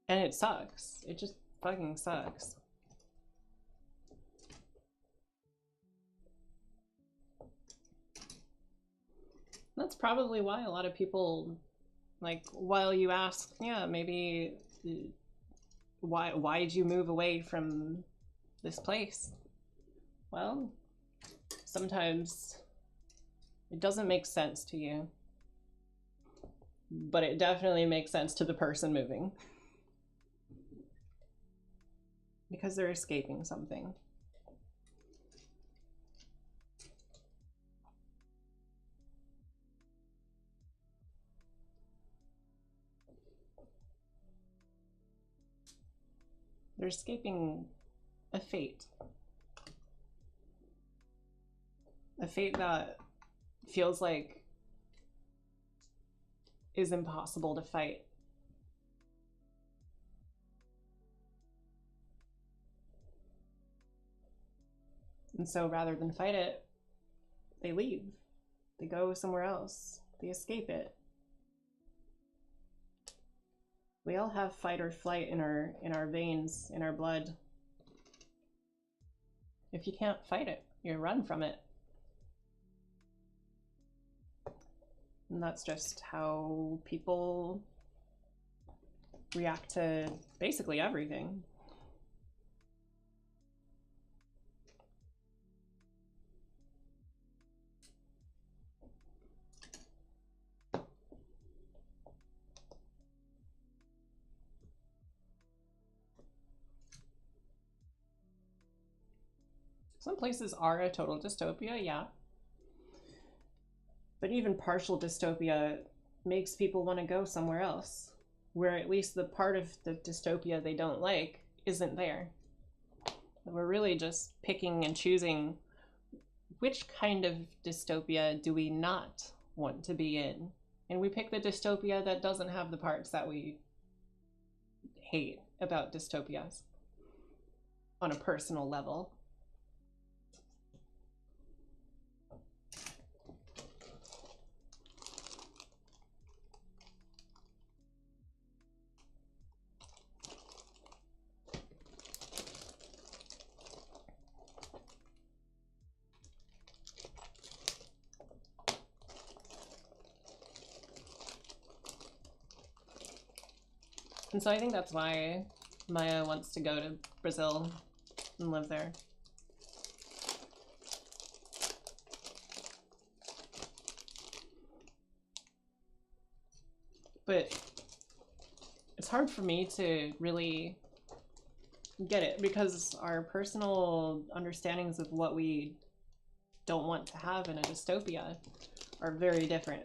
And it sucks. It just fucking sucks. That's probably why a lot of people, like, while you ask, yeah, maybe why did you move away from this place? Well, sometimes it doesn't make sense to you, but it definitely makes sense to the person moving. Because they're escaping something. They're escaping a fate. A fate that feels like is impossible to fight. And so rather than fight it, they leave. They go somewhere else. They escape it. We all have fight or flight in our veins, in our blood. If you can't fight it, you run from it. And that's just how people react to basically everything. Some places are a total dystopia, yeah. But even partial dystopia makes people want to go somewhere else, where at least the part of the dystopia they don't like isn't there. We're really just picking and choosing which kind of dystopia do we not want to be in. And we pick the dystopia that doesn't have the parts that we hate about dystopias on a personal level. And so I think that's why Maya wants to go to Brazil and live there. But it's hard for me to really get it because our personal understandings of what we don't want to have in a dystopia are very different.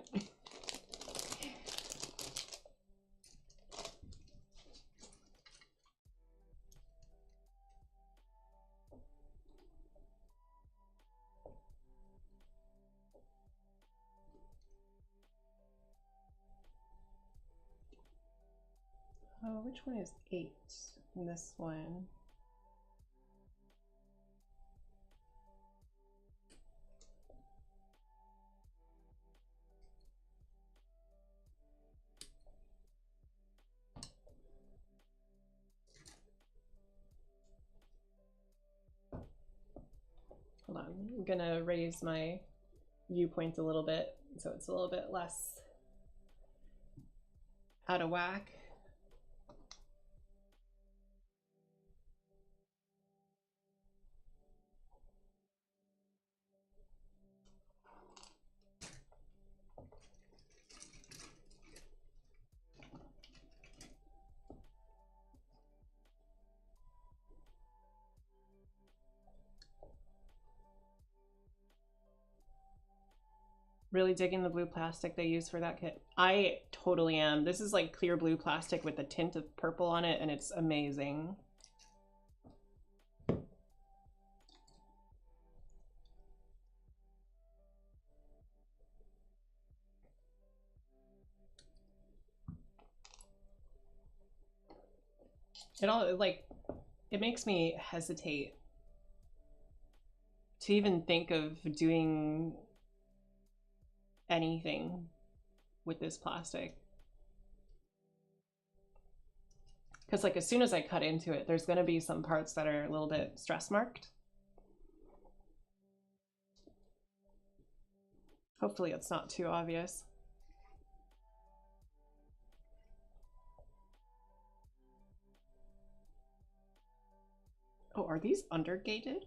Oh, which one is 8 in this one? I'm gonna raise my viewpoint a little bit so it's a little bit less out of whack. Really digging the blue plastic they use for that kit. I totally am. This is like clear blue plastic with a tint of purple on it, and it's amazing. It all, like, it makes me hesitate to even think of doing anything with this plastic, because like as soon as I cut into it, there's going to be some parts that are a little bit stress marked. Hopefully it's not too obvious. Oh, are these undergated?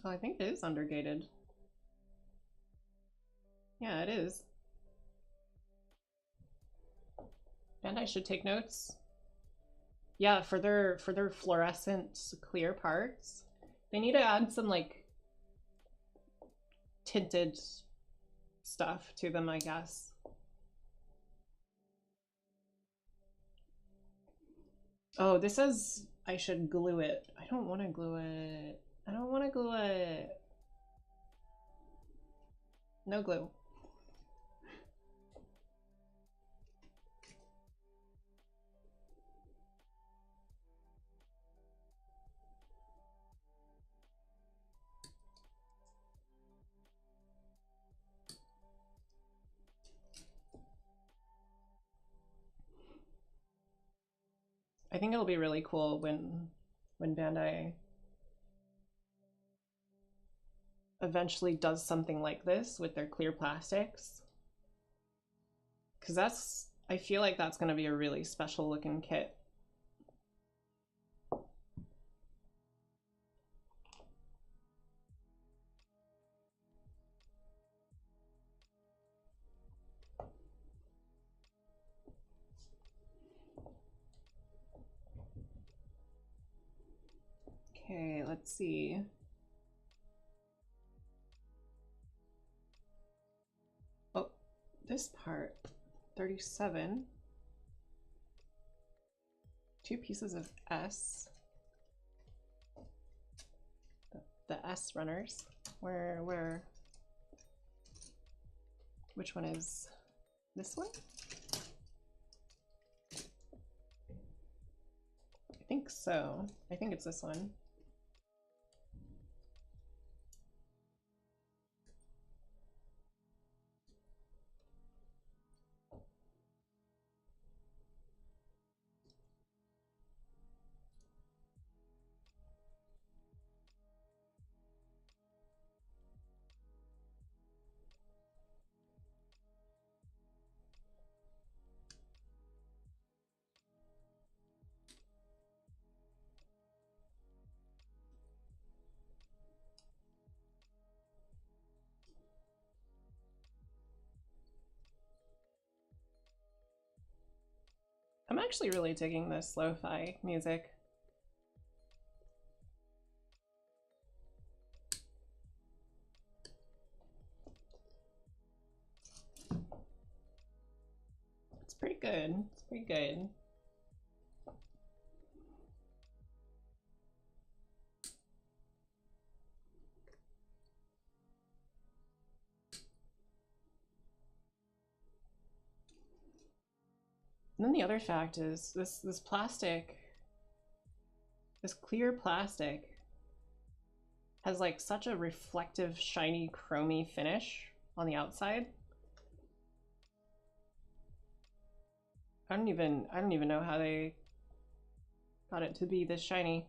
Oh, I think it is undergated. Yeah, it is. And I should take notes. Yeah, for their fluorescent clear parts, they need to add some like tinted stuff to them, I guess. Oh, this says I should glue it. I don't want to glue it. I don't want to glue it. No glue. I think it'll be really cool when Bandai eventually does something like this with their clear plastics, because that's, I feel like that's going to be a really special looking kit. Okay, let's see. Oh, this part, 37. 2 pieces of S. The S runners. Where? Which one is this one? I think so. I think it's this one. I'm actually really digging this lo-fi music. It's pretty good. It's pretty good. And then the other fact is this plastic, this clear plastic, has like such a reflective, shiny, chromy finish on the outside. I don't even know how they got it to be this shiny.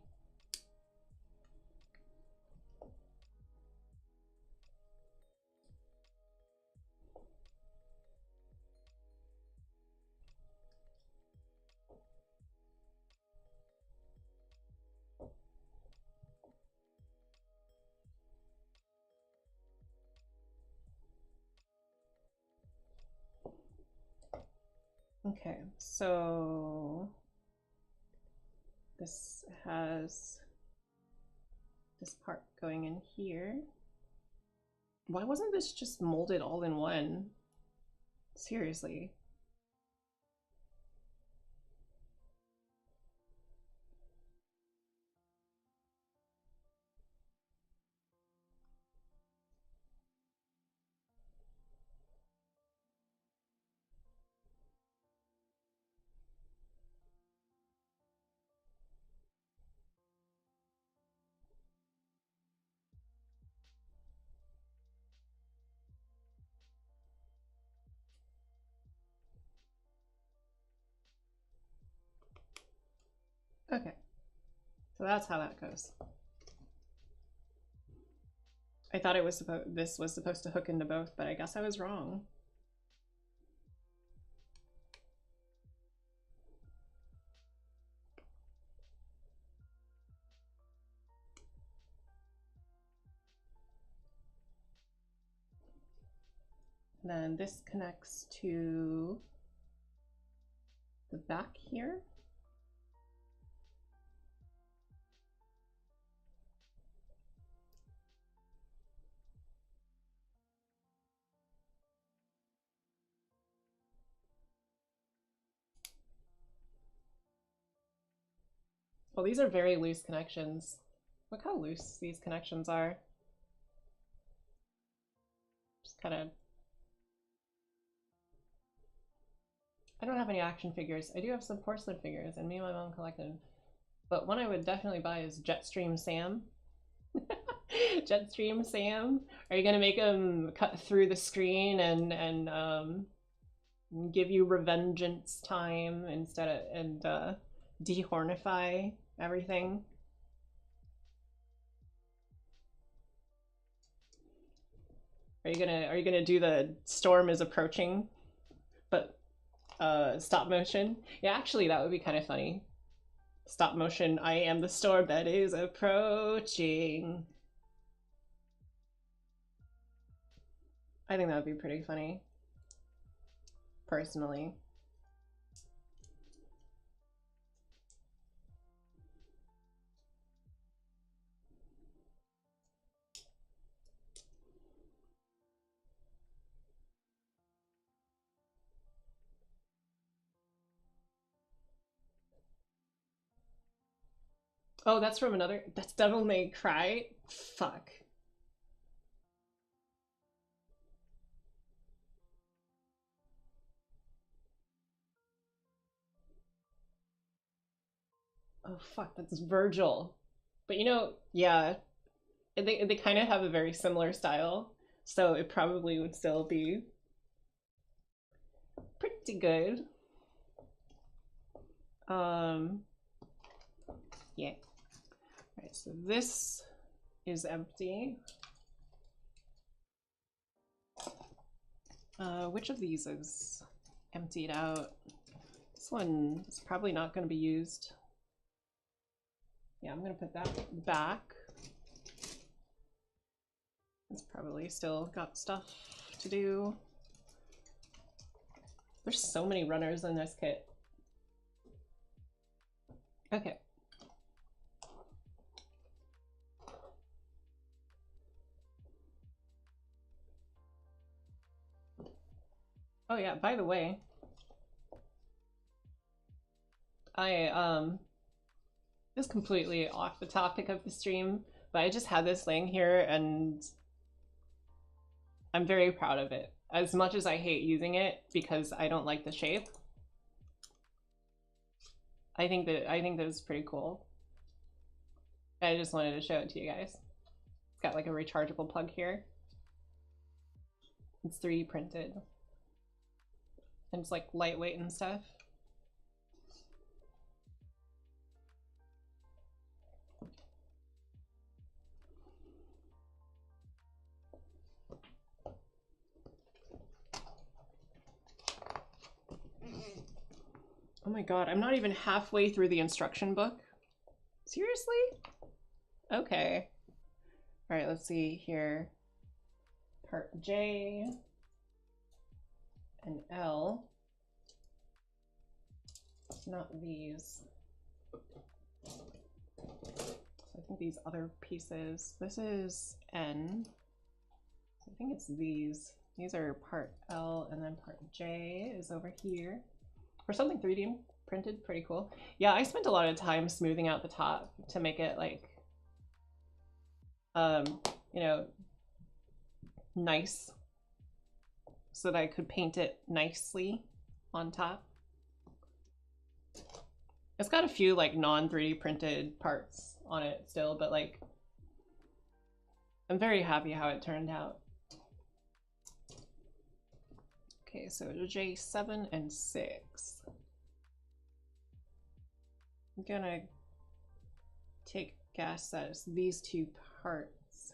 Okay, so this has this part going in here. Why wasn't this just molded all in one? Seriously. Okay, so that's how that goes. I thought it was this was supposed to hook into both, but I guess I was wrong. Then this connects to the back here. Well, these are very loose connections. Look how loose these connections are. Just kind of... I don't have any action figures. I do have some porcelain figures, and me and my mom collected. But one I would definitely buy is Jetstream Sam. Jetstream Sam? Are you gonna make him cut through the screen and give you revengeance time instead of and dehornify everything? Are you gonna do the storm is approaching, but stop motion? Yeah, actually that would be kind of funny. Stop motion, I am the storm that is approaching. I think that would be pretty funny, personally. Oh, that's from another. That's Devil May Cry? Fuck. Oh, fuck, that's Virgil. But you know, yeah, they kind of have a very similar style, so it probably would still be pretty good. Yeah. Alright, so this is empty. Which of these is emptied out? This one is probably not going to be used. Yeah, I'm going to put that back. It's probably still got stuff to do. There's so many runners in this kit. Okay. Oh yeah, by the way, this is completely off the topic of the stream, but I just had this laying here and I'm very proud of it. As much as I hate using it because I don't like the shape, I think that was pretty cool. I just wanted to show it to you guys. got like a rechargeable plug here. It's 3D printed. And it's like lightweight and stuff. Oh my god, I'm not even halfway through the instruction book. Seriously? Okay. All right, let's see here. Part J and L. It's not these. So I think these other pieces. This is N. So I think it's these. These are part L, and then part J is over here. For something 3D printed, pretty cool. Yeah, I spent a lot of time smoothing out the top to make it like, you know, nice, so that I could paint it nicely on top. It's got a few like non 3D printed parts on it still, but like, I'm very happy how it turned out. Okay, so J7 and 6. I'm gonna take guess that it's these two parts.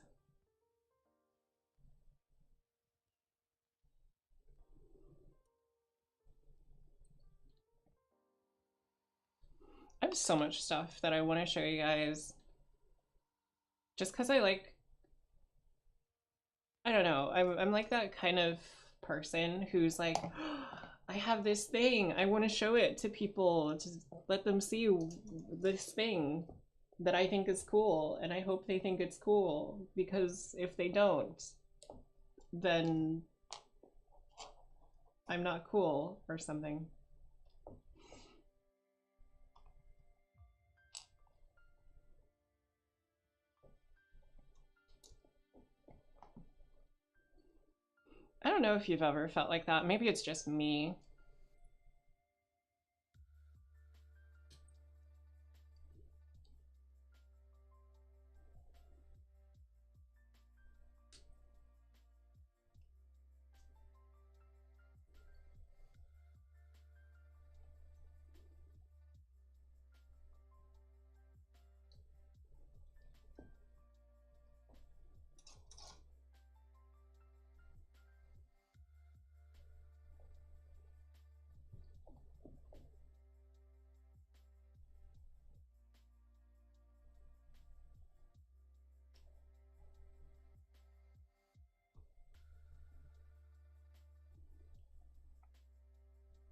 I have so much stuff that I want to show you guys. Just because I like, I don't know, I'm like that kind of person who's like, oh, I have this thing, I want to show it to people to let them see this thing that I think is cool, and I hope they think it's cool, because if they don't, then I'm not cool or something. I don't know if you've ever felt like that. Maybe it's just me.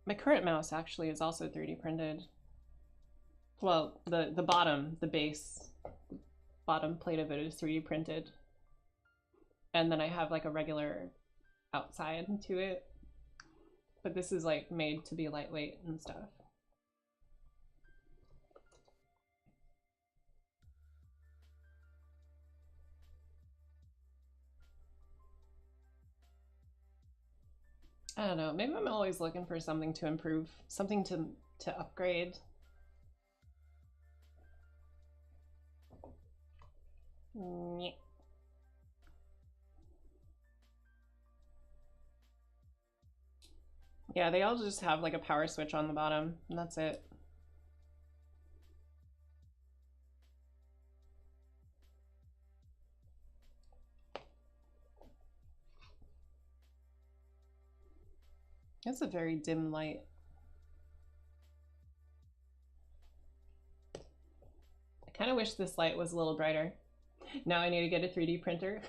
My current mouse actually is also 3D printed. Well, the bottom, the base, bottom plate of it is 3D printed. And then I have like a regular outside to it. But this is like made to be lightweight and stuff. I don't know, maybe I'm always looking for something to improve, something to upgrade. Yeah, they all just have like a power switch on the bottom, and that's it. It's a very dim light. I kind of wish this light was a little brighter. Now I need to get a 3D printer.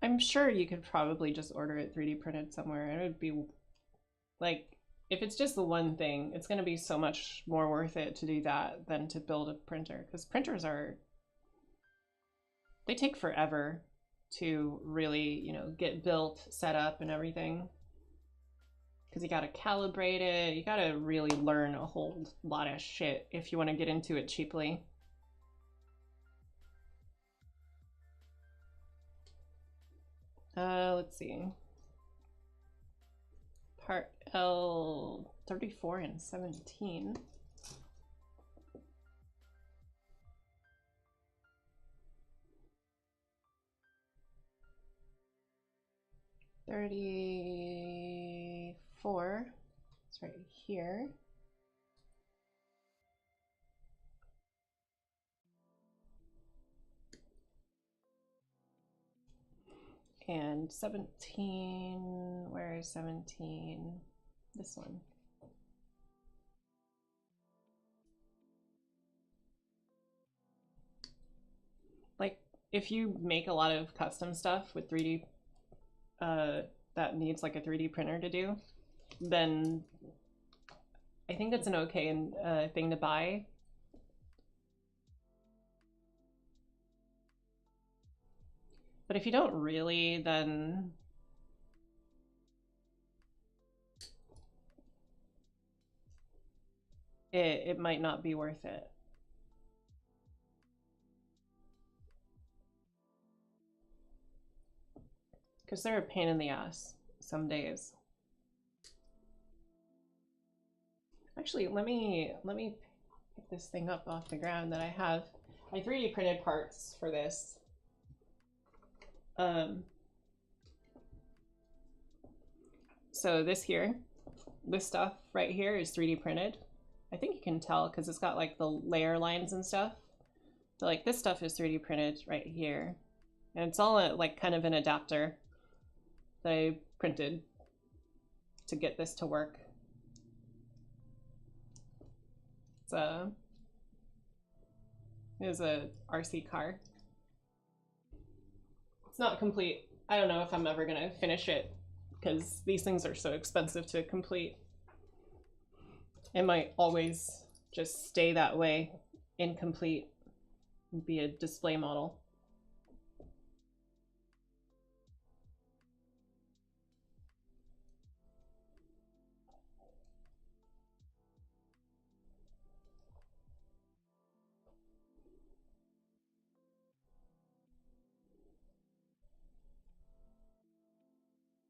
I'm sure you could probably just order it 3D printed somewhere, and it would be like, if it's just the one thing, it's going to be so much more worth it to do that than to build a printer, because printers are, they take forever to really, you know, get built, set up and everything. Because you gotta calibrate it, you gotta really learn a whole lot of shit if you want to get into it cheaply. Let's see. Part L 34 and 17. 34. It's right here. And 17, where is 17? This one. Like, if you make a lot of custom stuff with 3D, that needs like a 3D printer to do, then I think that's an okay thing to buy. But if you don't really, then it might not be worth it. Because they're a pain in the ass some days. Actually, let me pick this thing up off the ground that I have. I 3D printed parts for this. So this stuff right here is 3D printed. I think you can tell because it's got like the layer lines and stuff. But like this stuff is 3D printed right here. And it's all like kind of an adapter that I printed to get this to work. It is a RC car. It's not complete. I don't know if I'm ever gonna finish it because these things are so expensive to complete. It might always just stay that way, incomplete, and be a display model.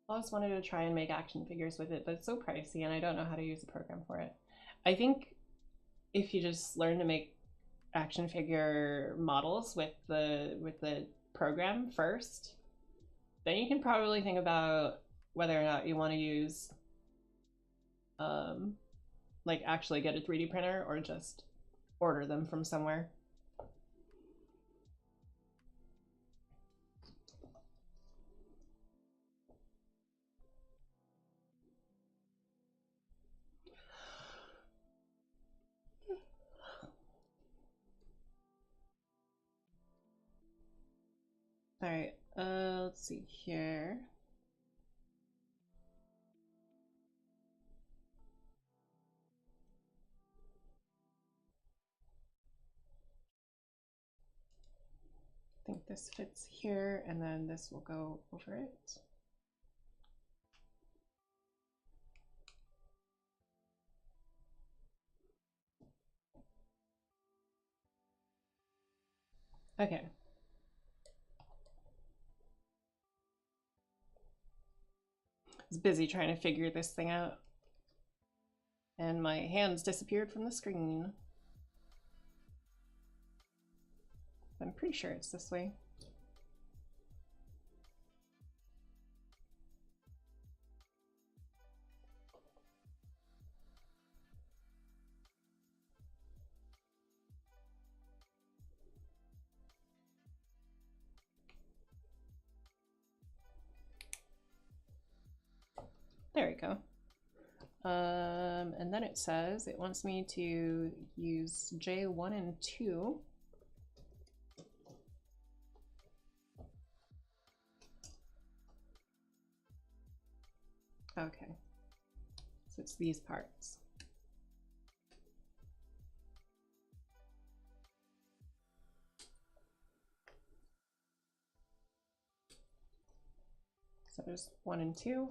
I always wanted to try and make action figures with it, but it's so pricey and I don't know how to use a program for it. I think if you just learn to make action figure models with the program first, then you can probably think about whether or not you want to use like actually get a 3D printer or just order them from somewhere. All right, let's see here. I think this fits here, and then this will go over it. Okay. I was busy trying to figure this thing out, and my hands disappeared from the screen. I'm pretty sure it's this way. There we go. And then it says it wants me to use J1 and 2. Okay, so it's these parts. So there's 1 and 2.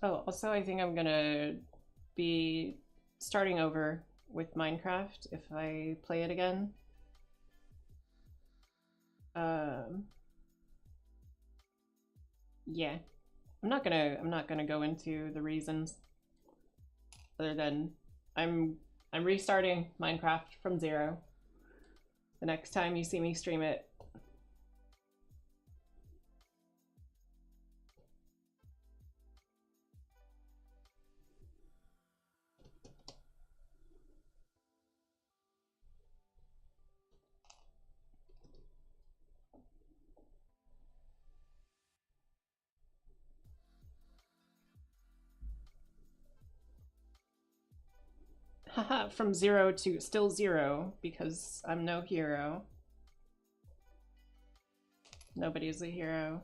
Oh, also I think I'm gonna be starting over with Minecraft if I play it again. Yeah. I'm not gonna go into the reasons other than I'm restarting Minecraft from zero. The next time you see me stream it. Haha, from zero to still zero because I'm no hero. Nobody's a hero.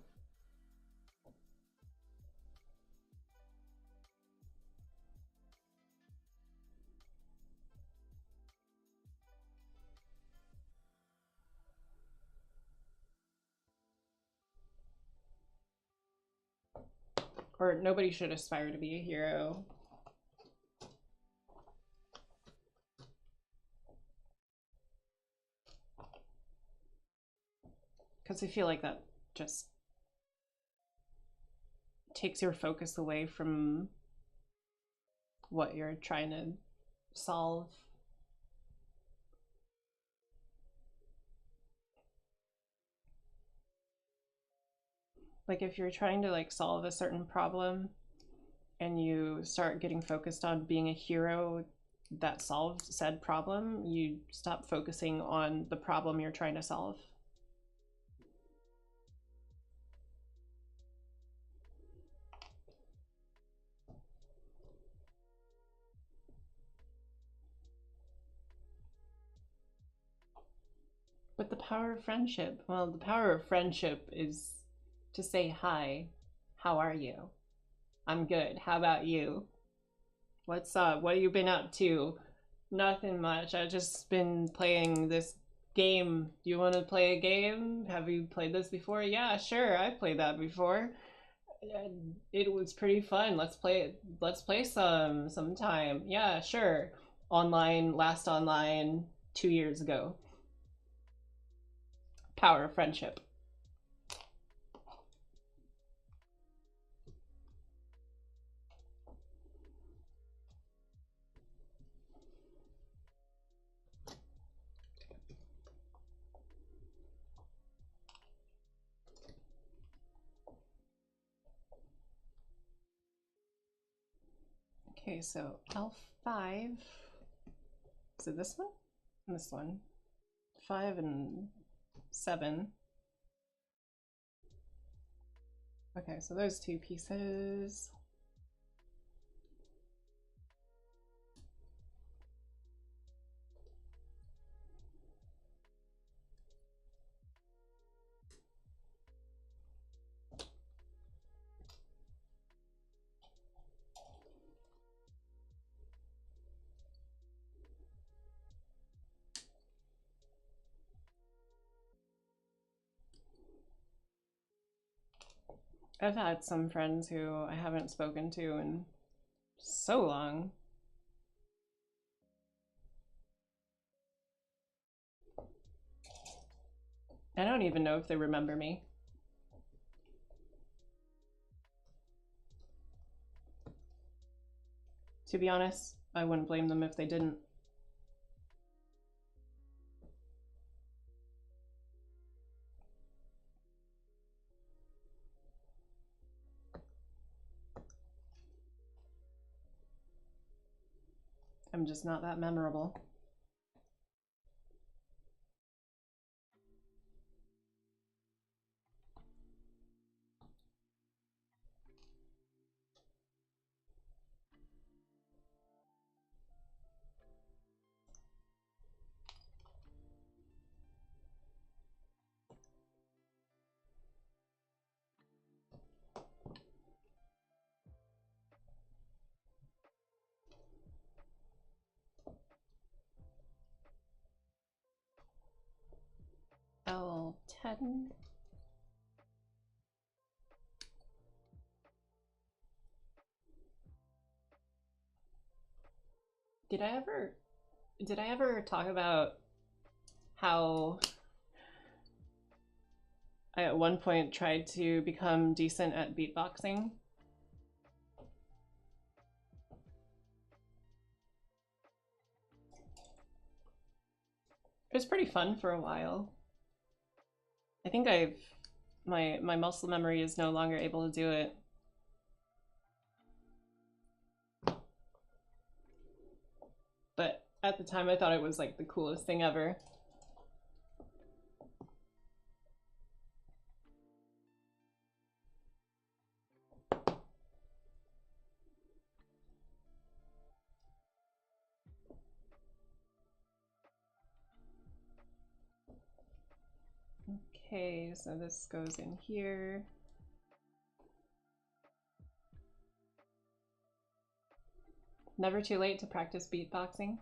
Or nobody should aspire to be a hero. Because I feel like that just takes your focus away from what you're trying to solve. Like if you're trying to like solve a certain problem and you start getting focused on being a hero that solved said problem, you stop focusing on the problem you're trying to solve. But the power of friendship, well, the power of friendship is to say hi. How are you? I'm good. How about you? What's up? What have you been up to? Nothing much. I've just been playing this game. Do you want to play a game? Have you played this before? Yeah, sure. I've played that before. It was pretty fun. Let's play it. Let's play sometime. Yeah, sure. Last online 2 years ago. Power of friendship. Okay, so L5. Is it this one? This one. 5 and 7. Okay, so those two pieces. I've had some friends who I haven't spoken to in so long. I don't even know if they remember me. To be honest, I wouldn't blame them if they didn't. I'm just not that memorable. L10. Did I ever talk about how I at one point tried to become decent at beatboxing. It was pretty fun for a while. I think my muscle memory is no longer able to do it. But at the time I thought it was like the coolest thing ever. Okay, so this goes in here. Never too late to practice beatboxing?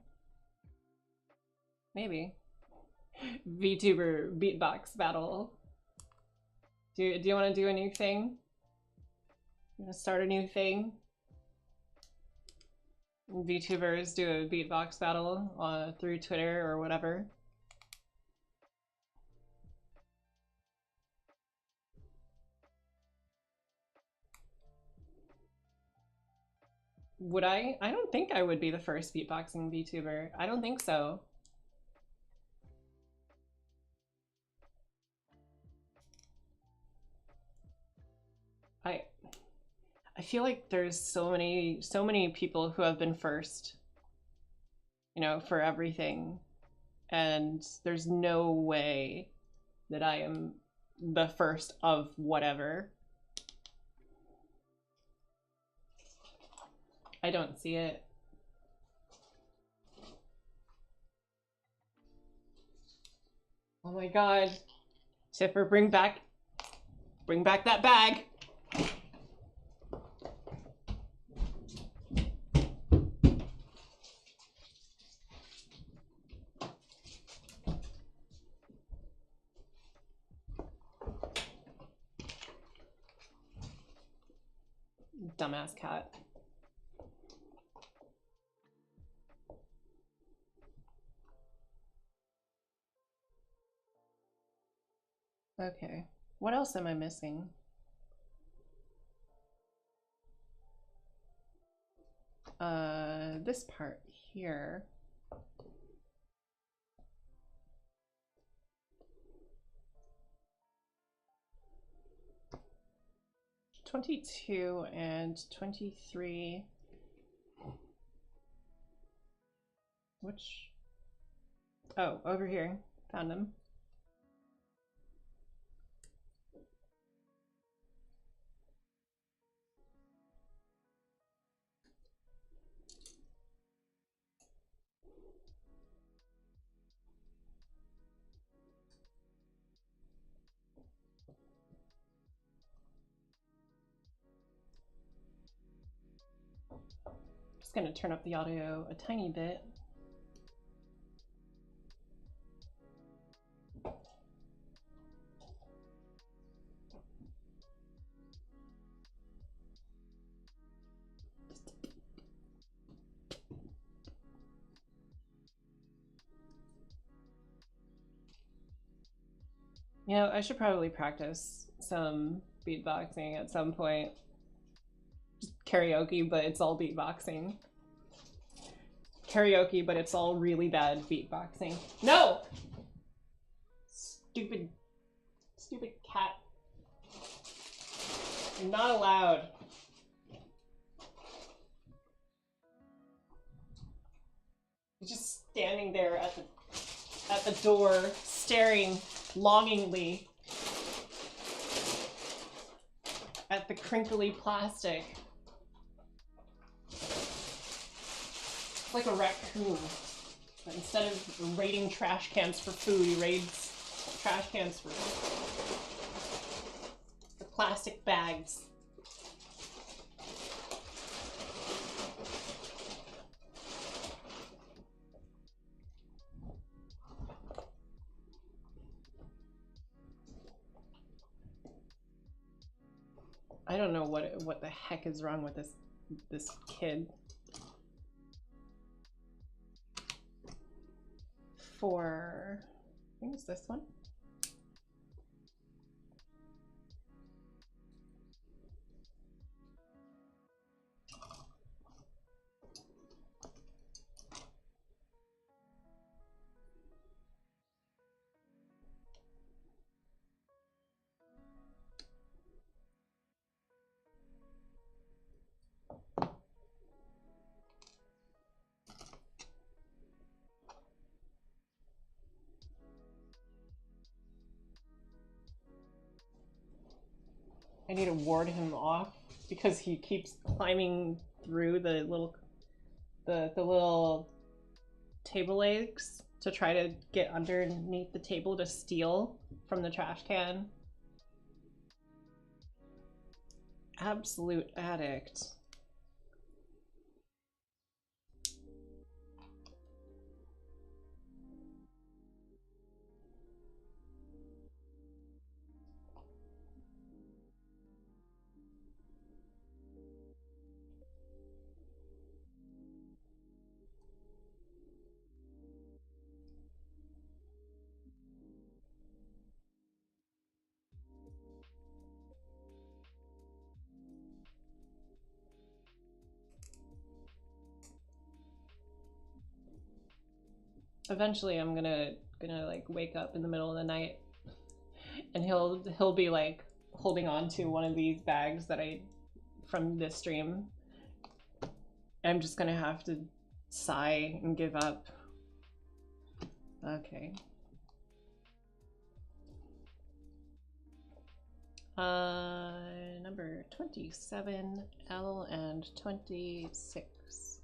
Maybe. VTuber beatbox battle. Do you want to do a new thing? You want to start a new thing? VTubers do a beatbox battle through Twitter or whatever. Would I? I don't think I would be the first beatboxing VTuber. I don't think so. I feel like there's so many people who have been first, you know, for everything, and there's no way that I am the first of whatever. I don't see it. Oh my god. Tipper, bring back that bag. Dumbass cat. Okay, what else am I missing? This part here. $22 and $23. Which? Oh, over here. Found them. Just gonna turn up the audio a tiny bit. You know, I should probably practice some beatboxing at some point. Just karaoke, but it's all beatboxing. Karaoke, but it's all really bad beatboxing. No! Stupid cat. You're not allowed. You're just standing there at the door, staring longingly at the crinkly plastic. It's like a raccoon, but instead of raiding trash cans for food, he raids trash cans for the plastic bags. I don't know what the heck is wrong with this kid. For, I think it's this one. I need to ward him off because he keeps climbing through the little table legs to try to get underneath the table to steal from the trash can. Absolute addict. Eventually I'm gonna like wake up in the middle of the night and he'll be like holding on to one of these bags that I from this stream. I'm just gonna have to sigh and give up. Okay. Number 27, L, and 26.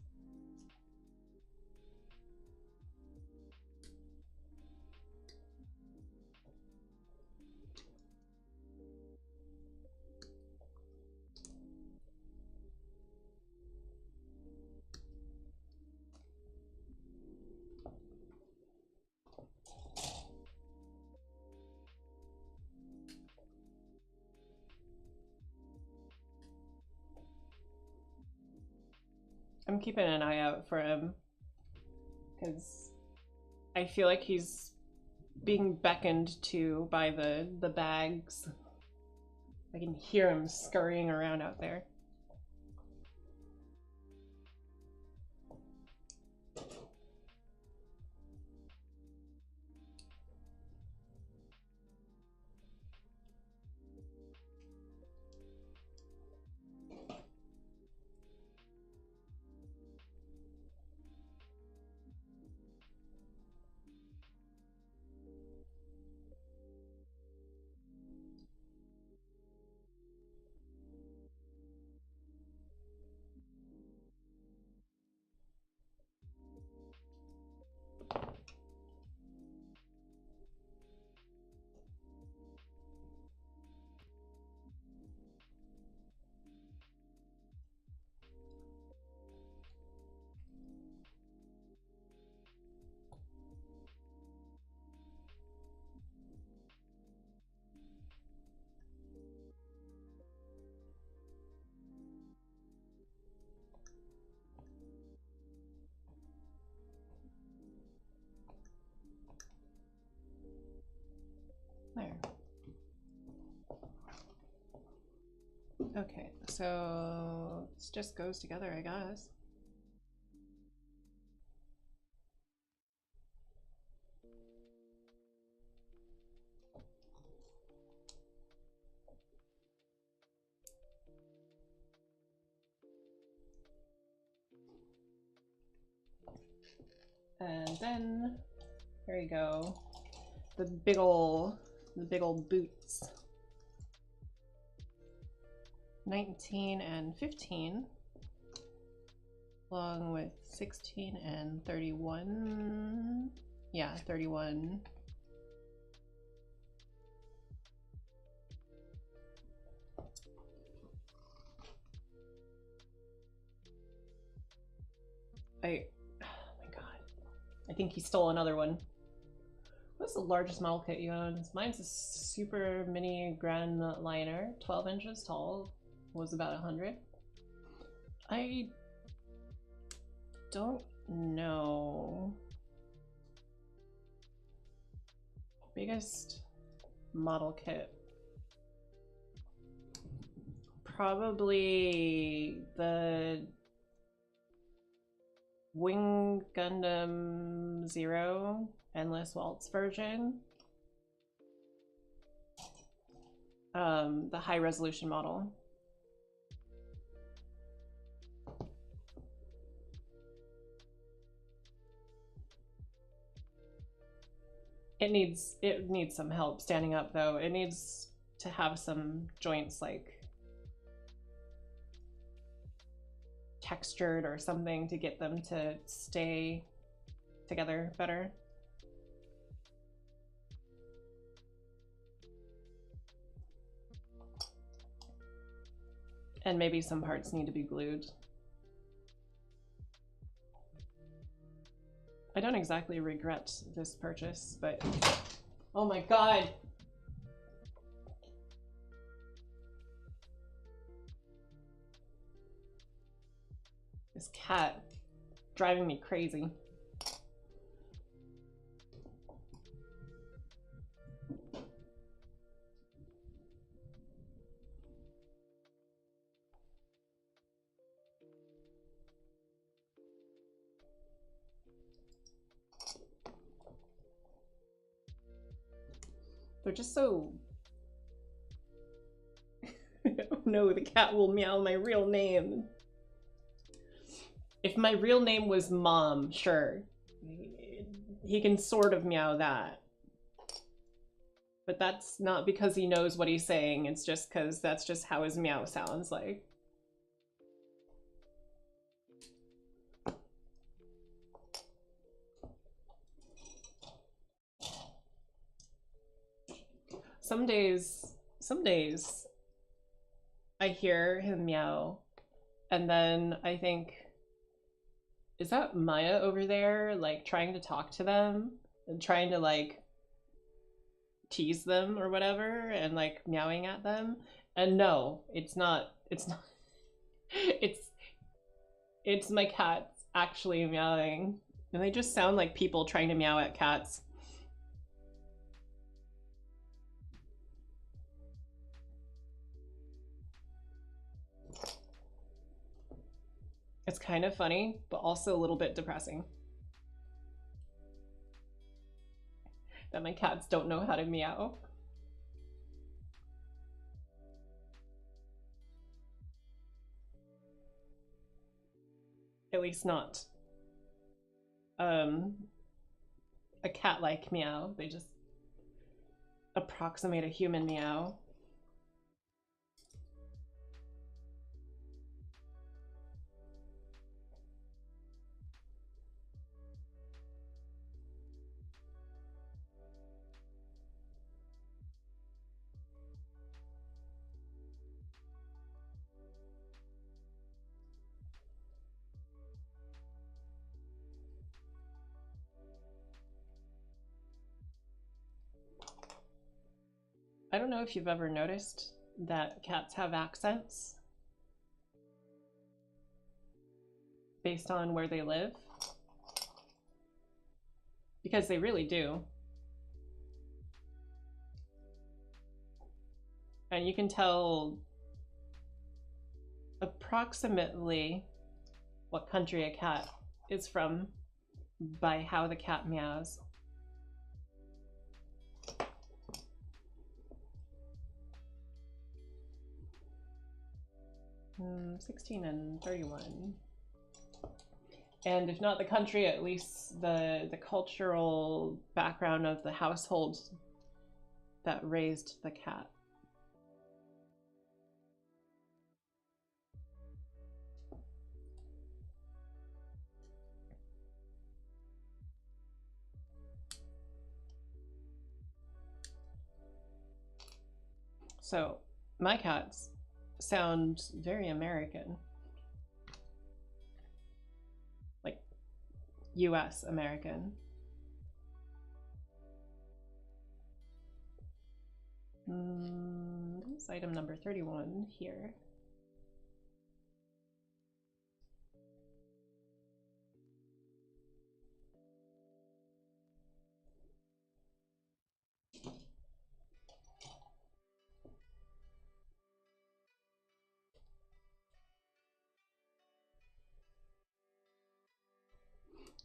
I'm keeping an eye out for him because I feel like he's being beckoned to by the bags. I can hear him scurrying around out there. There. Okay, so this just goes together, I guess. And then, here we go. The big ol' boots. 19 and 15, along with 16 and 31. Yeah, 31. Oh my god. I think he stole another one. What's the largest model kit you own? Mine's a super mini grand liner, 12 inches tall, was about 100. I don't know. Biggest model kit. Probably the Wing Gundam Zero Endless Waltz version. The high resolution model. It needs some help standing up though. It needs to have some joints like textured or something to get them to stay together better. And maybe some parts need to be glued. I don't exactly regret this purchase, but oh my god! This cat driving me crazy. They're just so... Oh no, the cat will meow my real name. If my real name was Mom, sure. He can sort of meow that. But that's not because he knows what he's saying, it's just because that's just how his meow sounds like. Some days I hear him meow and then I think, is that Maya over there like trying to talk to them and trying to like tease them or whatever and like meowing at them? And no, it's not it's my cats actually meowing, and they just sound like people trying to meow at cats. It's kind of funny, but also a little bit depressing that my cats don't know how to meow. At least not a cat-like meow. They just approximate a human meow. I don't know if you've ever noticed that cats have accents based on where they live, because they really do. And you can tell approximately what country a cat is from by how the cat meows. 16 and 31. And if not the country, at least the cultural background of the household that raised the cat. So my cats sound very American, like US American. This is item number 31 here.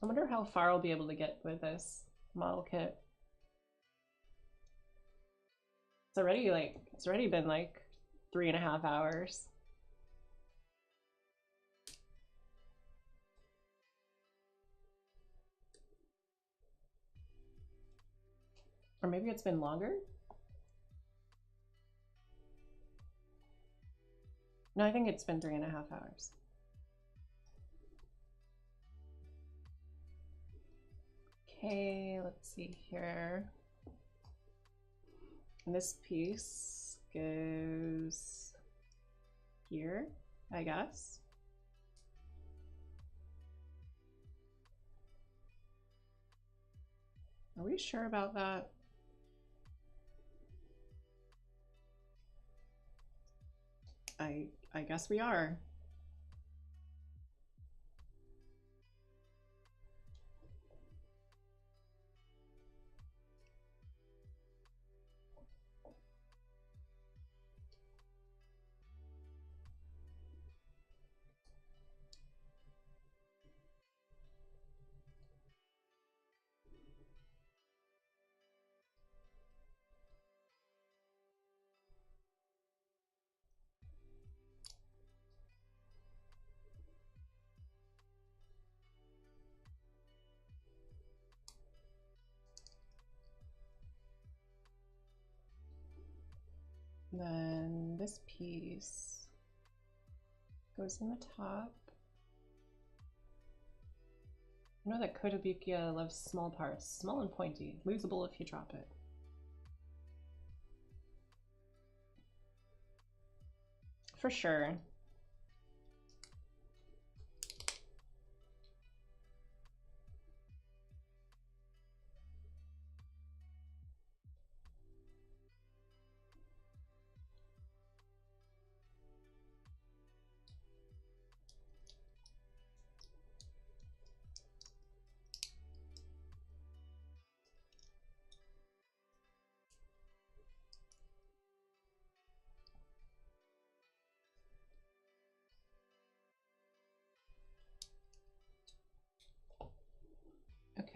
I wonder how far I'll be able to get with this model kit. It's already been like 3.5 hours. Or maybe it's been longer? No, I think it's been 3.5 hours. Okay, let's see here. And this piece goes here, I guess. Are we sure about that? I guess we are. Then this piece goes in the top. I know that Kotobukiya loves small parts, small and pointy, losable if you drop it. For sure.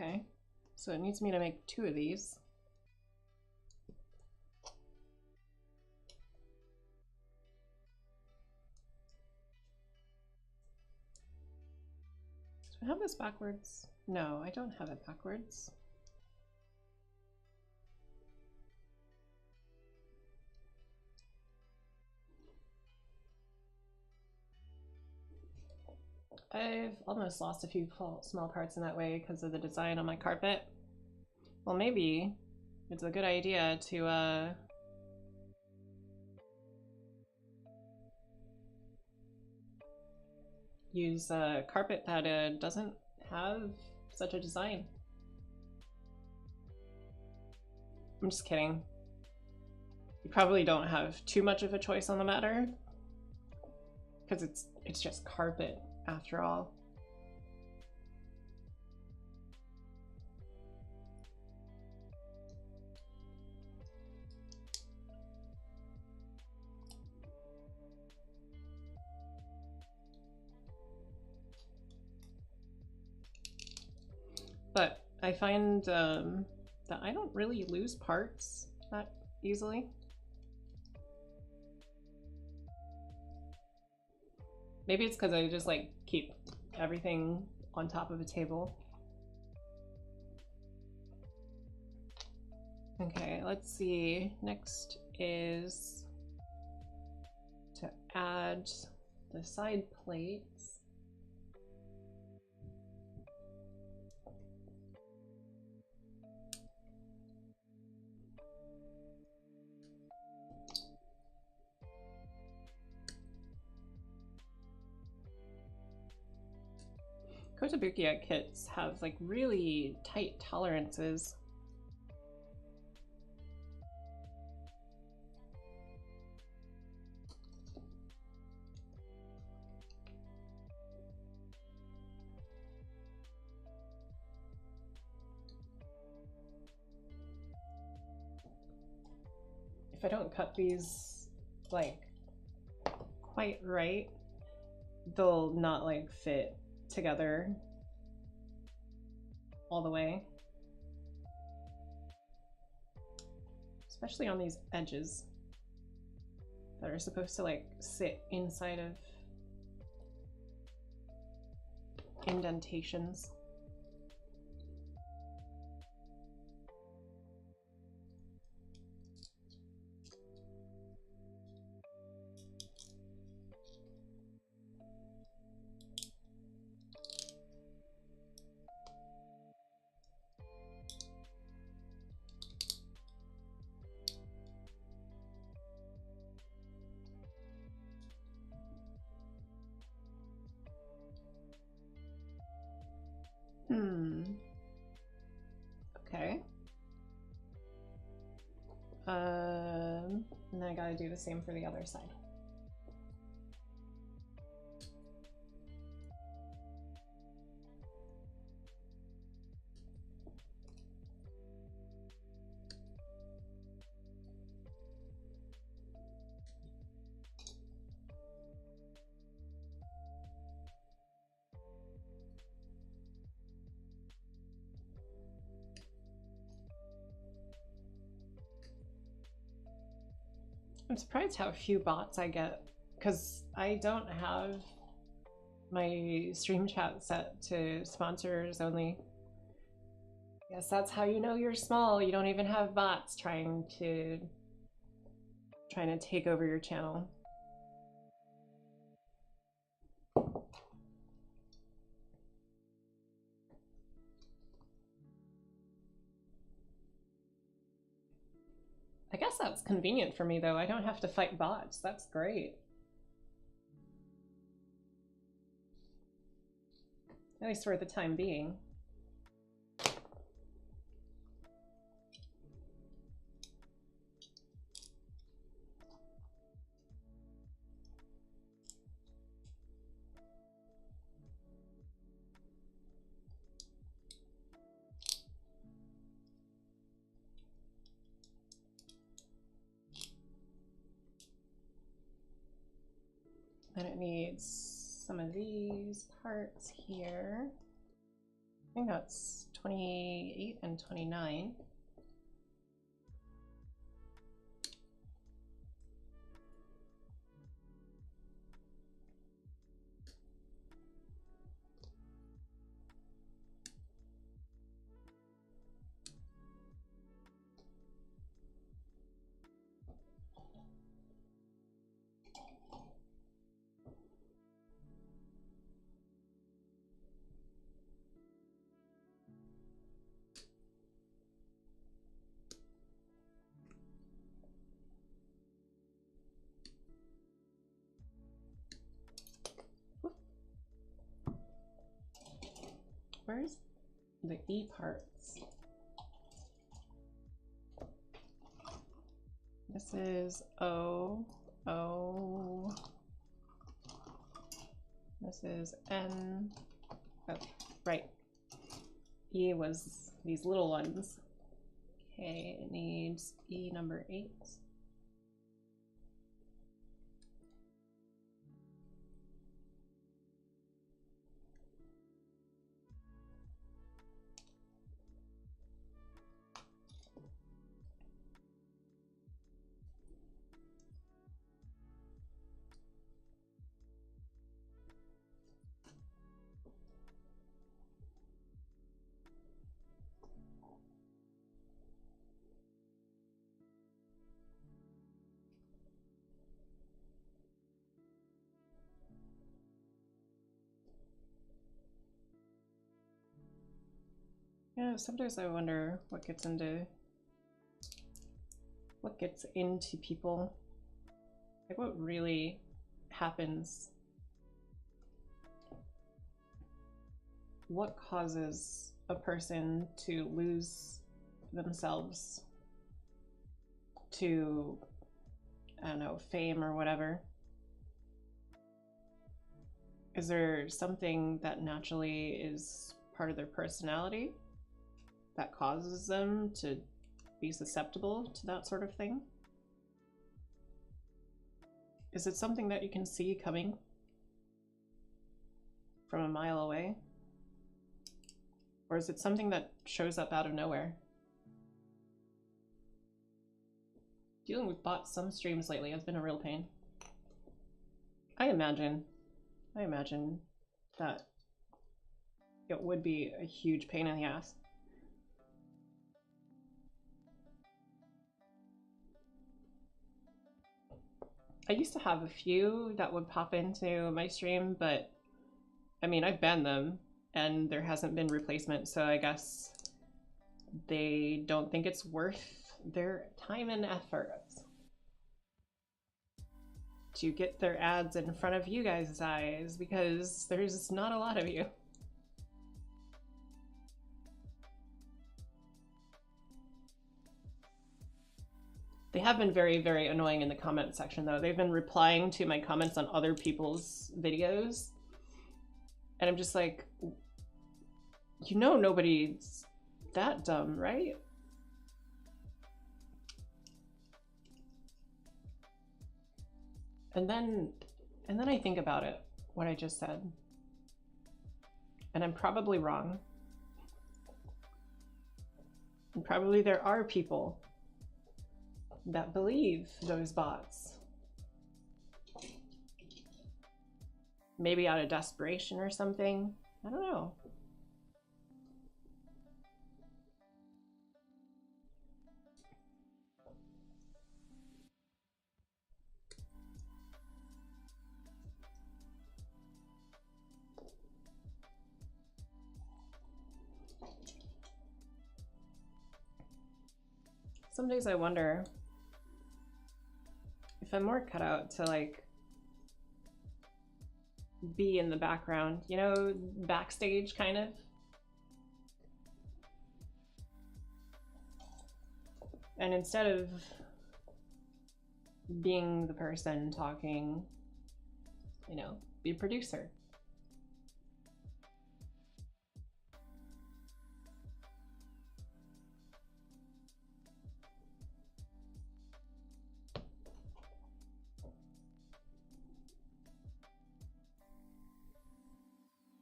Okay, so it needs me to make 2 of these. Do I have this backwards? No, I don't have it backwards. I've almost lost a few small parts in that way because of the design on my carpet. Well, maybe it's a good idea to use a carpet that doesn't have such a design. I'm just kidding. You probably don't have too much of a choice on the matter because it's just carpet after all. But I find that I don't really lose parts that easily. Maybe it's because I just like keep everything on top of a table. Okay, let's see. Next is to add the side plates. Kotobukiya kits have like really tight tolerances. If I don't cut these like quite right, they'll not like fit together all the way, especially on these edges that are supposed to like sit inside of indentations. And then I gotta do the same for the other side. I'm surprised how few bots I get, because I don't have my stream chat set to sponsors only. Guess that's how you know you're small. You don't even have bots trying to take over your channel. I guess that's convenient for me though. I don't have to fight bots. That's great. At least for the time being. And it needs some of these parts here. I think that's 28 and 29. Where's the E parts? This is O, O. This is N. Oh, right. E was these little ones. Okay, it needs E number 8. Yeah, sometimes I wonder what gets into people. Like what really happens? What causes a person to lose themselves to, I don't know, fame or whatever? Is there something that naturally is part of their personality that causes them to be susceptible to that sort of thing? Is it something that you can see coming from a mile away? Or is it something that shows up out of nowhere? Dealing with bots some streams lately has been a real pain. I imagine that it would be a huge pain in the ass. I used to have a few that would pop into my stream, but I mean, I've banned them and there hasn't been replacement, so I guess they don't think it's worth their time and effort to get their ads in front of you guys' eyes because there's not a lot of you. They have been very, very annoying in the comment section, though. They've been replying to my comments on other people's videos. And I'm just like, you know nobody's that dumb, right? And then I think about it, what I just said. And I'm probably wrong. And probably there are people that believe those bots. Maybe out of desperation or something. I don't know. Some days I wonder if I'm more cut out to like be in the background, you know, backstage kind of. And instead of being the person talking, you know, be a producer.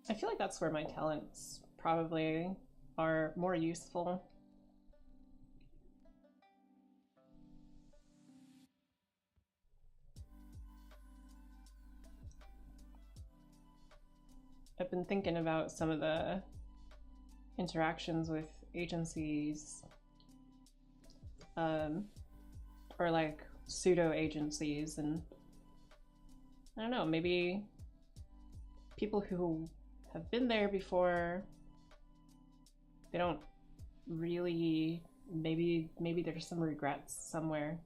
I feel like that's where my talents probably are more useful. I've been thinking about some of the interactions with agencies, or like pseudo agencies, and I don't know, maybe people who have been there before, they don't really, maybe there's some regrets somewhere.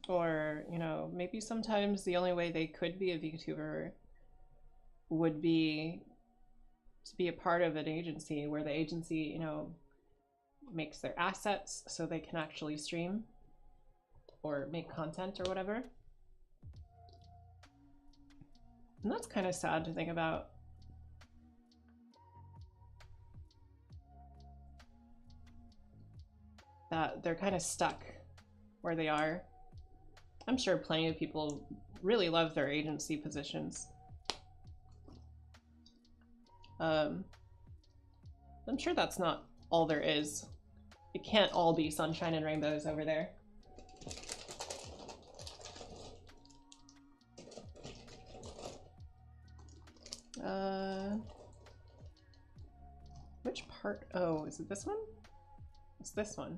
Or, you know, maybe sometimes the only way they could be a VTuber would be to be a part of an agency where the agency, you know, makes their assets so they can actually stream or make content or whatever. And that's kind of sad to think about. That they're kind of stuck where they are. I'm sure plenty of people really love their agency positions. I'm sure that's not all there is. It can't all be sunshine and rainbows over there. Which part? Oh, is it this one? It's this one.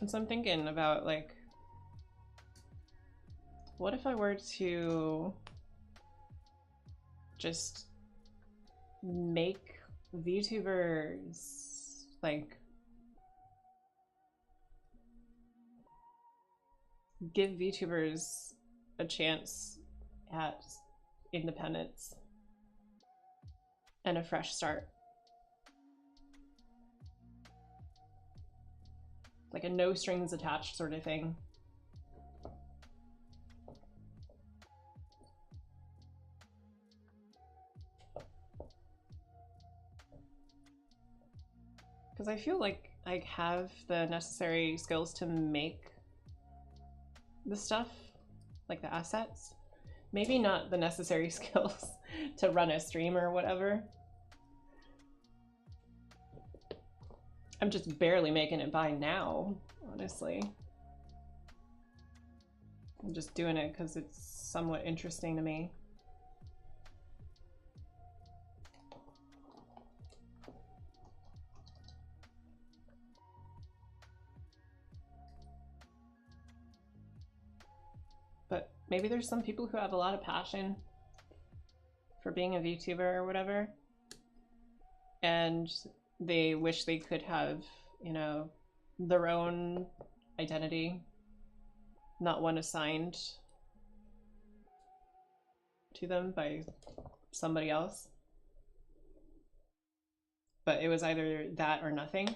And so I'm thinking about, like, what if I were to just make VTubers, like, give VTubers a chance at independence and a fresh start. Like a no strings attached sort of thing. Because I feel like I have the necessary skills to make the stuff, like the assets. Maybe not the necessary skills to run a stream or whatever. I'm just barely making it by now, honestly. I'm just doing it because it's somewhat interesting to me. But maybe there's some people who have a lot of passion for being a VTuber or whatever, and they wish they could have, you know, their own identity, not one assigned to them by somebody else. But it was either that or nothing,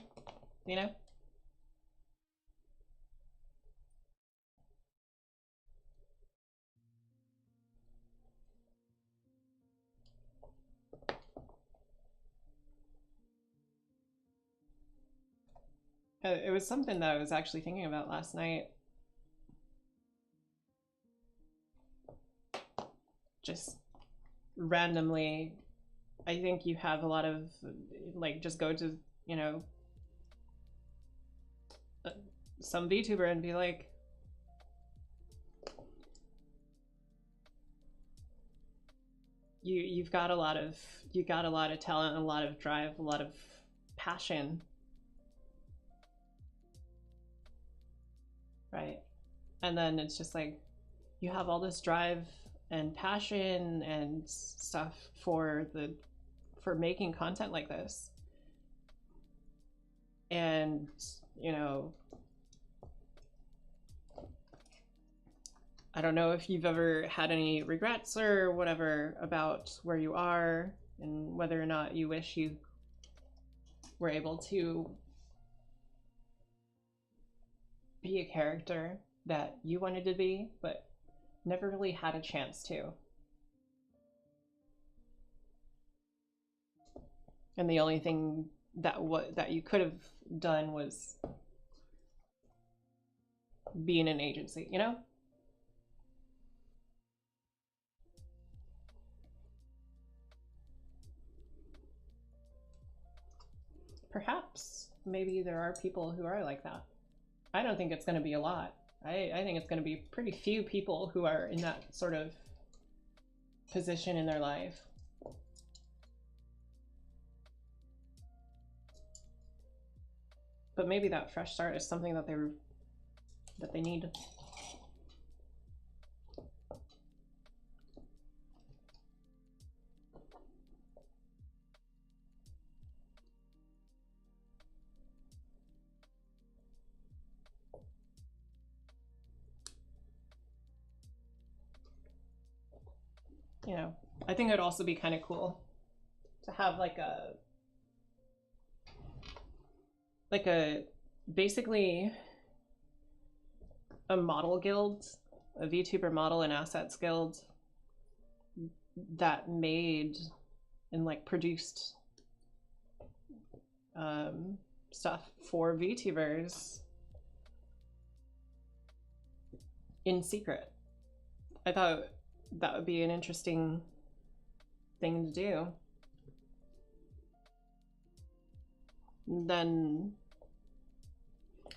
you know? It was something that I was actually thinking about last night. Just randomly, I think you have a lot of, like, just go to, you know, some VTuber and be like, you've got a lot of talent, a lot of drive, a lot of passion, right? And then it's just like, you have all this drive and passion and stuff for making content like this, and you know, I don't know if you've ever had any regrets or whatever about where you are and whether or not you wish you were able to be a character that you wanted to be, but never really had a chance to. And the only thing that you could have done was be in an agency, you know? Perhaps maybe there are people who are like that. I don't think it's going to be a lot. I think it's going to be pretty few people who are in that sort of position in their life. But maybe that fresh start is something that they need. You know, I think it'd also be kind of cool to have like a basically a model guild, a VTuber model and assets guild that made and like produced stuff for VTubers in secret. I thought that would be an interesting thing to do. Then,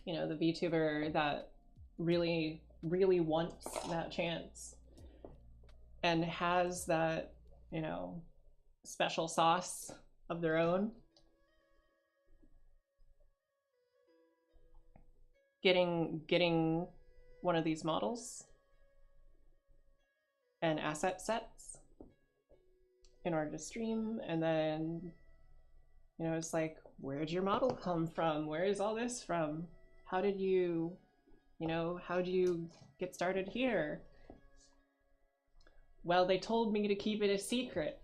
you know, the VTuber that really wants that chance and has that, you know, special sauce of their own, getting one of these models and asset sets in order to stream, and then, you know, it's like, where'd your model come from? Where is all this from? How did you, you know, how did you get started here? Well, they told me to keep it a secret.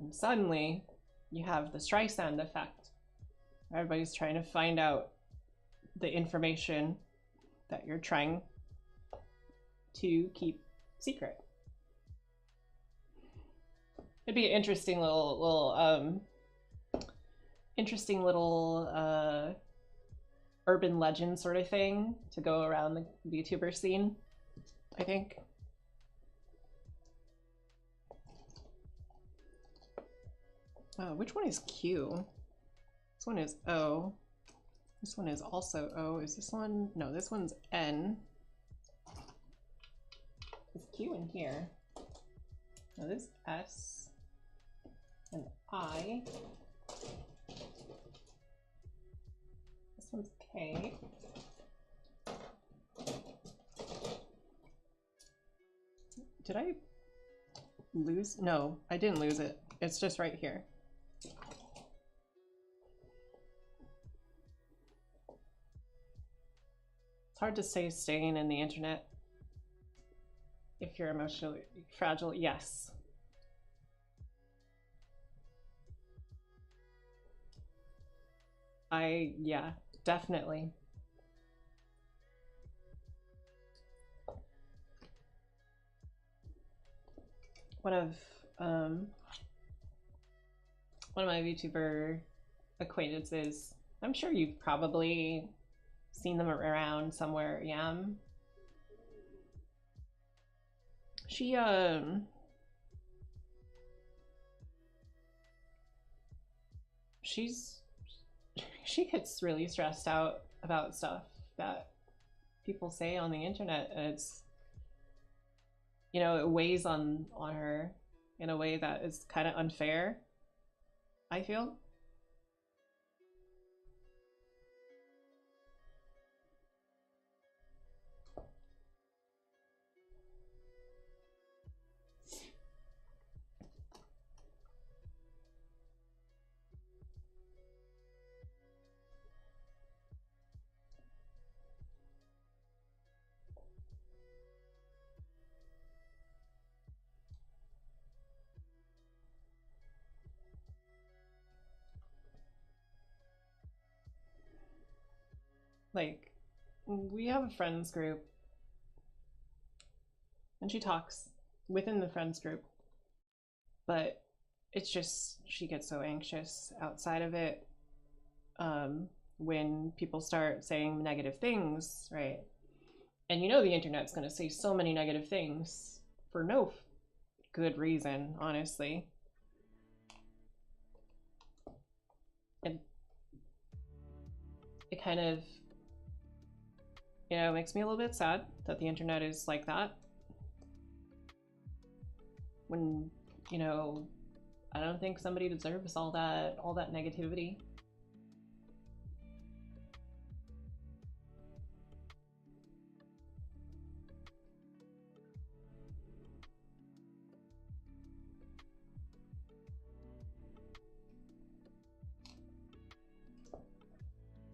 And suddenly, you have the Streisand effect. Everybody's trying to find out the information that you're trying to keep secret. It'd be an interesting little urban legend sort of thing to go around the VTuber scene, I think. Oh, which one is Q? This one is O. This one is also O. Is this one? No, this one's N. Is Q in here? No, this is S and I. This one's K. Did I lose? No, I didn't lose it. It's just right here. It's hard to say staying in the internet. if you're emotionally fragile, yes. Yeah, definitely. One of my VTuber acquaintances, I'm sure you've probably seen them around somewhere, Yam. She she gets really stressed out about stuff that people say on the internet, and it's, you know, it weighs on her in a way that is kind of unfair, I feel. Like, we have a friends group, and she talks within the friends group, but it's just she gets so anxious outside of it when people start saying negative things, right? And you know the internet's going to say so many negative things for no good reason, honestly. And it kind of, you know, makes me a little bit sad that the internet is like that. When, you know, I don't think somebody deserves all that negativity.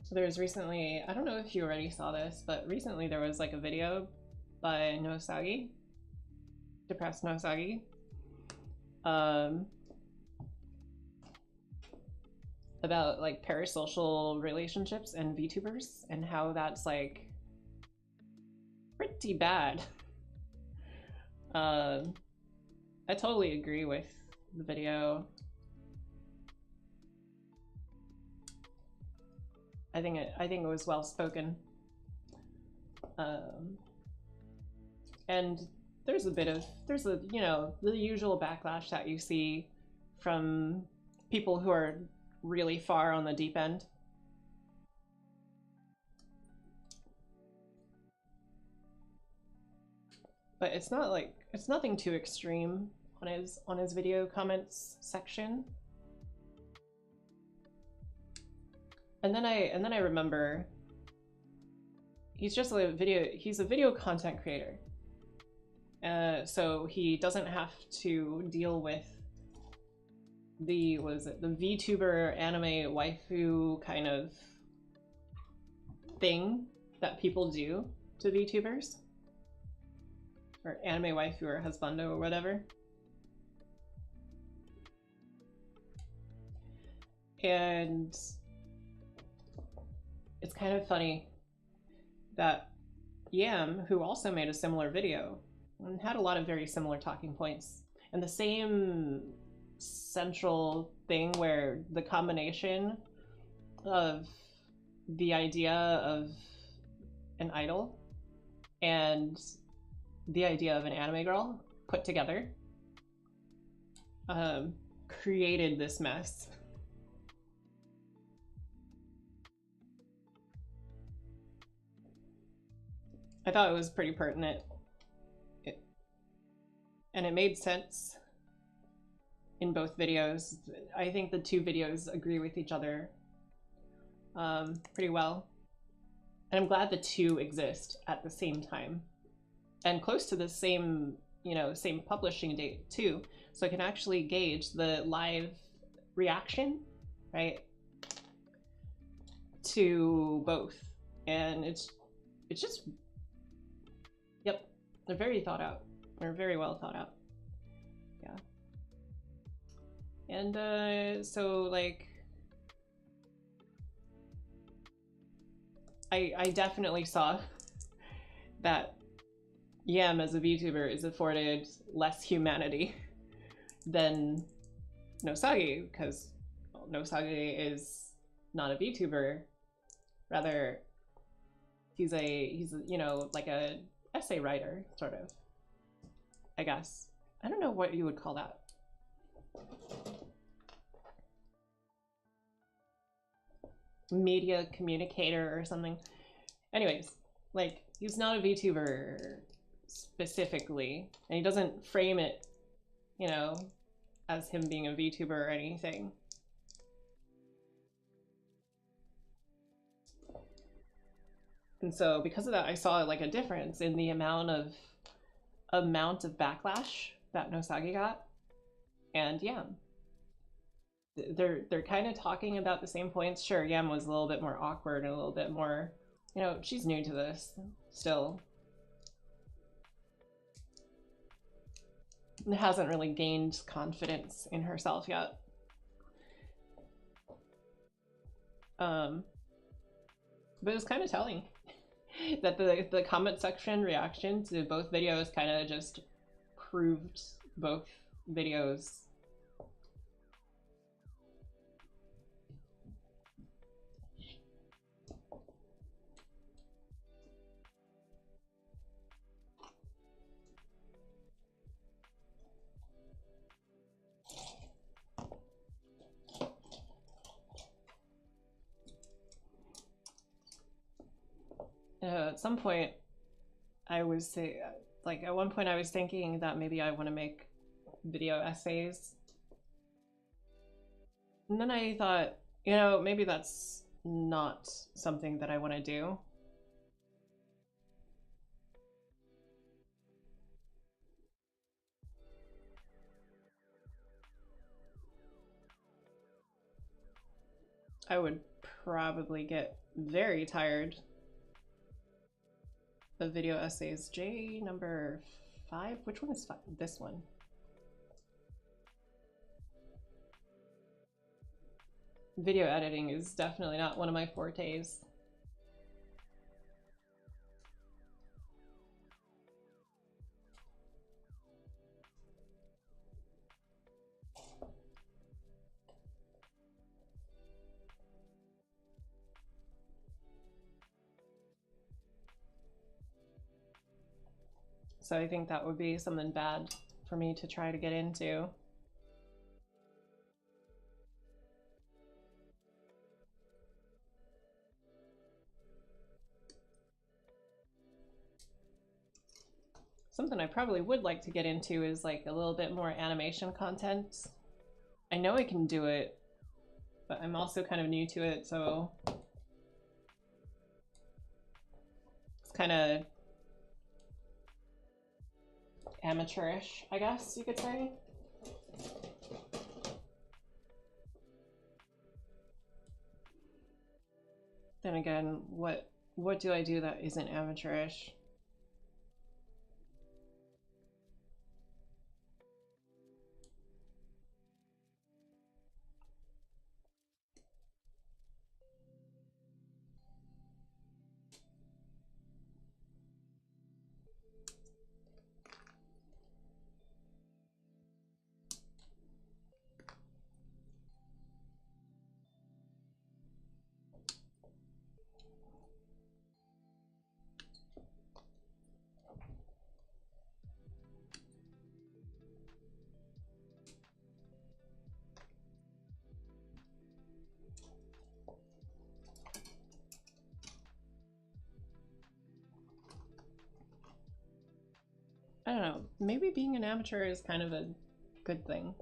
So there's recently, I don't know if you already saw this, but recently there was like a video by Nosagi, Depressed Nosagi, about like parasocial relationships and VTubers and how that's like pretty bad. I totally agree with the video. I think it was well spoken. And there's a you know, the usual backlash that you see from people who are really far on the deep end. But it's not like, it's nothing too extreme on his video comments section. And then I remember he's a video content creator. So he doesn't have to deal with the VTuber anime waifu kind of thing that people do to VTubers, or anime waifu or husbando or whatever. And it's kind of funny that Yam, who also made a similar video and had a lot of very similar talking points, and the same central thing where the combination of the idea of an idol and the idea of an anime girl put together created this mess. I thought it was pretty pertinent. And it made sense in both videos. I think the two videos agree with each other pretty well. And I'm glad the two exist at the same time. And close to the same, you know, same publishing date too. So I can actually gauge the live reaction, right, to both. And it's just, yep, they're very thought out. They're very well thought out. Yeah. And so like I definitely saw that Yam as a VTuber is afforded less humanity than Nosagi, because well, Nosagi is not a VTuber. Rather, he's you know, like a essay writer, sort of. I guess. I don't know what you would call that. Media communicator or something. Anyways, like, he's not a VTuber specifically, and he doesn't frame it, you know, as him being a VTuber or anything. And so because of that, I saw like a difference in the amount of backlash that Nosagi got and Yam. They're kind of talking about the same points. Sure, Yam was a little bit more awkward and a little bit more, you know, she's new to this still. And hasn't really gained confidence in herself yet. But it was kind of telling that the comment section reaction to both videos kind of just proved both videos. At some point, I was like at one point I was thinking that maybe I want to make video essays, and then I thought, you know, maybe that's not something that I want to do. I would probably get very tired of video essays. J number 5? Which one is 5? This one. Video editing is definitely not one of my fortes. So I think that would be something bad for me to try to get into. Something I probably would like to get into is like a little bit more animation content. I know I can do it, but I'm also kind of new to it, so it's kind of amateurish, I guess you could say. Then again, what do I do that isn't amateurish? I don't know, maybe being an amateur is kind of a good thing.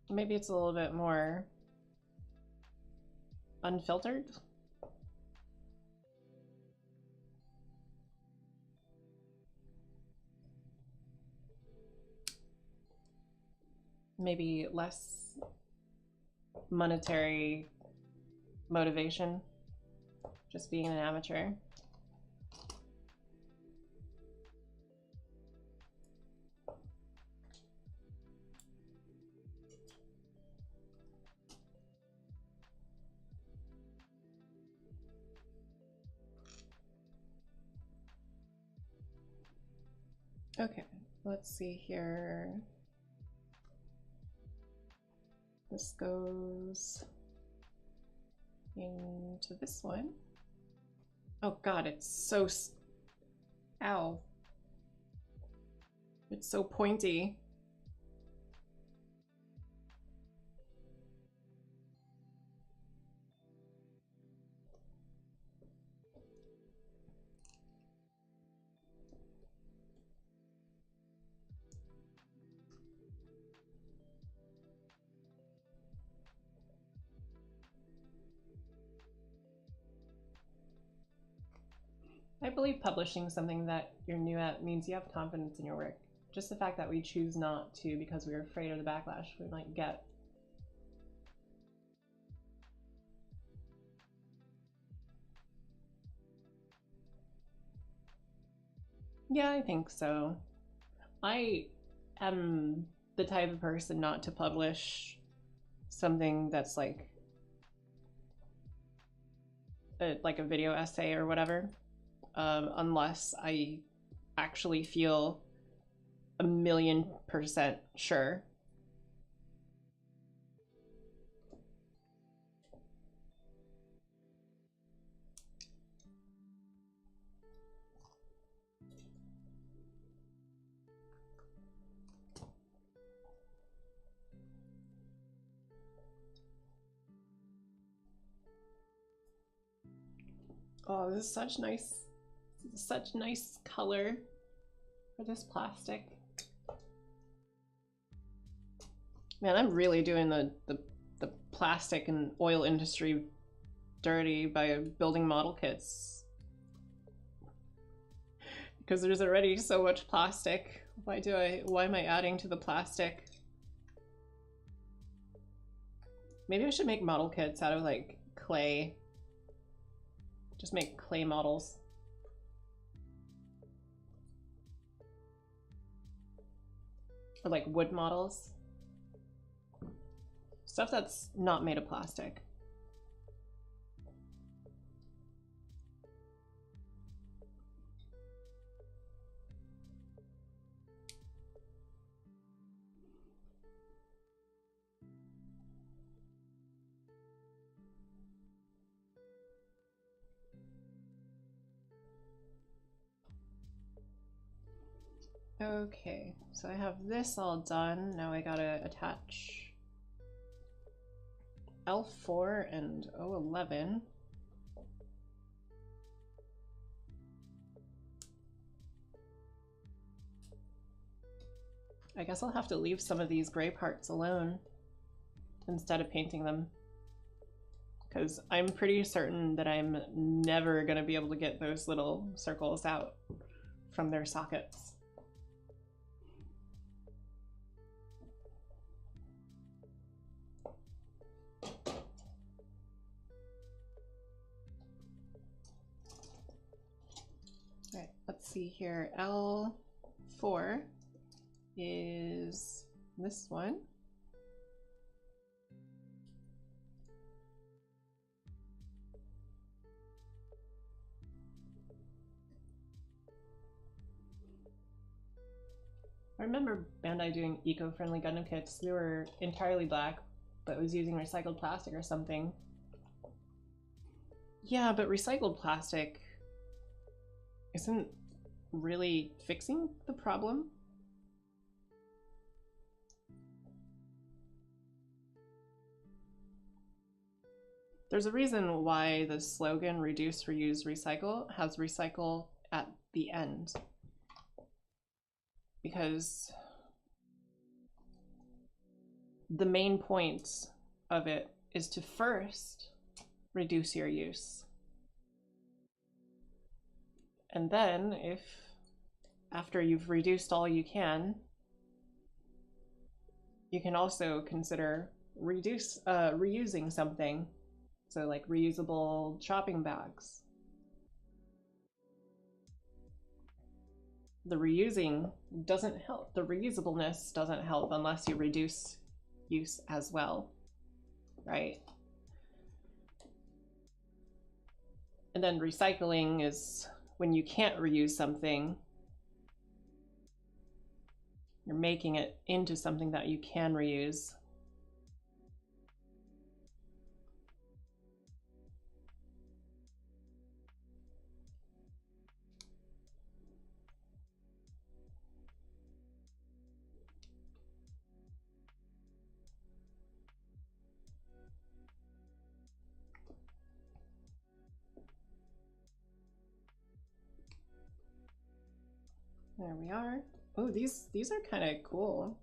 Maybe it's a little bit more unfiltered. maybe less monetary motivation, just being an amateur. Okay, let's see here. This goes into this one. Oh god, it's so... Ow. It's so pointy. I believe publishing something that you're new at means you have confidence in your work. Just the fact that we choose not to because we're afraid of the backlash we might get. Yeah, I think so. I am the type of person not to publish something that's like a video essay or whatever. Unless I actually feel 1,000,000% sure. Oh, this is such nice color for this plastic. Man, I'm really doing the plastic and oil industry dirty by building model kits. Because there's already so much plastic. Why am I adding to the plastic? Maybe I should make model kits out of like clay. Just make clay models. Or like wood models. Stuff that's not made of plastic. Okay, so I have this all done. Now I gotta attach L4 and O11. I guess I'll have to leave some of these gray parts alone instead of painting them, because I'm pretty certain that I'm never gonna be able to get those little circles out from their sockets. Alright, let's see here. L4 is this one. I remember Bandai doing eco-friendly Gundam kits. They were entirely black, but it was using recycled plastic or something. Yeah, but recycled plastic isn't really fixing the problem. There's a reason why the slogan "Reduce, Reuse, Recycle" has recycle at the end. Because the main point of it is to first reduce your use. And then, if after you've reduced all you can, you can also consider reusing something. So like reusable shopping bags. The reusing doesn't help. The reusableness doesn't help unless you reduce use as well, right? And then recycling is when you can't reuse something, you're making it into something that you can reuse. There we are. Oh, these are kind of cool.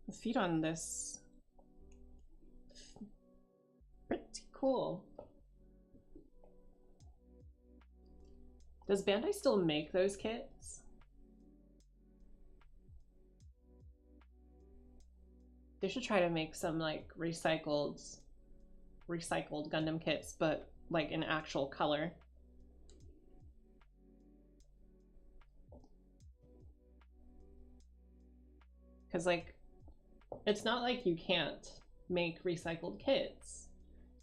The feet on this, pretty cool. Does Bandai still make those kits? They should try to make some like recycled Gundam kits, but like in actual color. Because like, it's not like you can't make recycled kits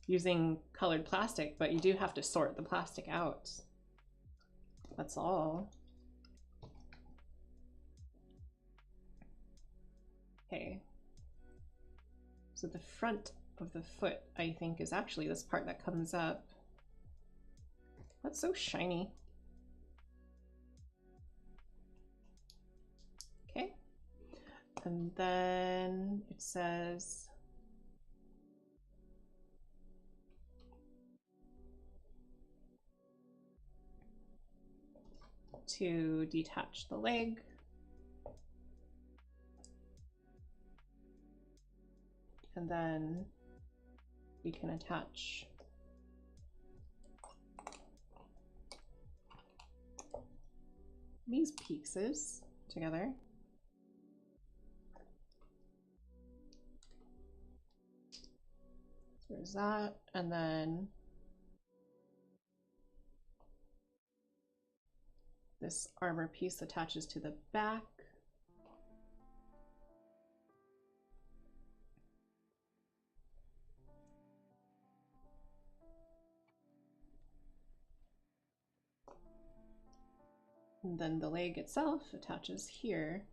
using colored plastic, but you do have to sort the plastic out. That's all. Okay. So the front of the foot, I think, is actually this part that comes up. That's so shiny. Okay. And then it says to detach the leg. And then we can attach these pieces together. So there's that, and then this armor piece attaches to the back. And then the leg itself attaches here.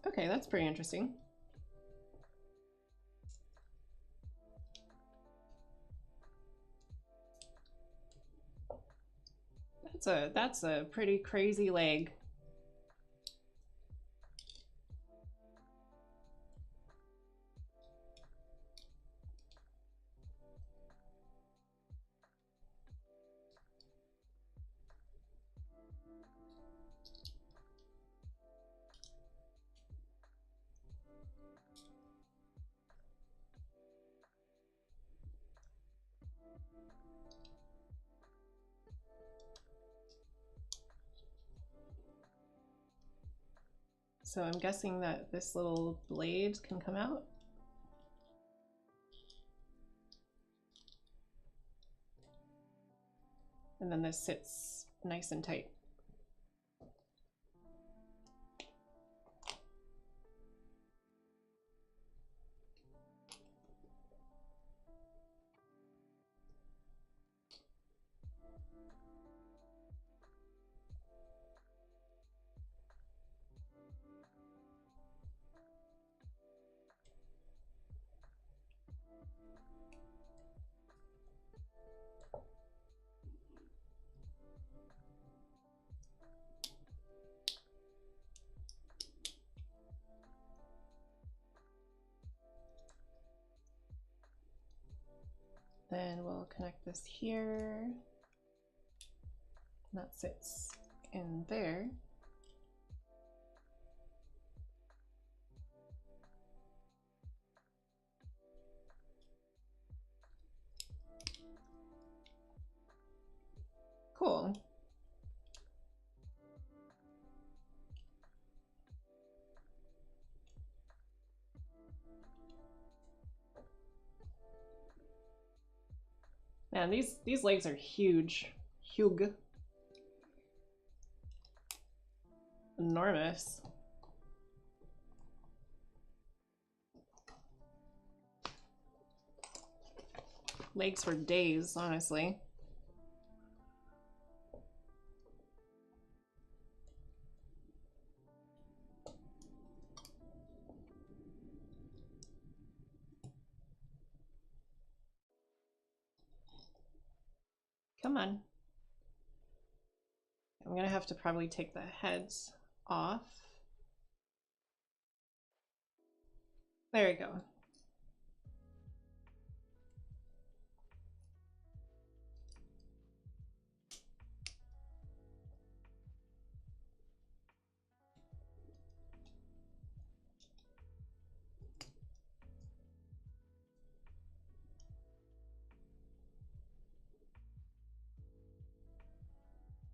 Okay, that's pretty interesting. That's a pretty crazy leg. So I'm guessing that this little blade can come out. And then this sits nice and tight. Then we'll connect this here. That sits in there. Cool. Man, these legs are huge. Huge. Enormous. Legs for days, honestly. Come on. I'm gonna have to probably take the heads off. There we go.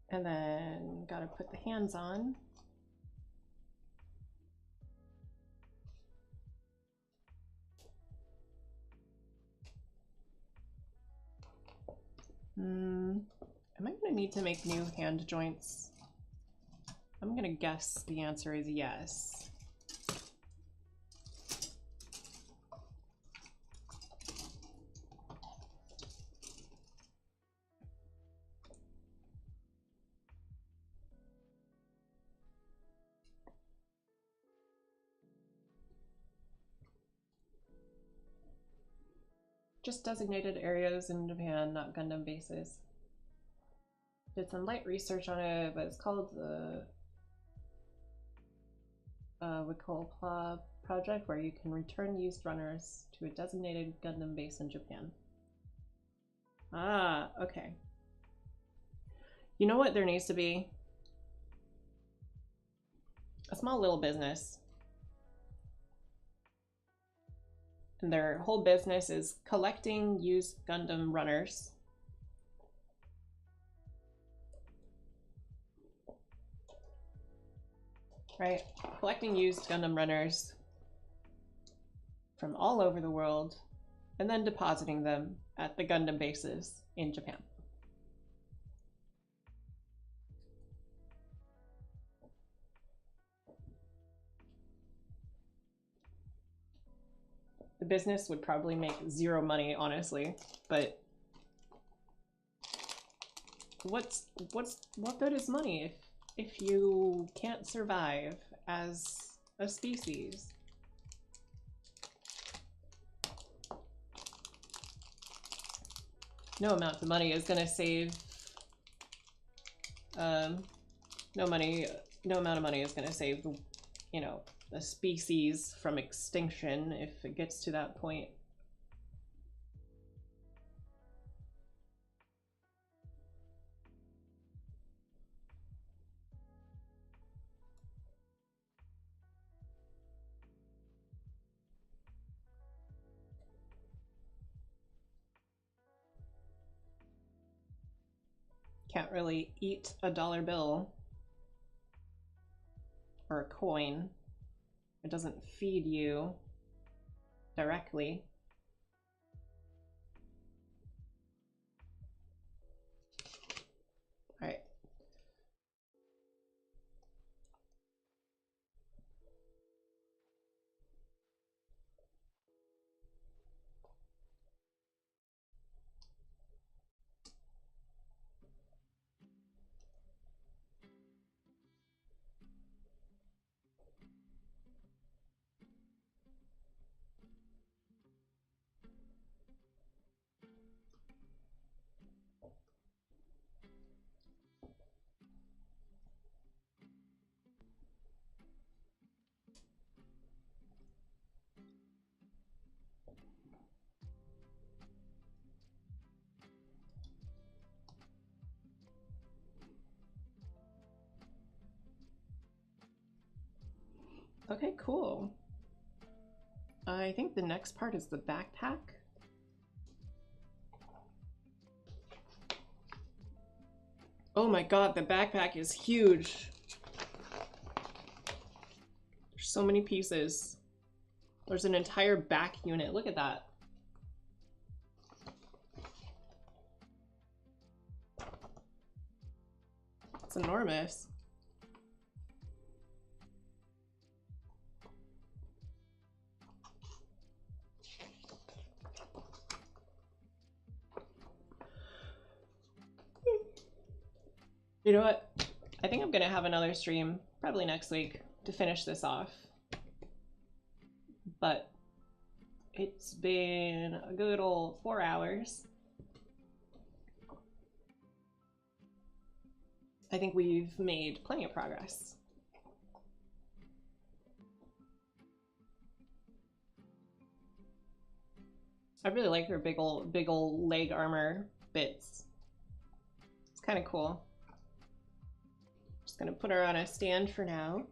And then gotta put the hands on. Am I gonna need to make new hand joints? I'm gonna guess the answer is yes. Just designated areas in Japan, not Gundam bases. Did some light research on it, but it's called the Plamo project, where you can return used runners to a designated Gundam base in Japan. Ah, okay. You know what there needs to be? A small little business. And their whole business is collecting used Gundam runners. Right? Collecting used Gundam runners from all over the world and then depositing them at the Gundam bases in Japan. The business would probably make zero money, honestly, but what good is money if you can't survive as a species? No amount of money is gonna save no amount of money is gonna save the, you know, the species from extinction if it gets to that point. Can't really eat a dollar bill or a coin. It doesn't feed you directly. All right. Okay, cool. I think the next part is the backpack. Oh my god, the backpack is huge. There's so many pieces. There's an entire back unit. Look at that. It's enormous. You know what? I think I'm gonna have another stream, probably next week, to finish this off. But it's been a good old 4 hours. I think we've made plenty of progress. I really like her big old leg armor bits. It's kind of cool. Just gonna put her on a stand for now.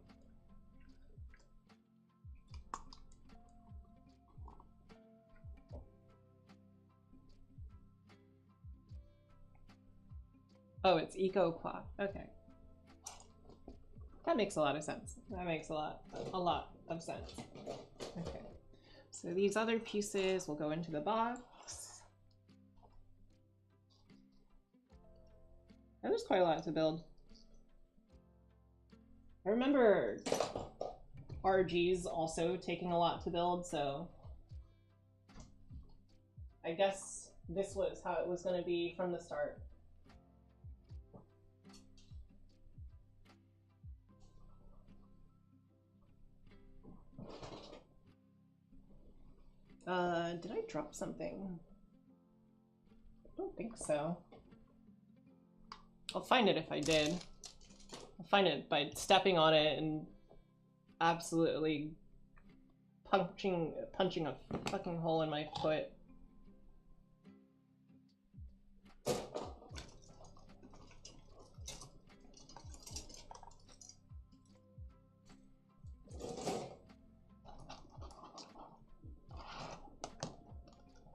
Oh, it's eco-quap. Okay. That makes a lot of sense. That makes a lot of sense. Okay. So these other pieces will go into the box. And there's quite a lot to build. I remember RG's also taking a lot to build, so I guess this was how it was going to be from the start. Did I drop something? I don't think so. I'll find it if I did. I'll find it by stepping on it and absolutely punching a fucking hole in my foot.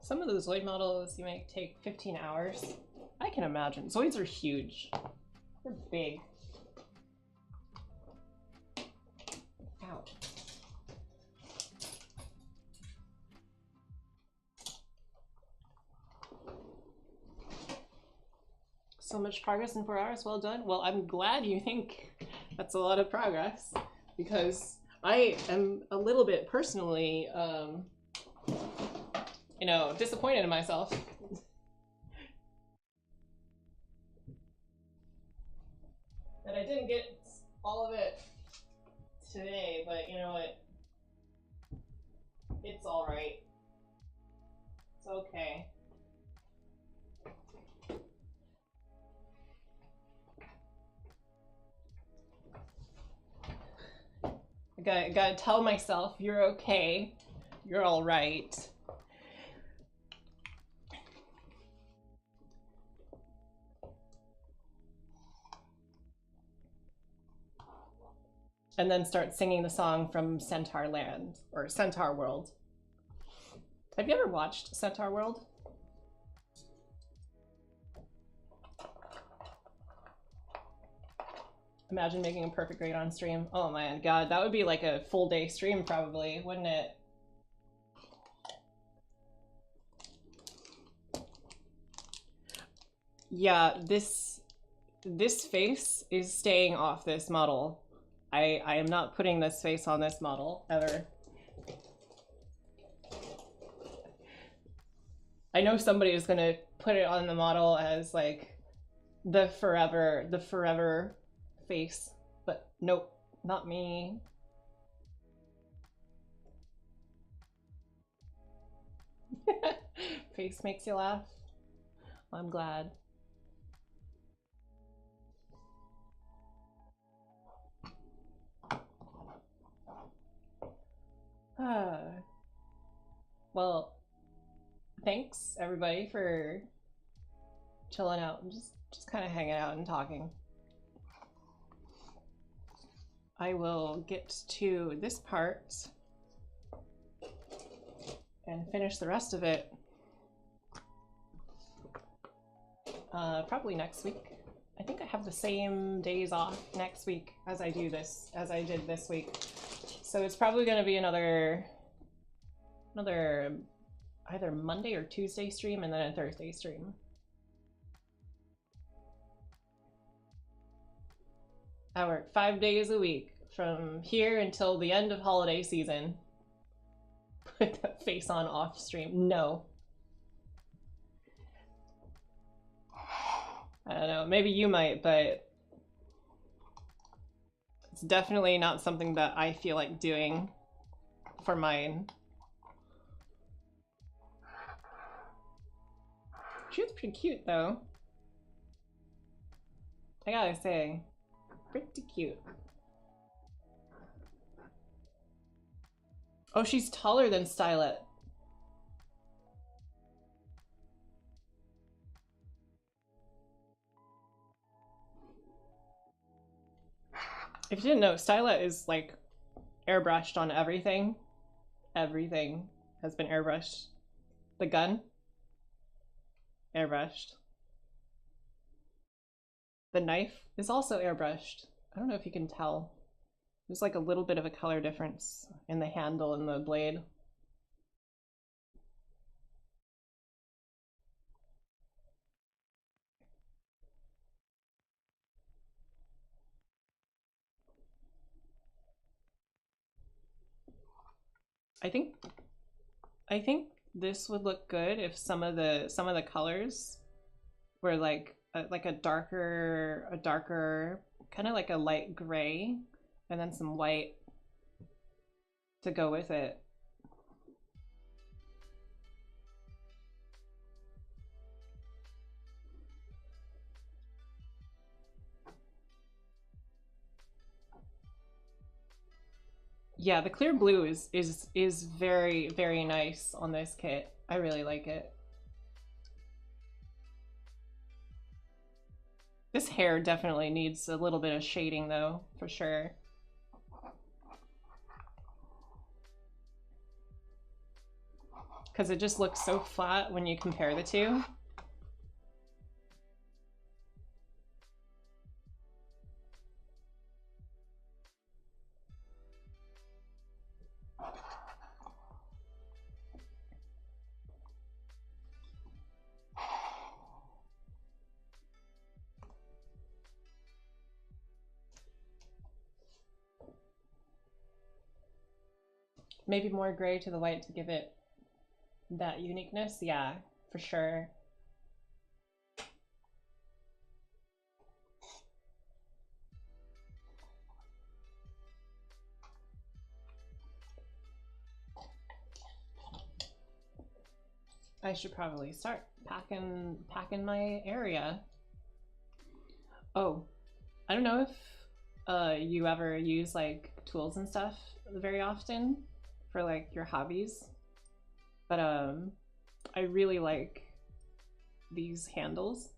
Some of the Zoid models you may take 15 hours. I can imagine. Zoids are huge. They're big. Ow. So much progress in 4 hours. Well done. Well, I'm glad you think that's a lot of progress, because I am a little bit personally you know, disappointed in myself. That I didn't get all of it today, but you know what? It's alright. It's okay. I gotta tell myself, you're okay. You're alright. And then start singing the song from Centaur Land, or Centaur World. Have you ever watched Centaur World? Imagine making a perfect grade on stream. Oh man, god, that would be like a full day stream probably, wouldn't it? Yeah, this face is staying off this model. I am not putting this face on this model, ever. I know somebody is gonna put it on the model as like the forever face, but nope, not me. Face makes you laugh? Well, I'm glad. Well, thanks everybody for chilling out and just kind of hanging out and talking. I will get to this part and finish the rest of it probably next week. I think I have the same days off next week as I did this week. So it's probably going to be another either Monday or Tuesday stream and then a Thursday stream. I work 5 days a week from here until the end of holiday season. Put that face on off stream. No. I don't know, maybe you might, but it's definitely not something that I feel like doing for mine. She was pretty cute though. I gotta say, pretty cute. Oh, she's taller than Stylet. If you didn't know, Stylet is like airbrushed on everything. Everything has been airbrushed. The gun, airbrushed. The knife is also airbrushed. I don't know if you can tell. There's like a little bit of a color difference in the handle and the blade. I think this would look good if some of the colors were like a darker kind of like a light gray and then some white to go with it. Yeah, the clear blue is very, very nice on this kit. I really like it. This hair definitely needs a little bit of shading though, for sure. Because it just looks so flat when you compare the two. Maybe more gray to the white to give it that uniqueness. Yeah, for sure. I should probably start packing my area. Oh, I don't know if you ever use like tools and stuff very often for like your hobbies, but I really like these handles.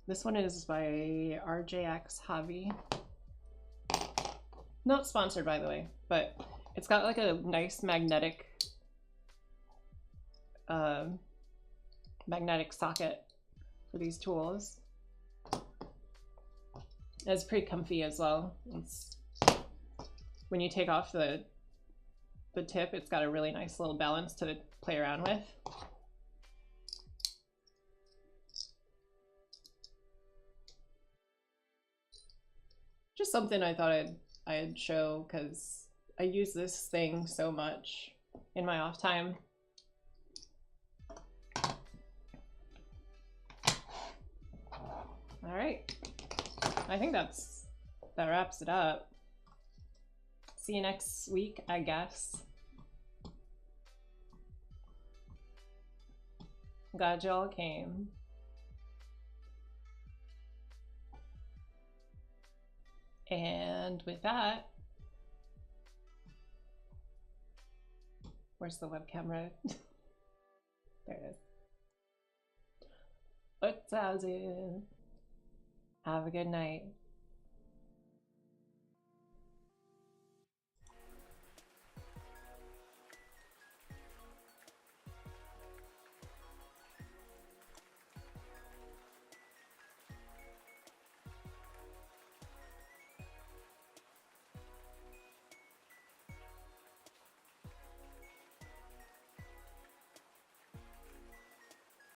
This one is by RJX Hobby. Not sponsored, by the way, but it's got like a nice magnetic socket for these tools. It's pretty comfy as well. When you take off the tip, it's got a really nice little balance to play around with. Just something I thought I'd show because I use this thing so much in my off time. All right, I think that wraps it up. See you next week, I guess. Glad y'all came. And with that, where's the web camera? There it is. Ootori Azumi. Have a good night.